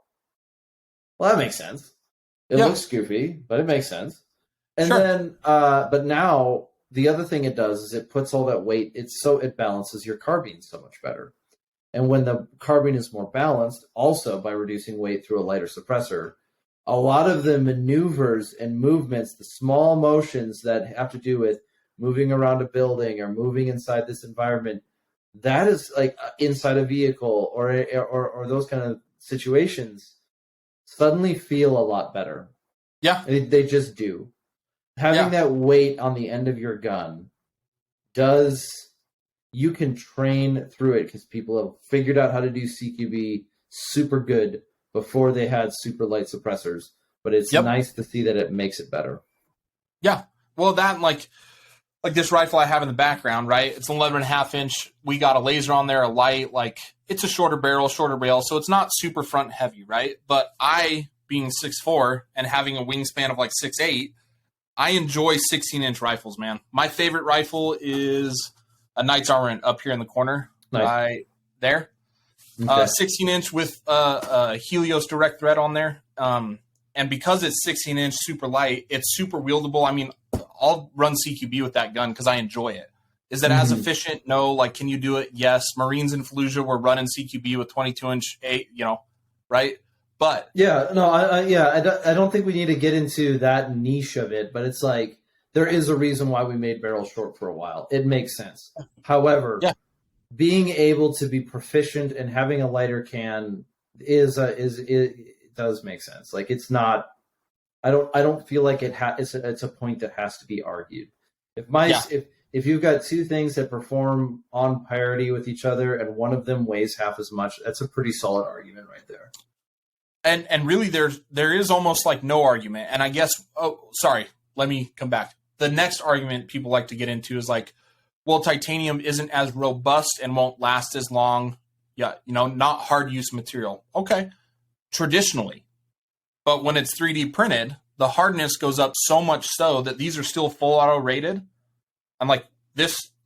well, that makes sense. It looks goofy, but it makes sense." And then, but now the other thing it does is it puts all that weight. It balances your carbine so much better. And when the carbine is more balanced, also by reducing weight through a lighter suppressor, a lot of the maneuvers and movements, the small motions that have to do with moving around a building or moving inside this environment, that is like inside a vehicle or those kind of situations suddenly feel a lot better. Yeah. They just do. Having that weight on the end of your gun you can train through it because people have figured out how to do CQB super good before they had super light suppressors. But it's nice to see that it makes it better. Yeah. Well, that like this rifle I have in the background, right? It's 11.5 inch. We got a laser on there, a light, like it's a shorter barrel, shorter rail. So it's not super front heavy, right? But I, being 6'4" and having a wingspan of like 6'8", I enjoy 16-inch rifles, man. My favorite rifle is a Knight's Armament up here in the corner, right there. 16-inch with a Helios direct thread on there. And because it's 16-inch, super light, it's super wieldable. I mean, I'll run CQB with that gun because I enjoy it. Is it as efficient? No. Like, can you do it? Yes. Marines in Fallujah were running CQB with 22-inch, right? But I don't think we need to get into that niche of it, but it's like there is a reason why we made barrels short for a while. It makes sense. However, being able to be proficient and having a lighter can it does make sense. Like it's not. I don't feel like it's a point that has to be argued. If you've got two things that perform on parity with each other and one of them weighs half as much, that's a pretty solid argument right there. And really there is almost like no argument. And I guess let me come back. The next argument people like to get into is like, well, titanium isn't as robust and won't last as long. Yeah, not hard use material. Okay. Traditionally. But when it's 3D printed, the hardness goes up so much so that these are still full auto rated. I'm like,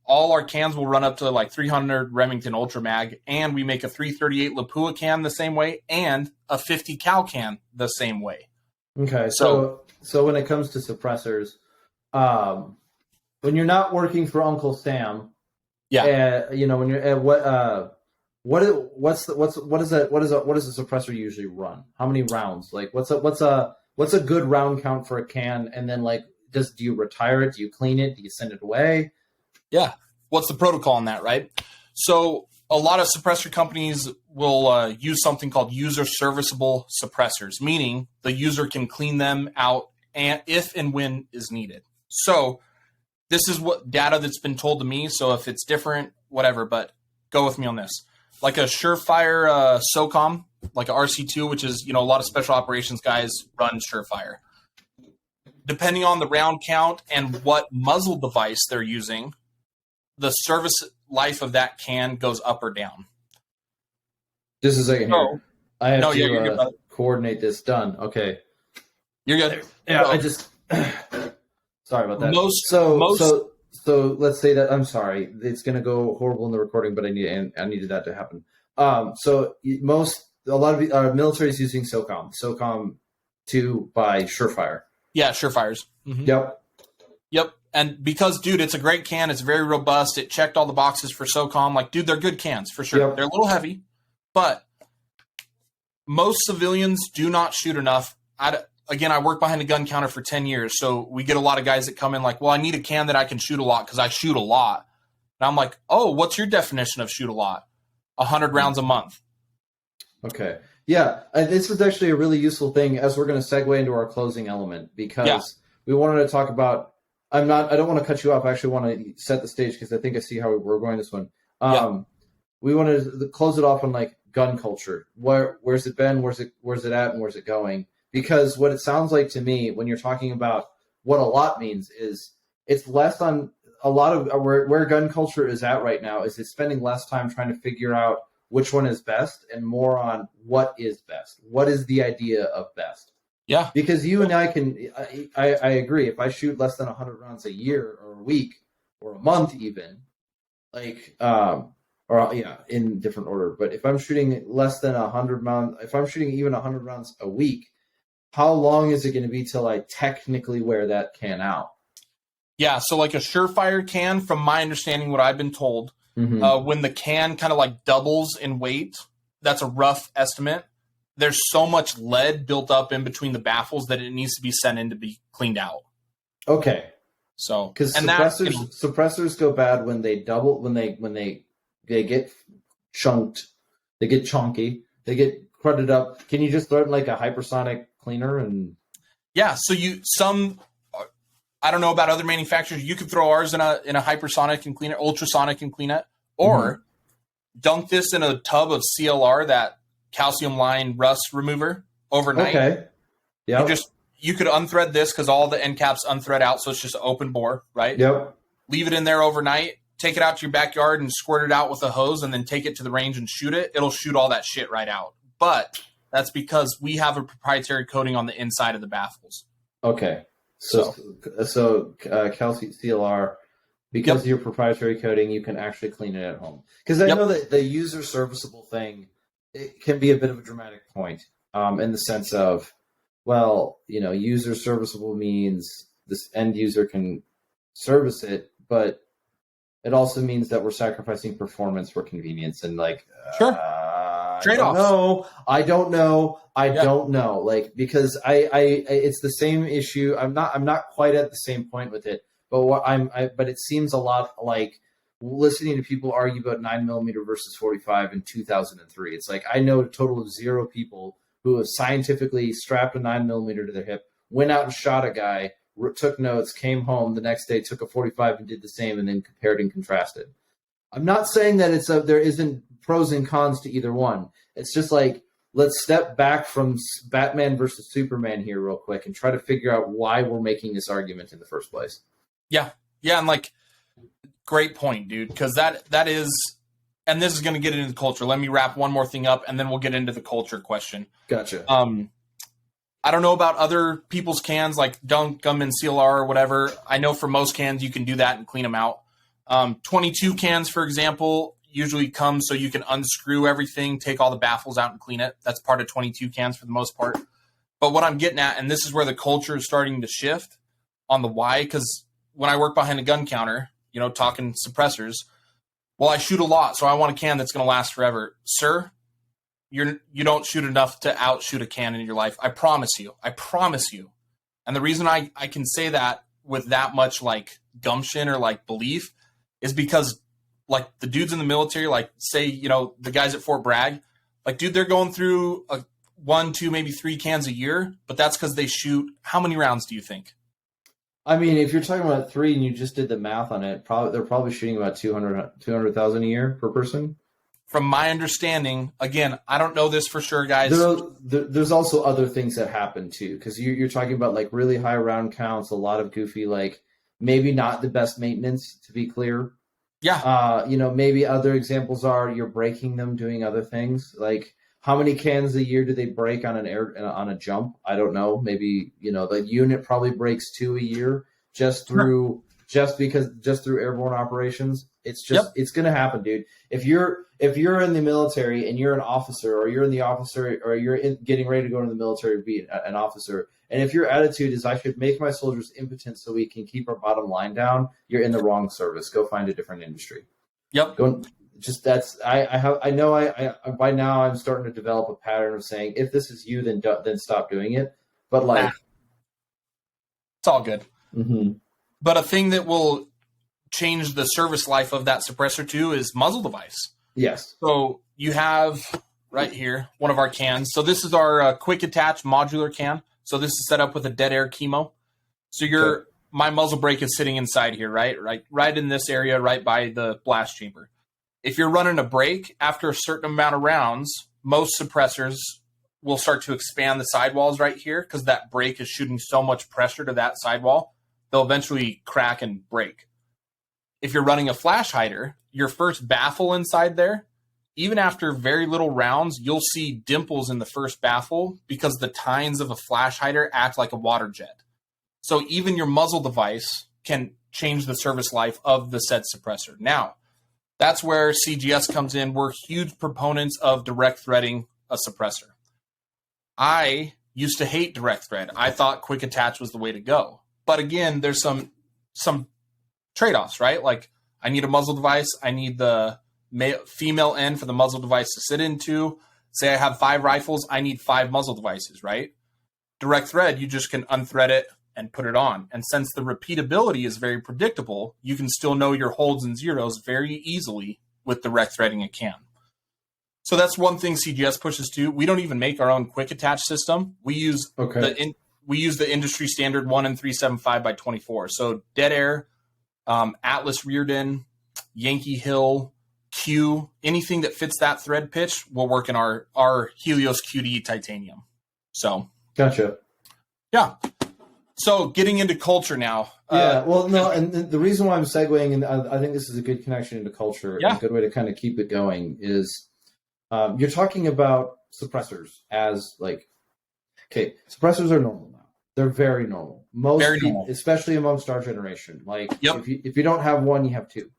all our cans will run up to like 300 Remington Ultra Mag, and we make a 338 Lapua can the same way and a 50 cal can the same way. Okay, so when it comes to suppressors, when you're not working for Uncle Sam, when you're at what does a suppressor usually run? How many rounds? Like what's a good round count for a can? And then like, do you retire it? Do you clean it? Do you send it away? Yeah. What's the protocol on that, right? So a lot of suppressor companies will use something called user serviceable suppressors, meaning the user can clean them out if and when is needed. So this is what data that's been told to me. So if it's different, whatever, but go with me on this. Like a Surefire SOCOM, like a RC2, which is, a lot of special operations guys run Surefire. Depending on the round count and what muzzle device they're using, the service life of that can goes up or down. Just a second here. I have to good, coordinate this. Done. Okay. You're good. Yeah, I just... Sorry about that. So let's say that... I'm sorry. It's going to go horrible in the recording, but I needed that to happen. So a lot of military is using SOCOM 2 by Surefire. Yeah, Surefires. Mm-hmm. Yep. And because, dude, it's a great can. It's very robust. It checked all the boxes for SOCOM. Like, dude, they're good cans for sure. Yep. They're a little heavy, but most civilians do not shoot enough. Again, I work behind a gun counter for 10 years, so we get a lot of guys that come in like, well, I need a can that I can shoot a lot because I shoot a lot. And I'm like, oh, what's your definition of shoot a lot? 100 rounds a month. Okay. Yeah, this is actually a really useful thing as we're going to segue into our closing element because we wanted to talk about. I don't want to cut you off. I actually want to set the stage because I think I see how we're going this one. We wanted to close it off on like gun culture. Where's it been? Where's it at? And where's it going? Because what it sounds like to me when you're talking about what a lot means is it's less on a lot of where gun culture is at right now is it's spending less time trying to figure out which one is best and more on what is best. What is the idea of best? Yeah. Because you and I agree. If I shoot less than 100 rounds a year or a week or a month even, in different order. But if I'm shooting less than 100 rounds, if I'm shooting even 100 rounds a week, how long is it going to be till I technically wear that can out? Yeah, so like a Surefire can, from my understanding, what I've been told, when the can kind of like doubles in weight, that's a rough estimate. There's so much lead built up in between the baffles that it needs to be sent in to be cleaned out. Okay. So because suppressors go bad when they double when they get chunked, they get chunky, they get crudded up. Can you just throw it in like a hypersonic cleaner and? Yeah. So I don't know about other manufacturers. You could throw ours in a hypersonic and clean it, ultrasonic and clean it, or dunk this in a tub of CLR, that calcium line rust remover, overnight. Okay. Yeah. You could unthread this because all the end caps unthread out, so it's just open bore, right? Yep. Leave it in there overnight. Take it out to your backyard and squirt it out with a hose, and then take it to the range and shoot it. It'll shoot all that shit right out. But that's because we have a proprietary coating on the inside of the baffles. Okay. So calcium CLR, because of your proprietary coating, you can actually clean it at home. Because I know that the user serviceable thing, it can be a bit of a dramatic point in the sense of, well, user serviceable means this end user can service it, but it also means that we're sacrificing performance for convenience and sure. Trade-offs. I don't know. Like, because I it's the same issue. I'm not quite at the same point with it, but it seems a lot like listening to people argue about 9mm versus 45 in 2003. It's like I know a total of 0 people who have scientifically strapped a 9mm to their hip, went out and shot a guy, took notes, came home the next day, took a 45 and did the same, and then compared and contrasted. I'm not saying that there isn't pros and cons to either one. It's just like, let's step back from Batman versus Superman here real quick and try to figure out why we're making this argument in the first place. Yeah. Yeah. And great point, dude. Because that is, and this is going to get into the culture. Let me wrap one more thing up and then we'll get into the culture question. Gotcha. I don't know about other people's cans, like dunk them in CLR or whatever. I know for most cans, you can do that and clean them out. 22 cans, for example, usually come so you can unscrew everything, take all the baffles out and clean it. That's part of 22 cans for the most part. But what I'm getting at, and this is where the culture is starting to shift on the why, because when I work behind a gun counter, talking suppressors, well, I shoot a lot, so I want a can that's going to last forever. Sir, you don't shoot enough to outshoot a can in your life. I promise you. And the reason I can say that with that much gumption or belief is because the dudes in the military, say, the guys at Fort Bragg, dude, they're going through 1, 2, maybe 3 cans a year, but that's because they shoot. How many rounds do you think? I mean, if you're talking about 3 and you just did the math on it, they're probably shooting about 200,000 a year per person. From my understanding, again, I don't know this for sure, guys. There's also other things that happen too, because you're talking about really high round counts, a lot of goofy, maybe not the best maintenance, to be clear. Yeah. Maybe other examples are you're breaking them doing other things. How many cans a year do they break on on a jump? I don't know. Maybe, the unit probably breaks 2 a year just through just through airborne operations. It's just it's going to happen, dude. If you're in the military and you're an officer, or you're in the officer, or getting ready to go into the military to be an officer, and if your attitude is I should make my soldiers impotent so we can keep our bottom line down, you're in the wrong service. Go find a different industry. Yep. I know by now I'm starting to develop a pattern of saying if this is you, then stop doing it. But like, it's all good. Mm-hmm. But a thing that will change the service life of that suppressor too is muzzle device. Yes. So you have right here one of our cans. So this is our quick attach modular can. So this is set up with a dead air chemo. So my muzzle brake is sitting inside here, right in this area, right by the blast chamber. If you're running a brake, after a certain amount of rounds, most suppressors will start to expand the sidewalls right here because that brake is shooting so much pressure to that sidewall, they'll eventually crack and break. If you're running a flash hider, your first baffle inside there, even after very little rounds, you'll see dimples in the first baffle because the tines of a flash hider act like a water jet. So even your muzzle device can change the service life of the said suppressor. Now, that's where CGS comes in. We're huge proponents of direct threading a suppressor. I used to hate direct thread. I thought quick attach was the way to go. But again, there's some trade-offs, right? Like I need a muzzle device. I need the female end for the muzzle device to sit into. Say I have 5 rifles. I need 5 muzzle devices, right? Direct thread, you just can unthread it and put it on. And since the repeatability is very predictable, you can still know your holds and zeros very easily with direct threading a can. So that's one thing CGS pushes to. We don't even make our own quick attach system. We use the industry standard 1 and 375 by 24. So dead air, Atlas reared in, Yankee Hill, Q, anything that fits that thread pitch will work in our Helios QD titanium. So gotcha. Yeah. So getting into culture now. And the reason why I'm segueing, and I think this is a good connection into culture, and a good way to kind of keep it going is you're talking about suppressors as like, okay, suppressors are normal now. They're very normal. Normal. Especially amongst our generation. Like if you don't have one, you have 2.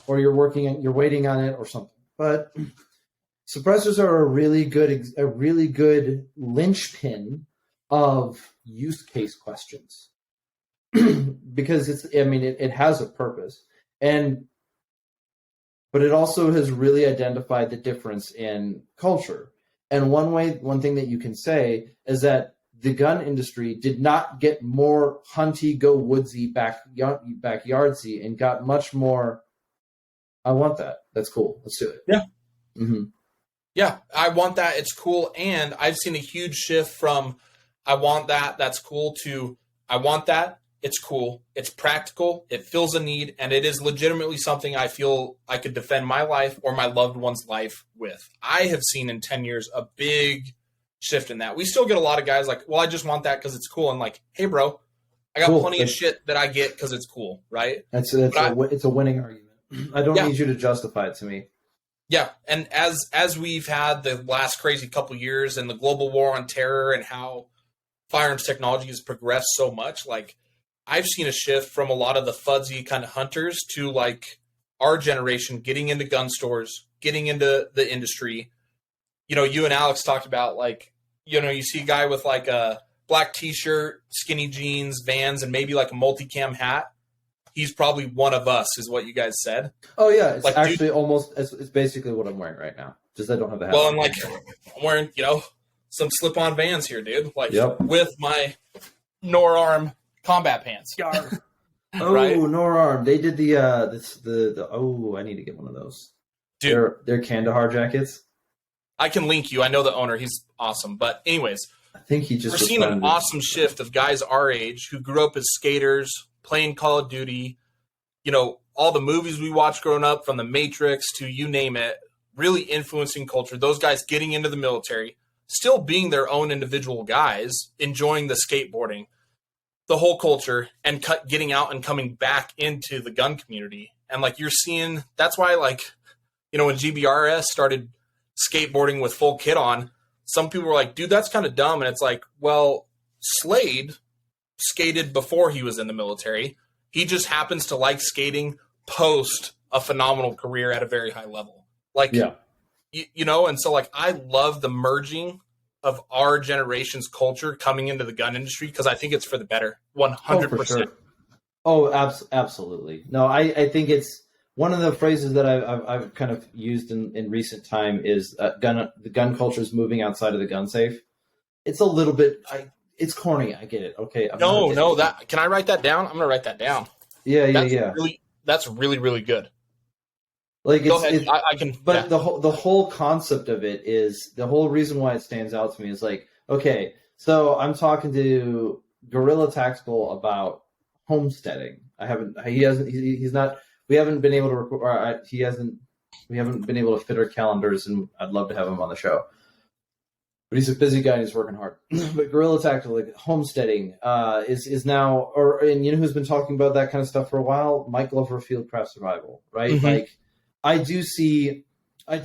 Or you're waiting on it or something. But suppressors are a really good linchpin of use case questions because it has a purpose, but it also has really identified the difference in culture. And one thing that you can say is that the gun industry did not get more hunty, go woodsy, backyardsy, and got much more. I want that. That's cool. Let's do it. Yeah. Mm-hmm. Yeah, I want that. It's cool. And I've seen a huge shift from I want that, that's cool, to I want that, it's cool, it's practical, it fills a need, and it is legitimately something I feel I could defend my life or my loved one's life with. I have seen in 10 years a big shift in that. We still get a lot of guys like, well, I just want that because it's cool. And like, hey, bro, I got plenty of shit that I get because it's cool, right? It's a winning argument. I don't need you to justify it to me. Yeah, and as we've had the last crazy couple years and the global war on terror and how firearms technology has progressed so much, like I've seen a shift from a lot of the fuzzy kind of hunters to like our generation getting into gun stores, getting into the industry. You know, you and Alex talked about like, you know, you see a guy with like a black t-shirt, skinny jeans, Vans, and maybe like a multicam hat. He's probably one of us, is what you guys said. Oh yeah, it's like, actually almost it's basically what I'm wearing right now. Just I don't have the hat. Well, I'm like I'm wearing, you know, some slip-on Vans here, dude. Like with my Norarm combat pants. Oh, right? Norarm. They did the I need to get one of those. Dude, they're Kandahar jackets. I can link you. I know the owner. He's awesome. But anyways, I think he just we're seeing an awesome shift of guys our age who grew up as skaters, playing Call of Duty, you know, all the movies we watched growing up, from The Matrix to you name it, really influencing culture. Those guys getting into the military, still being their own individual guys, enjoying the skateboarding, the whole culture, and getting out and coming back into the gun community. And like you're seeing, that's why, like, you know, when GBRS started skateboarding with full kit on, some people were like, dude, that's kind of dumb. And it's like, well, Slade skated before he was in the military. He just happens to like skating post a phenomenal career at a very high level. Like, you know, and so like I love the merging of our generation's culture coming into the gun industry because I think it's for the better. 100%. Oh, for sure. Oh, absolutely. No, I think it's one of the phrases that I've kind of used in recent time is the gun culture is moving outside of the gun safe. It's a little bit, it's corny. I get it. Okay. Can I write that down? I'm going to write that down. Yeah. That's really, really good. Like Go ahead. I can. But the whole concept of it is the whole reason why it stands out to me is like, okay, so I'm talking to Guerrilla Tactical about homesteading. We haven't been able to record. We haven't been able to fit our calendars, and I'd love to have him on the show. But he's a busy guy and he's working hard. But Guerrilla Tactical, like homesteading, is now, and you know who's been talking about that kind of stuff for a while? Mike Glover, Fieldcraft Survival, right? Mm-hmm. Like, I do see one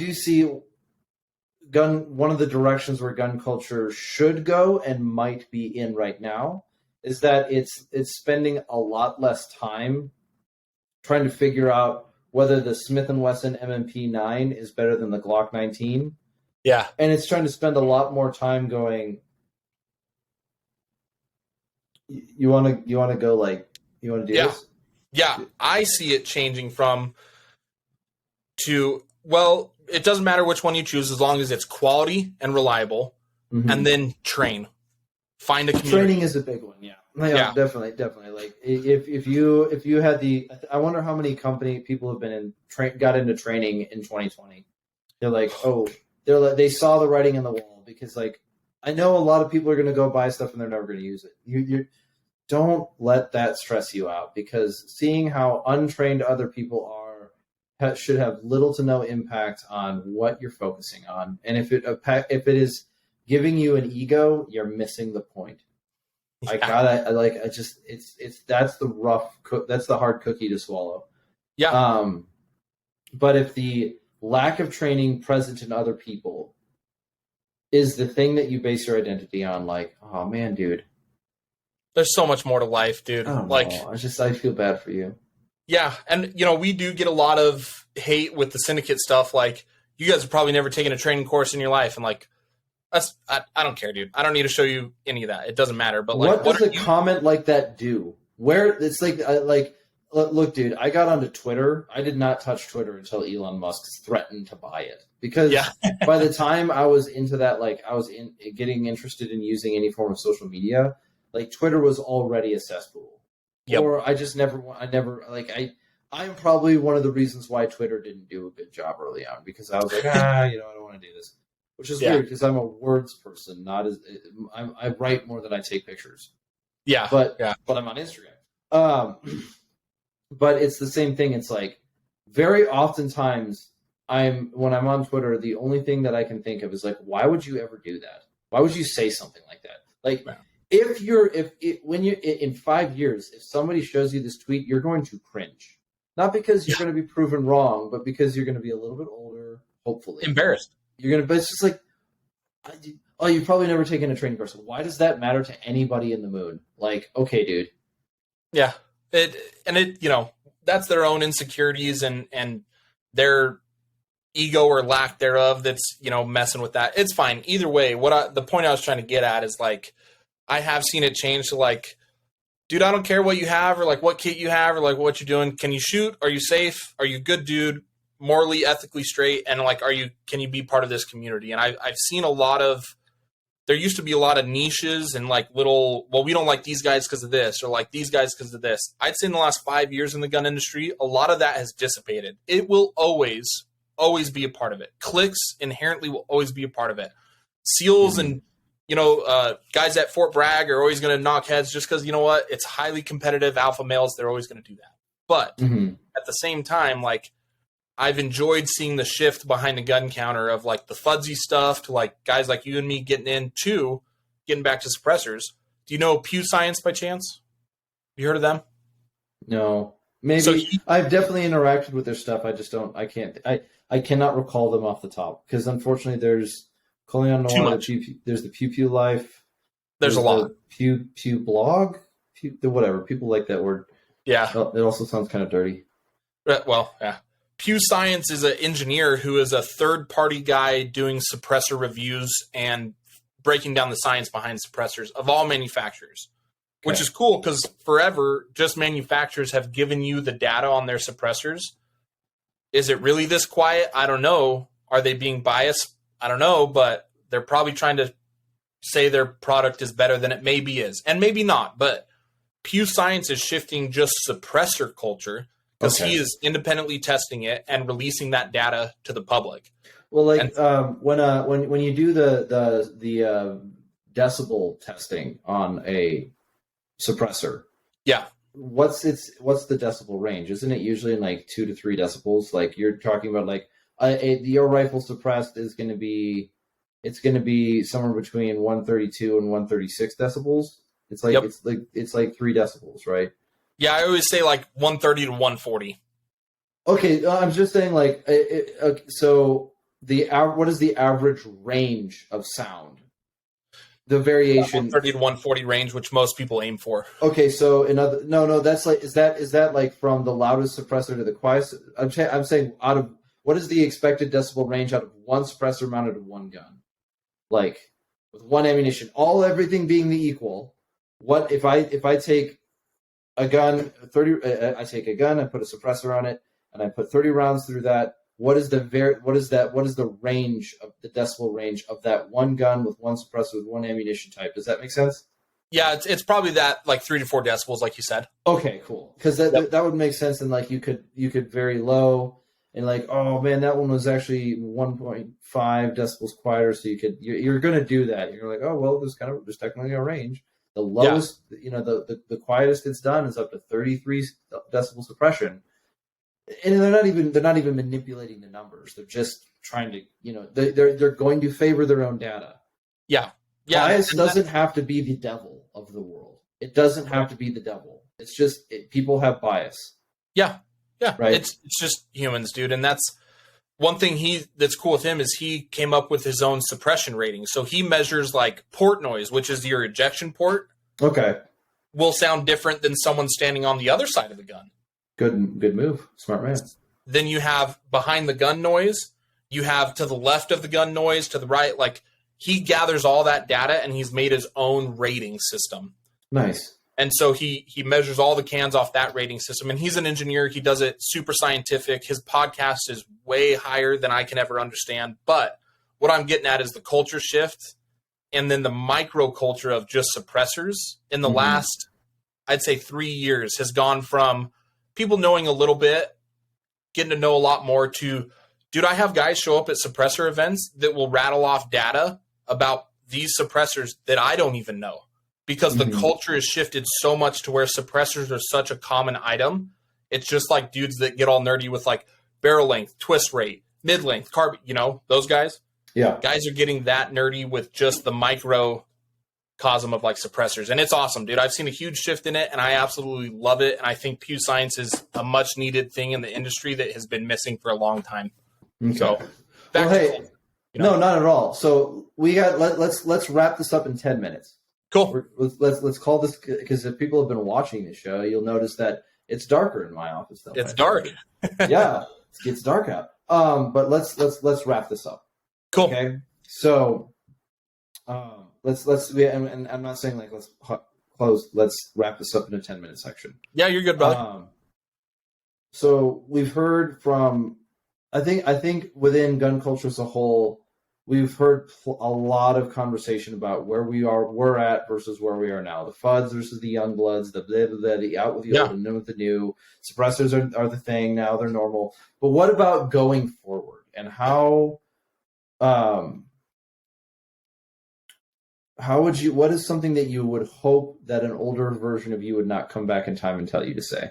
of the directions where gun culture should go and might be in right now is that it's spending a lot less time trying to figure out whether the Smith & Wesson M&P 9 is better than the Glock 19. Yeah. And it's trying to spend a lot more time going, you want to go like, you want to do this? Yeah. I see it changing well, it doesn't matter which one you choose as long as it's quality and reliable, and then train. Find a community. Training is a big one, yeah. Definitely. Like if you had I wonder how many people have been got into training in 2020. They're like, they saw the writing on the wall because like I know a lot of people are going to go buy stuff and they're never going to use it. You don't let that stress you out because seeing how untrained other people are should have little to no impact on what you're focusing on. And if it is giving you an ego, you're missing the point. Yeah. That's the hard cookie to swallow. Yeah. But if the lack of training present in other people is the thing that you base your identity on, like, oh man, dude, there's so much more to life, dude. I feel bad for you. Yeah, and you know we do get a lot of hate with the Syndicate stuff. Like, you guys have probably never taken a training course in your life, and like, I don't care, dude. I don't need to show you any of that. It doesn't matter. But like, what does a comment like that do? Where it's like, look, dude, I got onto Twitter. I did not touch Twitter until Elon Musk threatened to buy it because by the time I was into that, like, I was getting interested in using any form of social media. Like, Twitter was already a cesspool. Yep. Or I'm probably one of the reasons why Twitter didn't do a good job early on because I was like, I don't want to do this, which is weird because I'm a words person, I write more than I take pictures. Yeah. But I'm on Instagram. But it's the same thing. It's like very oftentimes when I'm on Twitter, the only thing that I can think of is like, why would you ever do that? Why would you say something like that? Like, when you're in 5 years, if somebody shows you this tweet, you're going to cringe, not because you're going to be proven wrong, but because you're going to be a little bit older, hopefully embarrassed. But it's just like, you've probably never taken a training course. Why does that matter to anybody in the moon? Like, okay, dude. Yeah. That's their own insecurities and their ego or lack thereof. That's, messing with that. It's fine. Either way, the point I was trying to get at is like, I have seen it change to like, dude, I don't care what you have or like what kit you have or like what you're doing. Can you shoot? Are you safe? Are you a good dude? Morally, ethically straight? And like, can you be part of this community? And I've seen there used to be a lot of niches and like we don't like these guys because of this or like these guys because of this. I'd say in the last 5 years in the gun industry, a lot of that has dissipated. It will always be a part of it. Clicks inherently will always be a part of it. SEALs and guys at Fort Bragg are always going to knock heads just because, you know what, it's highly competitive alpha males. They're always going to do that. But at the same time, like, I've enjoyed seeing the shift behind the gun counter of like the fudsy stuff to like guys like you and me getting back to suppressors. Do you know Pew Science by chance? Have you heard of them? No. Maybe I've definitely interacted with their stuff. I just I cannot recall them off the top because unfortunately there's Coleon Noir, there's the Pew Pew Life. There's a lot. Pew blog, whatever. People like that word. Yeah. Well, it also sounds kind of dirty. Well, yeah. Pew Science is an engineer who is a third-party guy doing suppressor reviews and breaking down the science behind suppressors of all manufacturers, which is cool because forever, just manufacturers have given you the data on their suppressors. Is it really this quiet? I don't know. Are they being biased? I don't know, but they're probably trying to say their product is better than it maybe is, and maybe not. But Pew Science is shifting just suppressor culture because he is independently testing it and releasing that data to the public. Well, like when you do the decibel testing on a suppressor, what's the decibel range? Isn't it usually in like 2 to 3 decibels? Like you're talking about, like your rifle suppressed is going to be, it's going to be somewhere between 132 and 136 decibels. It's like it's like 3 decibels, right? Yeah, I always say like 130 to 140. Okay, I'm just saying, like, so what is the average range of sound? The variation, 130 to 140 range, which most people aim for. Okay, so that's like, is that like from the loudest suppressor to the quietest? I'm saying, out of what is the expected decibel range out of one suppressor mounted to one gun, like with one ammunition, everything being the equal? What if I take a gun, I take a gun, I put a suppressor on it, and I put 30 rounds through that. What is the range of the decibel range of that one gun with one suppressor with one ammunition type? Does that make sense? Yeah, it's probably that, like 3 to 4 decibels, like you said. Okay, cool. Because that would make sense. And like you could vary low, and like, oh man, that one was actually 1.5 decibels quieter. So you're going to do that. You're like, oh well, there's technically a range. The lowest, the quietest it's done is up to 33 decibel suppression. And they're not even manipulating the numbers. They're just trying to, they're going to favor their own data. Yeah. Bias doesn't have to be the devil of the world. It doesn't have to be the devil. It's just people have bias. Yeah. Yeah. Right. It's just humans, dude. And that's one thing that's cool with him is he came up with his own suppression rating. So he measures like port noise, which is your ejection port. Okay. Will sound different than someone standing on the other side of the gun. Good move. Smart man. Then you have behind the gun noise. You have to the left of the gun noise, to the right. Like, he gathers all that data and he's made his own rating system. Nice. And so he measures all the cans off that rating system. And he's an engineer. He does it super scientific. His podcast is way higher than I can ever understand. But what I'm getting at is the culture shift and then the micro culture of just suppressors in the last, I'd say 3 years, has gone from people knowing a little bit, getting to know a lot more, to, dude, I have guys show up at suppressor events that will rattle off data about these suppressors that I don't even know, because the culture has shifted so much to where suppressors are such a common item. It's just like dudes that get all nerdy with like barrel length, twist rate, mid length, those guys. Yeah. Guys are getting that nerdy with just the microcosm of like suppressors. And it's awesome, dude. I've seen a huge shift in it and I absolutely love it. And I think Pew Science is a much needed thing in the industry that has been missing for a long time. Okay. So no, not at all. So we got, let's wrap this up in 10 minutes. Cool. Let's call this, because if people have been watching the show, you'll notice that it's darker in my office though. It's dark. Yeah. It's dark out. But let's wrap this up. Cool. Okay. So, and I'm not saying like let's close. Let's wrap this up in a 10-minute section. Yeah, you're good, brother. So we've heard from, I think within gun culture as a whole, we've heard a lot of conversation about where we're at versus where we are now. The FUDs versus the young bloods, the blah, blah, blah, the out with the old and in with the new. Suppressors are the thing now; they're normal. But what about going forward, and how would you? What is something that you would hope that an older version of you would not come back in time and tell you to say?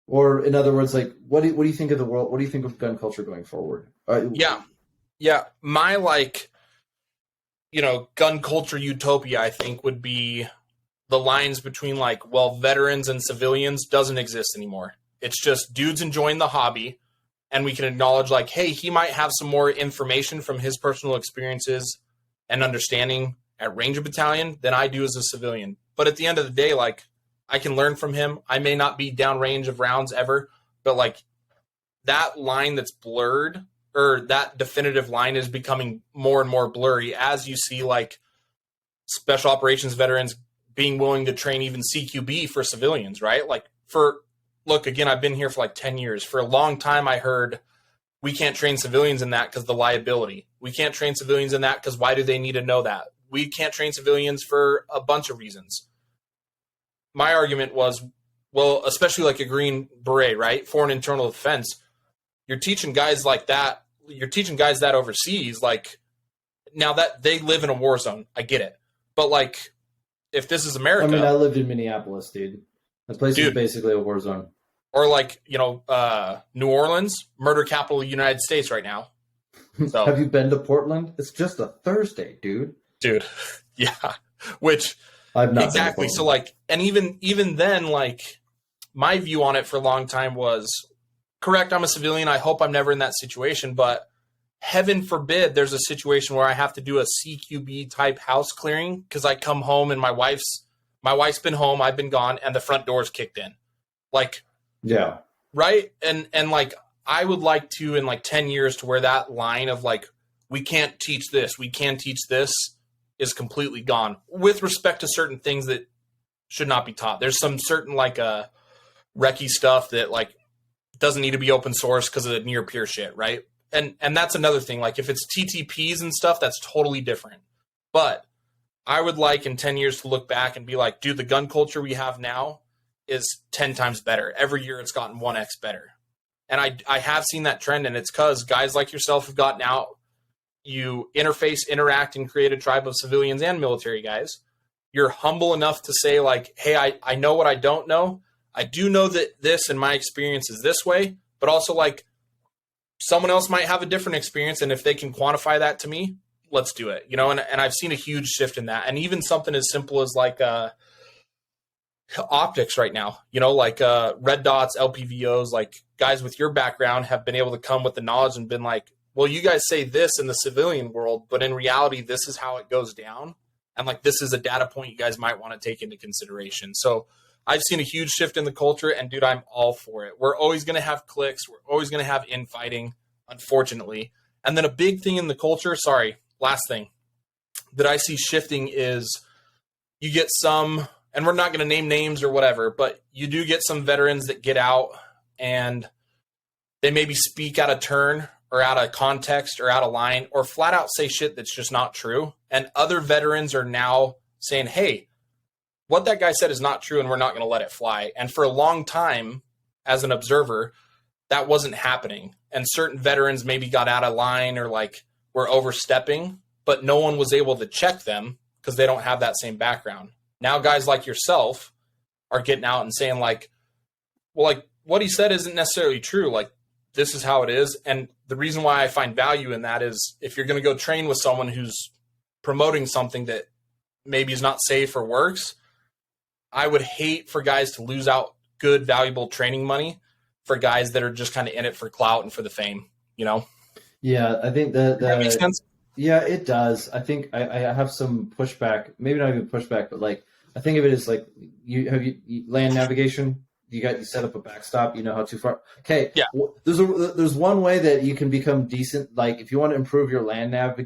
Or in other words, like, what do you think of the world? What do you think of gun culture going forward? Yeah. My gun culture utopia, I think, would be the lines between veterans and civilians doesn't exist anymore. It's just dudes enjoying the hobby, and we can acknowledge hey, he might have some more information from his personal experiences and understanding at Ranger Battalion than I do as a civilian. But at the end of the day, I I can learn from him. I may not be downrange of rounds ever, but like that line that's blurred, or that definitive line, is becoming more and more blurry as you see like special operations veterans being willing to train even CQB for civilians, right? Like look, again, I've been here for like 10 years. For a long time, I heard we can't train civilians in that because the liability. We can't train civilians in that because why do they need to know that? We can't train civilians for a bunch of reasons. My argument was, well, especially like a Green Beret, right? Foreign internal defense. You're teaching guys like that. You're teaching guys that overseas. Like, now that they live in a war zone, I get it. But like, if this is America, I mean, I lived in Minneapolis, dude. That place is basically a war zone. Or like, New Orleans, murder capital of the United States right now. So, have you been to Portland? It's just a Thursday, dude. Dude, yeah. Which I've not exactly. So like, and even then, like, my view on it for a long time was correct. I'm a civilian. I hope I'm never in that situation, but heaven forbid there's a situation where I have to do a CQB type house clearing because I come home and my wife's been home, I've been gone, and the front door's kicked in. Like, yeah. Right. And like, I would like to, in like 10 years, to where that line of like, we can't teach this, we can teach this, is completely gone with respect to certain things that should not be taught. There's some certain like recce stuff that like doesn't need to be open source because of the near peer shit. Right. And that's another thing. Like if it's TTPs and stuff, that's totally different. But I would like in 10 years to look back and be like, dude, the gun culture we have now is 10 times better. Every year it's gotten 1x better. And I have seen that trend, and it's because guys like yourself have gotten out. You interface, interact, and create a tribe of civilians and military guys. You're humble enough to say like, hey, I know what I don't know. I do know that this in my experience is this way, but also like someone else might have a different experience. And if they can quantify that to me, let's do it. And I've seen a huge shift in that. And even something as simple as like optics right now, like red dots, LPVOs, like guys with your background have been able to come with the knowledge and been like, well, you guys say this in the civilian world, but in reality, this is how it goes down. And like, this is a data point you guys might want to take into consideration. So I've seen a huge shift in the culture, and dude, I'm all for it. We're always going to have cliques. We're always going to have infighting, unfortunately. And then a big thing in the culture, last thing that I see shifting is you get some, and we're not going to name names or whatever, but you do get some veterans that get out and they maybe speak out of turn or out of context or out of line, or flat out say shit that's just not true. And other veterans are now saying, hey, what that guy said is not true, and we're not going to let it fly. And for a long time, as an observer, that wasn't happening. And certain veterans maybe got out of line or like were overstepping, but no one was able to check them because they don't have that same background. Now guys like yourself are getting out and saying like, well, like what he said isn't necessarily true. Like, this is how it is. And the reason why I find value in that is if you're going to go train with someone who's promoting something that maybe is not safe or works, I would hate for guys to lose out good, valuable training money for guys that are just kind of in it for clout and for the fame, Yeah, I think that makes sense. Yeah, it does. I think I have some pushback, maybe not even pushback, but like, I think of it as like, you land navigation, you set up a backstop, you know how too far. Okay. Yeah. There's one way that you can become decent. Like if you want to improve your land nav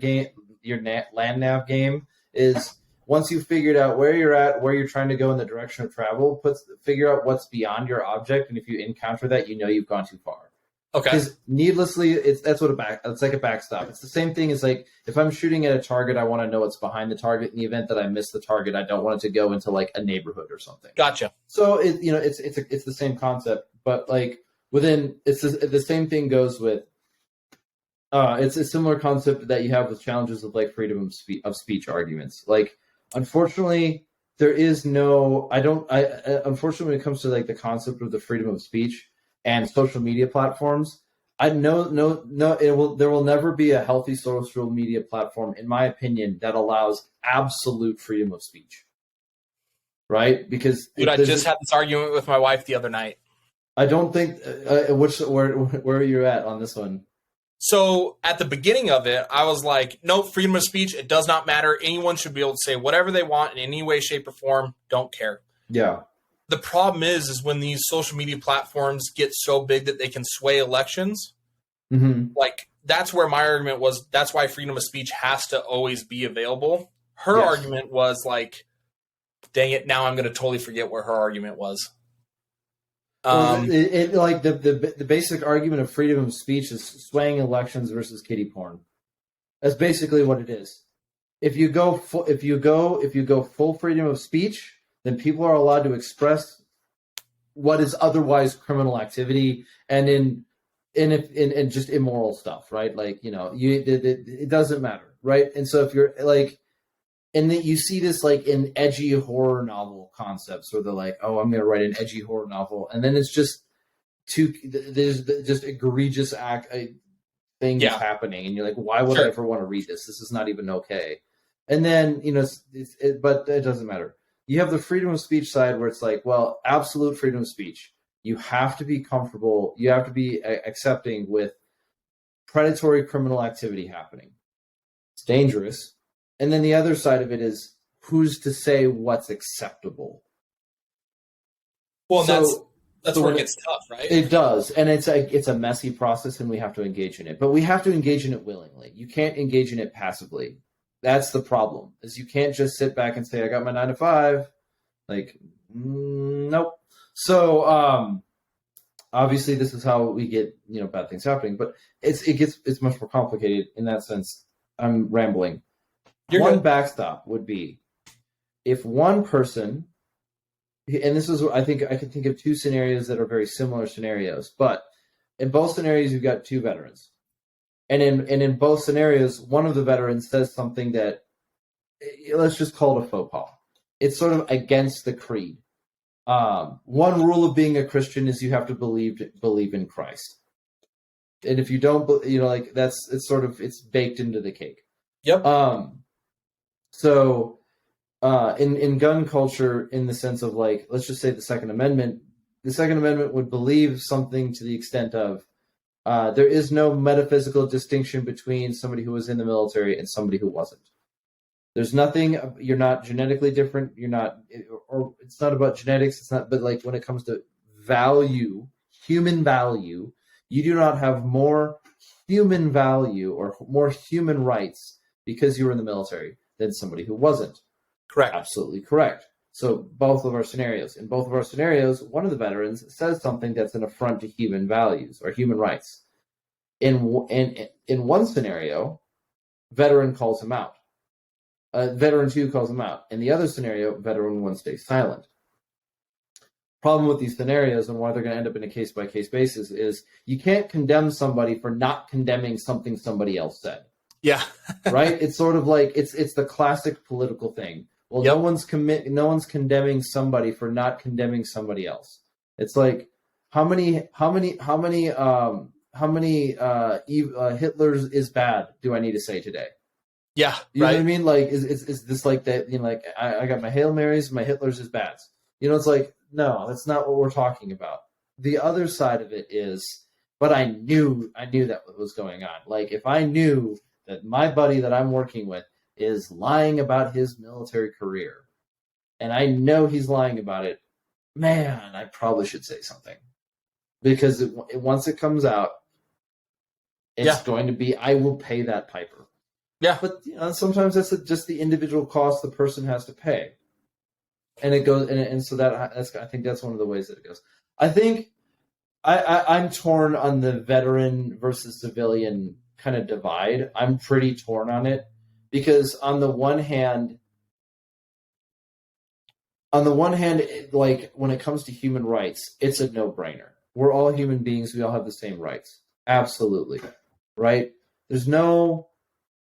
game is once you've figured out where you're at, where you're trying to go in the direction of travel, figure out what's beyond your object. And if you encounter that, you've gone too far. Okay. Because needlessly, it's like a backstop. It's the same thing as like if I'm shooting at a target, I want to know what's behind the target. In the event that I miss the target, I don't want it to go into like a neighborhood or something. Gotcha. So it's the same concept, but like the same thing goes with. It's a similar concept that you have with challenges of like freedom of speech arguments. Like, unfortunately, there is no. Unfortunately, when it comes to like the concept of the freedom of speech and social media platforms, there will never be a healthy social media platform, in my opinion, that allows absolute freedom of speech. Right? Because dude, I just had this argument with my wife the other night. I don't think where are you at on this one? So at the beginning of it, I was like, no, freedom of speech, it does not matter. Anyone should be able to say whatever they want in any way, shape, or form. Don't care. Yeah. The problem is when these social media platforms get so big that they can sway elections. Mm-hmm. Like, that's where my argument was. That's why freedom of speech has to always be available. Her Yes. argument was like, dang it, now I'm going to totally forget where her argument was. Well, the basic argument of freedom of speech is swaying elections versus kiddie porn. That's basically what it is. If you go full freedom of speech, then people are allowed to express what is otherwise criminal activity and in just immoral stuff, right? Like, it doesn't matter, right? And so if you're like, and then you see this like in edgy horror novel concepts where they're like, oh, I'm going to write an edgy horror novel, and then it's just there's just egregious things happening, and you're like, why would I ever want to read this? This is not even okay. And then but it doesn't matter. You have the freedom of speech side where it's like, well, absolute freedom of speech. You have to be comfortable. You have to be accepting with predatory criminal activity happening. It's dangerous. And then the other side of it is, who's to say what's acceptable? Well, that's where it gets tough, right? It does, and it's a messy process, and we have to engage in it. But we have to engage in it willingly. You can't engage in it passively. That's the problem. Is you can't just sit back and say, I got my 9 to 5. Like, nope. So obviously this is how we get bad things happening, but it's much more complicated in that sense. I'm rambling. One backstop would be if one person, and this is, I think I can think of 2 scenarios that are very similar scenarios, but in both scenarios you've got 2 veterans. And in both scenarios, one of the veterans says something that, let's just call it a faux pas. It's sort of against the creed. One rule of being a Christian is you have to believe in Christ. And if you don't, it's baked into the cake. Yep. So in gun culture, in the sense of like, let's just say the Second Amendment would believe something to the extent of, there is no metaphysical distinction between somebody who was in the military and somebody who wasn't. There's nothing, you're not genetically different, or it's not about genetics, it's not, but like when it comes to value, human value, you do not have more human value or more human rights because you were in the military than somebody who wasn't. Correct. Absolutely correct. So both of our scenarios, one of the veterans says something that's an affront to human values or human rights. In one scenario, veteran calls him out. Veteran 2 calls him out. In the other scenario, veteran 1 stays silent. Problem with these scenarios and why they're going to end up in a case-by-case basis is you can't condemn somebody for not condemning something somebody else said. Yeah. Right? It's sort of like it's the classic political thing. Well, no one's condemning somebody for not condemning somebody else. It's like how many Hitlers is bad do I need to say today? Yeah, you know what I mean? Like, is this like that? Like I got my Hail Marys, my Hitlers is bads. It's like, no, that's not what we're talking about. The other side of it is, but I knew that was going on. Like, if I knew that my buddy that I'm working with is lying about his military career, and I know he's lying about it, man, I probably should say something. Because once it comes out, it's going to be, I will pay that piper. Yeah. But sometimes that's just the individual cost the person has to pay. And it goes, and so I think that's one of the ways that it goes. I think I'm torn on the veteran versus civilian kind of divide. I'm pretty torn on it. Because on the one hand, like when it comes to human rights, it's a no-brainer. We're all human beings. We all have the same rights. Absolutely. Right? There's no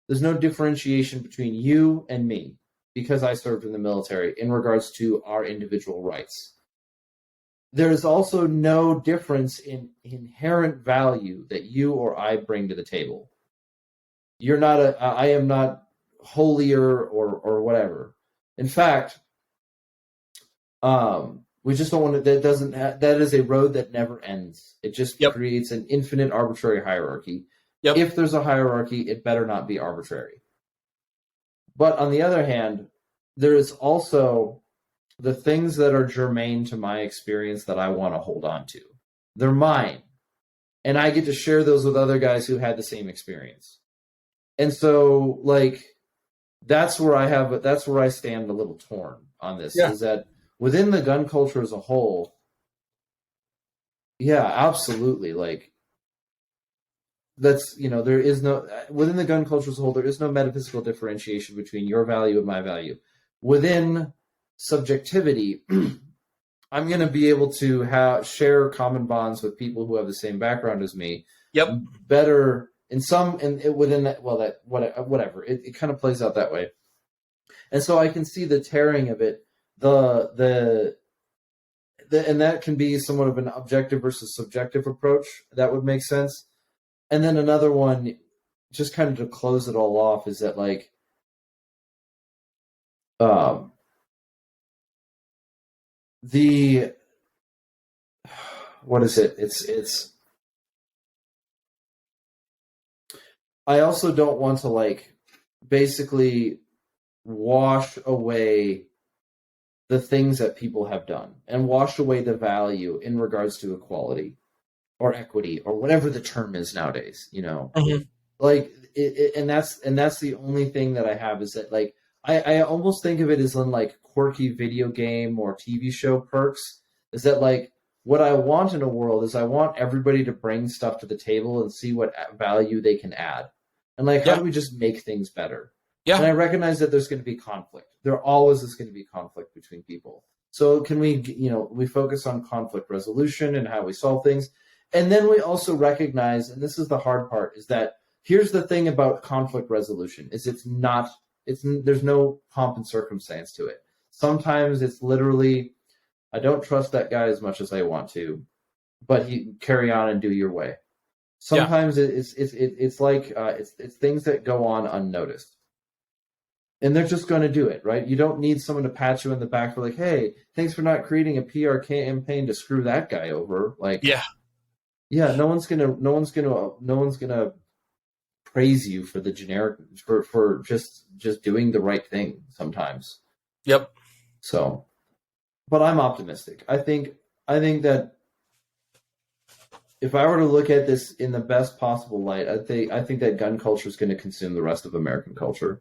differentiation between you and me because I served in the military in regards to our individual rights. There is also no difference in inherent value that you or I bring to the table. I am not holier or whatever. In fact, we just don't want to. That is a road that never ends. It just creates an infinite arbitrary hierarchy. Yep. If there's a hierarchy, it better not be arbitrary. But on the other hand, there is also the things that are germane to my experience that I want to hold on to. They're mine. And I get to share those with other guys who had the same experience. And so, like, that's where I stand a little torn on this, is that within the gun culture as a whole, yeah, absolutely. Like, that's, there is no, within the gun culture as a whole, there is no metaphysical differentiation between your value and my value. Within subjectivity, I'm going to be able to share common bonds with people who have the same background as me. Yep. Better in some, and within that, whatever. It kind of plays out that way. And so I can see the tearing of it, and that can be somewhat of an objective versus subjective approach. That would make sense. And then another one, just kind of to close it all off, is that, like, what is it? It's I also don't want to, like, basically wash away the things that people have done and wash away the value in regards to equality or equity or whatever the term is nowadays, Mm-hmm. Like, and that's the only thing that I have, is that, like, I almost think of it as in, like, quirky video game or TV show perks, is that, like, what I want in a world is I want everybody to bring stuff to the table and see what value they can add. And, like, how do we just make things better? Yeah. And I recognize that there's going to be conflict. There always is going to be conflict between people. So can we, we focus on conflict resolution and how we solve things. And then we also recognize, and this is the hard part, is that here's the thing about conflict resolution, is there's no pomp and circumstance to it. Sometimes it's literally, I don't trust that guy as much as I want to, but carry on and do your way. Sometimes it's things that go on unnoticed. And they're just going to do it, right? You don't need someone to pat you in the back for, like, hey, thanks for not creating a PR campaign to screw that guy over. Like, no one's gonna praise you for the generic for just doing the right thing sometimes. Yep. So, but I'm optimistic. I think that if I were to look at this in the best possible light, I think that gun culture is going to consume the rest of American culture.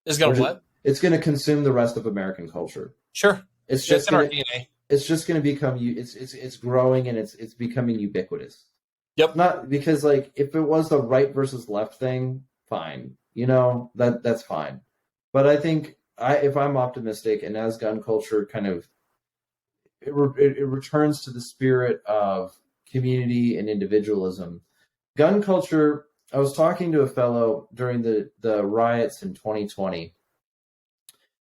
It's going to what? It's going to consume the rest of American culture. Sure. It's just in our DNA. It's just going to become, it's growing, and it's becoming ubiquitous. Yep. Not because, like, if it was the right versus left thing, fine. That's fine. But I think if I'm optimistic, and as gun culture kind of, it returns to the spirit of community and individualism. Gun culture, I was talking to a fellow during the riots in 2020,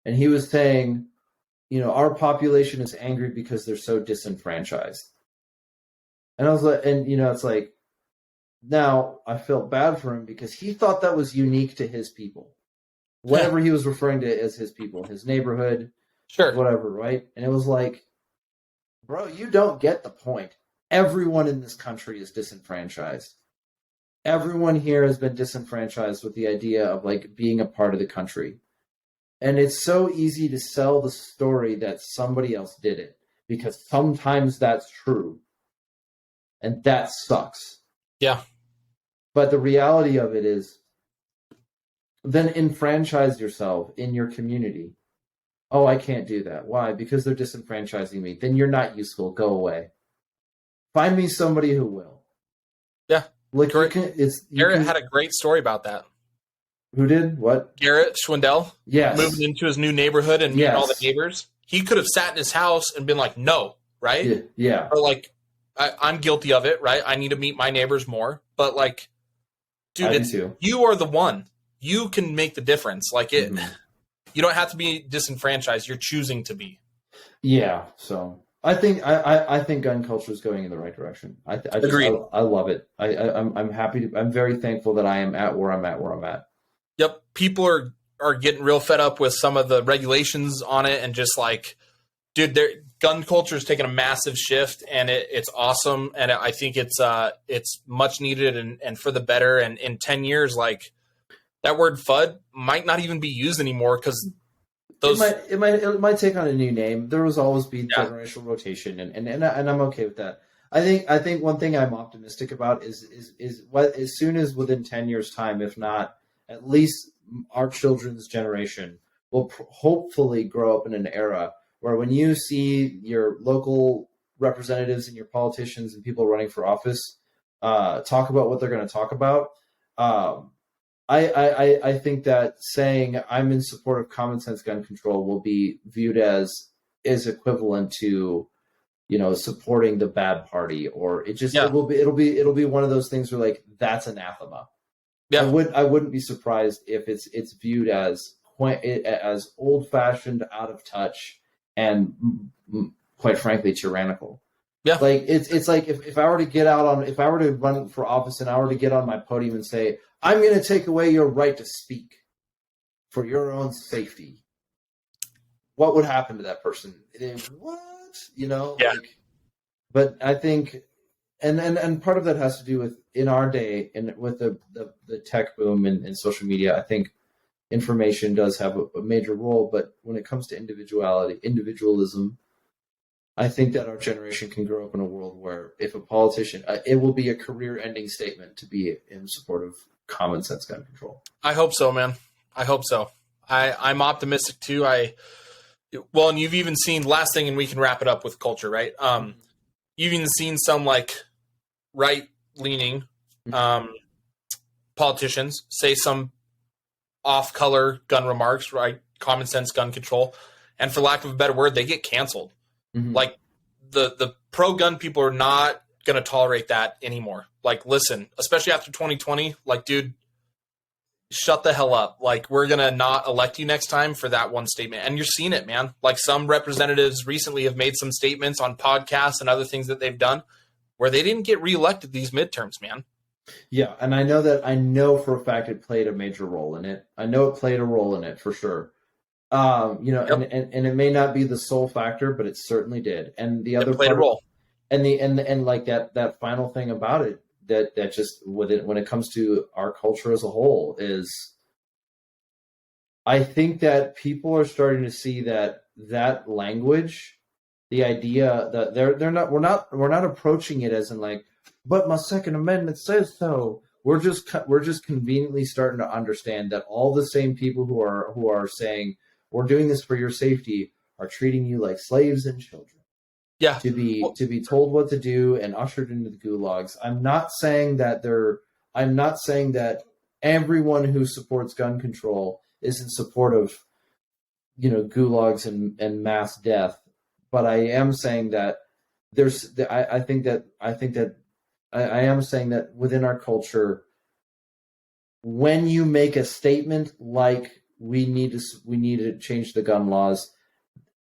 and he was saying, our population is angry because they're so disenfranchised. And I was like, and it's like, now I felt bad for him because he thought that was unique to his people. Whatever he was referring to as his people, his neighborhood, sure, whatever, right? And it was like, bro, you don't get the point. Everyone in this country is disenfranchised. Everyone here has been disenfranchised with the idea of, like, being a part of the country. And it's so easy to sell the story that somebody else did it, because sometimes that's true. And that sucks. Yeah. But the reality of it is, then enfranchise yourself in your community. Oh, I can't do that. Why? Because they're disenfranchising me. Then you're not useful. Go away. Find me somebody who will. Yeah. Like, Garrett had a great story about that. Who did? What? Garrett Schwindel. Yes. Moving into his new neighborhood and meeting all the neighbors. He could have sat in his house and been like, no, right? Yeah. Or like, I'm guilty of it, right? I need to meet my neighbors more. But, like, dude, you are the one. You can make the difference. Like, it. Mm-hmm. You don't have to be disenfranchised. You're choosing to be. Yeah. So I think gun culture is going in the right direction. I love it. I'm happy. I'm very thankful that I am at where I'm at. Yep. People are getting real fed up with some of the regulations on it, and just like, dude, gun culture is taking a massive shift, and it's awesome. And I think it's much needed and for the better. And in 10 years, like, that word FUD might not even be used anymore, because those it might take on a new name. There will always be generational rotation, and I'm okay with that. I think one thing I'm optimistic about is what, as soon as within 10 years time, if not at least our children's generation, will hopefully grow up in an era where when you see your local representatives and your politicians and people running for office talk about what they're going to talk about, I think that saying I'm in support of common sense gun control will be viewed as equivalent to, you know, supporting the bad party, or it'll be one of those things where like that's anathema. Yeah, I wouldn't be surprised if it's viewed as old fashioned, out of touch, and quite frankly tyrannical. Yeah, like it's like if I were to run for office and I were to get on my podium and say I'm going to take away your right to speak for your own safety, what would happen to that person? What? You know? Yeah. Like, but I think, and part of that has to do with, in our day and with the tech boom and social media, I think information does have a major role. But when it comes to individualism, I think that our generation can grow up in a world where if a politician, it will be a career-ending statement to be in support of common sense gun control. I hope so, man. I hope so. I'm optimistic too. Well, and you've even seen, last thing, and we can wrap it up with culture, right? You've even seen some like right-leaning politicians say some off-color gun remarks, right? Common sense gun control, and for lack of a better word, they get canceled. Mm-hmm. Like the pro-gun people are not going to tolerate that anymore. Like, listen, especially after 2020, like, dude, shut the hell up. Like, we're going to not elect you next time for that one statement. And you're seeing it, man. Like, some representatives recently have made some statements on podcasts and other things that they've done where they didn't get reelected these midterms, man. Yeah, and I know for a fact it played a major role in it. I know it played a role in it for sure. You know, yep. and it may not be the sole factor, but it certainly did. And the other played a role. And like that final thing about it, that just when it comes to our culture as a whole, is I think that people are starting to see that language, the idea that we're not approaching it as in like, but my Second Amendment says so. We're just conveniently starting to understand that all the same people who are saying we're doing this for your safety are treating you like slaves and children. Yeah. To be told what to do and ushered into the gulags. I'm not saying that everyone who supports gun control is in support of, you know, gulags and mass death, but I am saying that I am saying that within our culture, when you make a statement like we need to change the gun laws,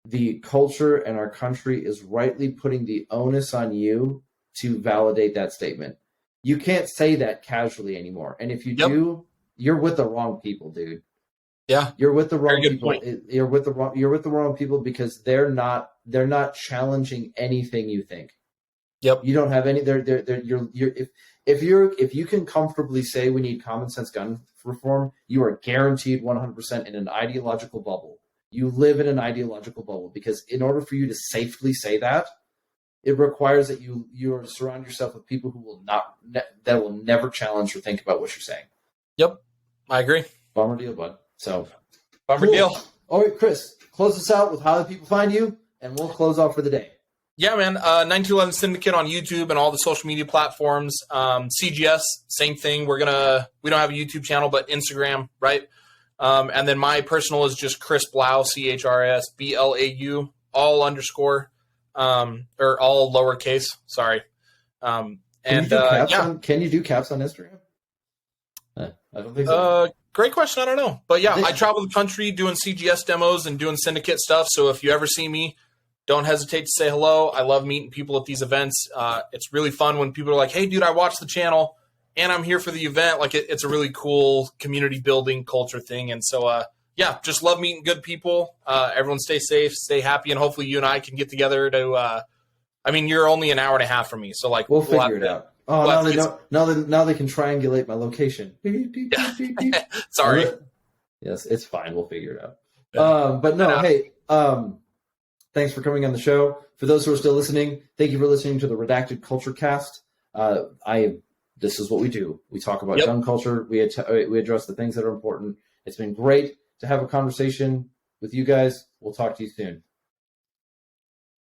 the culture and our country is rightly putting the onus on you to validate that statement. You can't say that casually anymore. And if you do, you're with the wrong people, dude. Yeah. You're with the wrong people. Point. You're with the wrong people because they're not challenging anything you think. Yep. You don't have any if you can comfortably say we need common sense gun reform, you are guaranteed 100% in an ideological bubble. You live in an ideological bubble because in order for you to safely say that, it requires that you surround yourself with people who that will never challenge or think about what you're saying. Yep. I agree. Bummer deal, bud. So bummer deal. All right, Chris, close us out with how the people find you, and we'll close off for the day. Yeah, man. 9211 Syndicate on YouTube and all the social media platforms. CGS, same thing. We don't have a YouTube channel, but Instagram, right? And then my personal is just Chris Blau, ChrisBlau, all underscore, or all lowercase. Sorry. Can you do caps on Instagram? I don't think so. Great question. I don't know. But yeah, I travel the country doing CGS demos and doing Syndicate stuff. So if you ever see me, don't hesitate to say hello. I love meeting people at these events. It's really fun when people are like, hey, dude, I watched the channel and I'm here for the event. Like it's a really cool community building culture thing. And so, yeah, just love meeting good people. Everyone stay safe, stay happy. And hopefully you and I can get together to, you're only an hour and a half from me. So like, we'll figure it out. Oh, now they can triangulate my location. Beep, beep, beep, beep, beep. Sorry. Yes, it's fine. We'll figure it out. But no, hey, thanks for coming on the show. For those who are still listening, thank you for listening to the Redacted Culture Cast. This is what we do. We talk about gun culture. We address the things that are important. It's been great to have a conversation with you guys. We'll talk to you soon.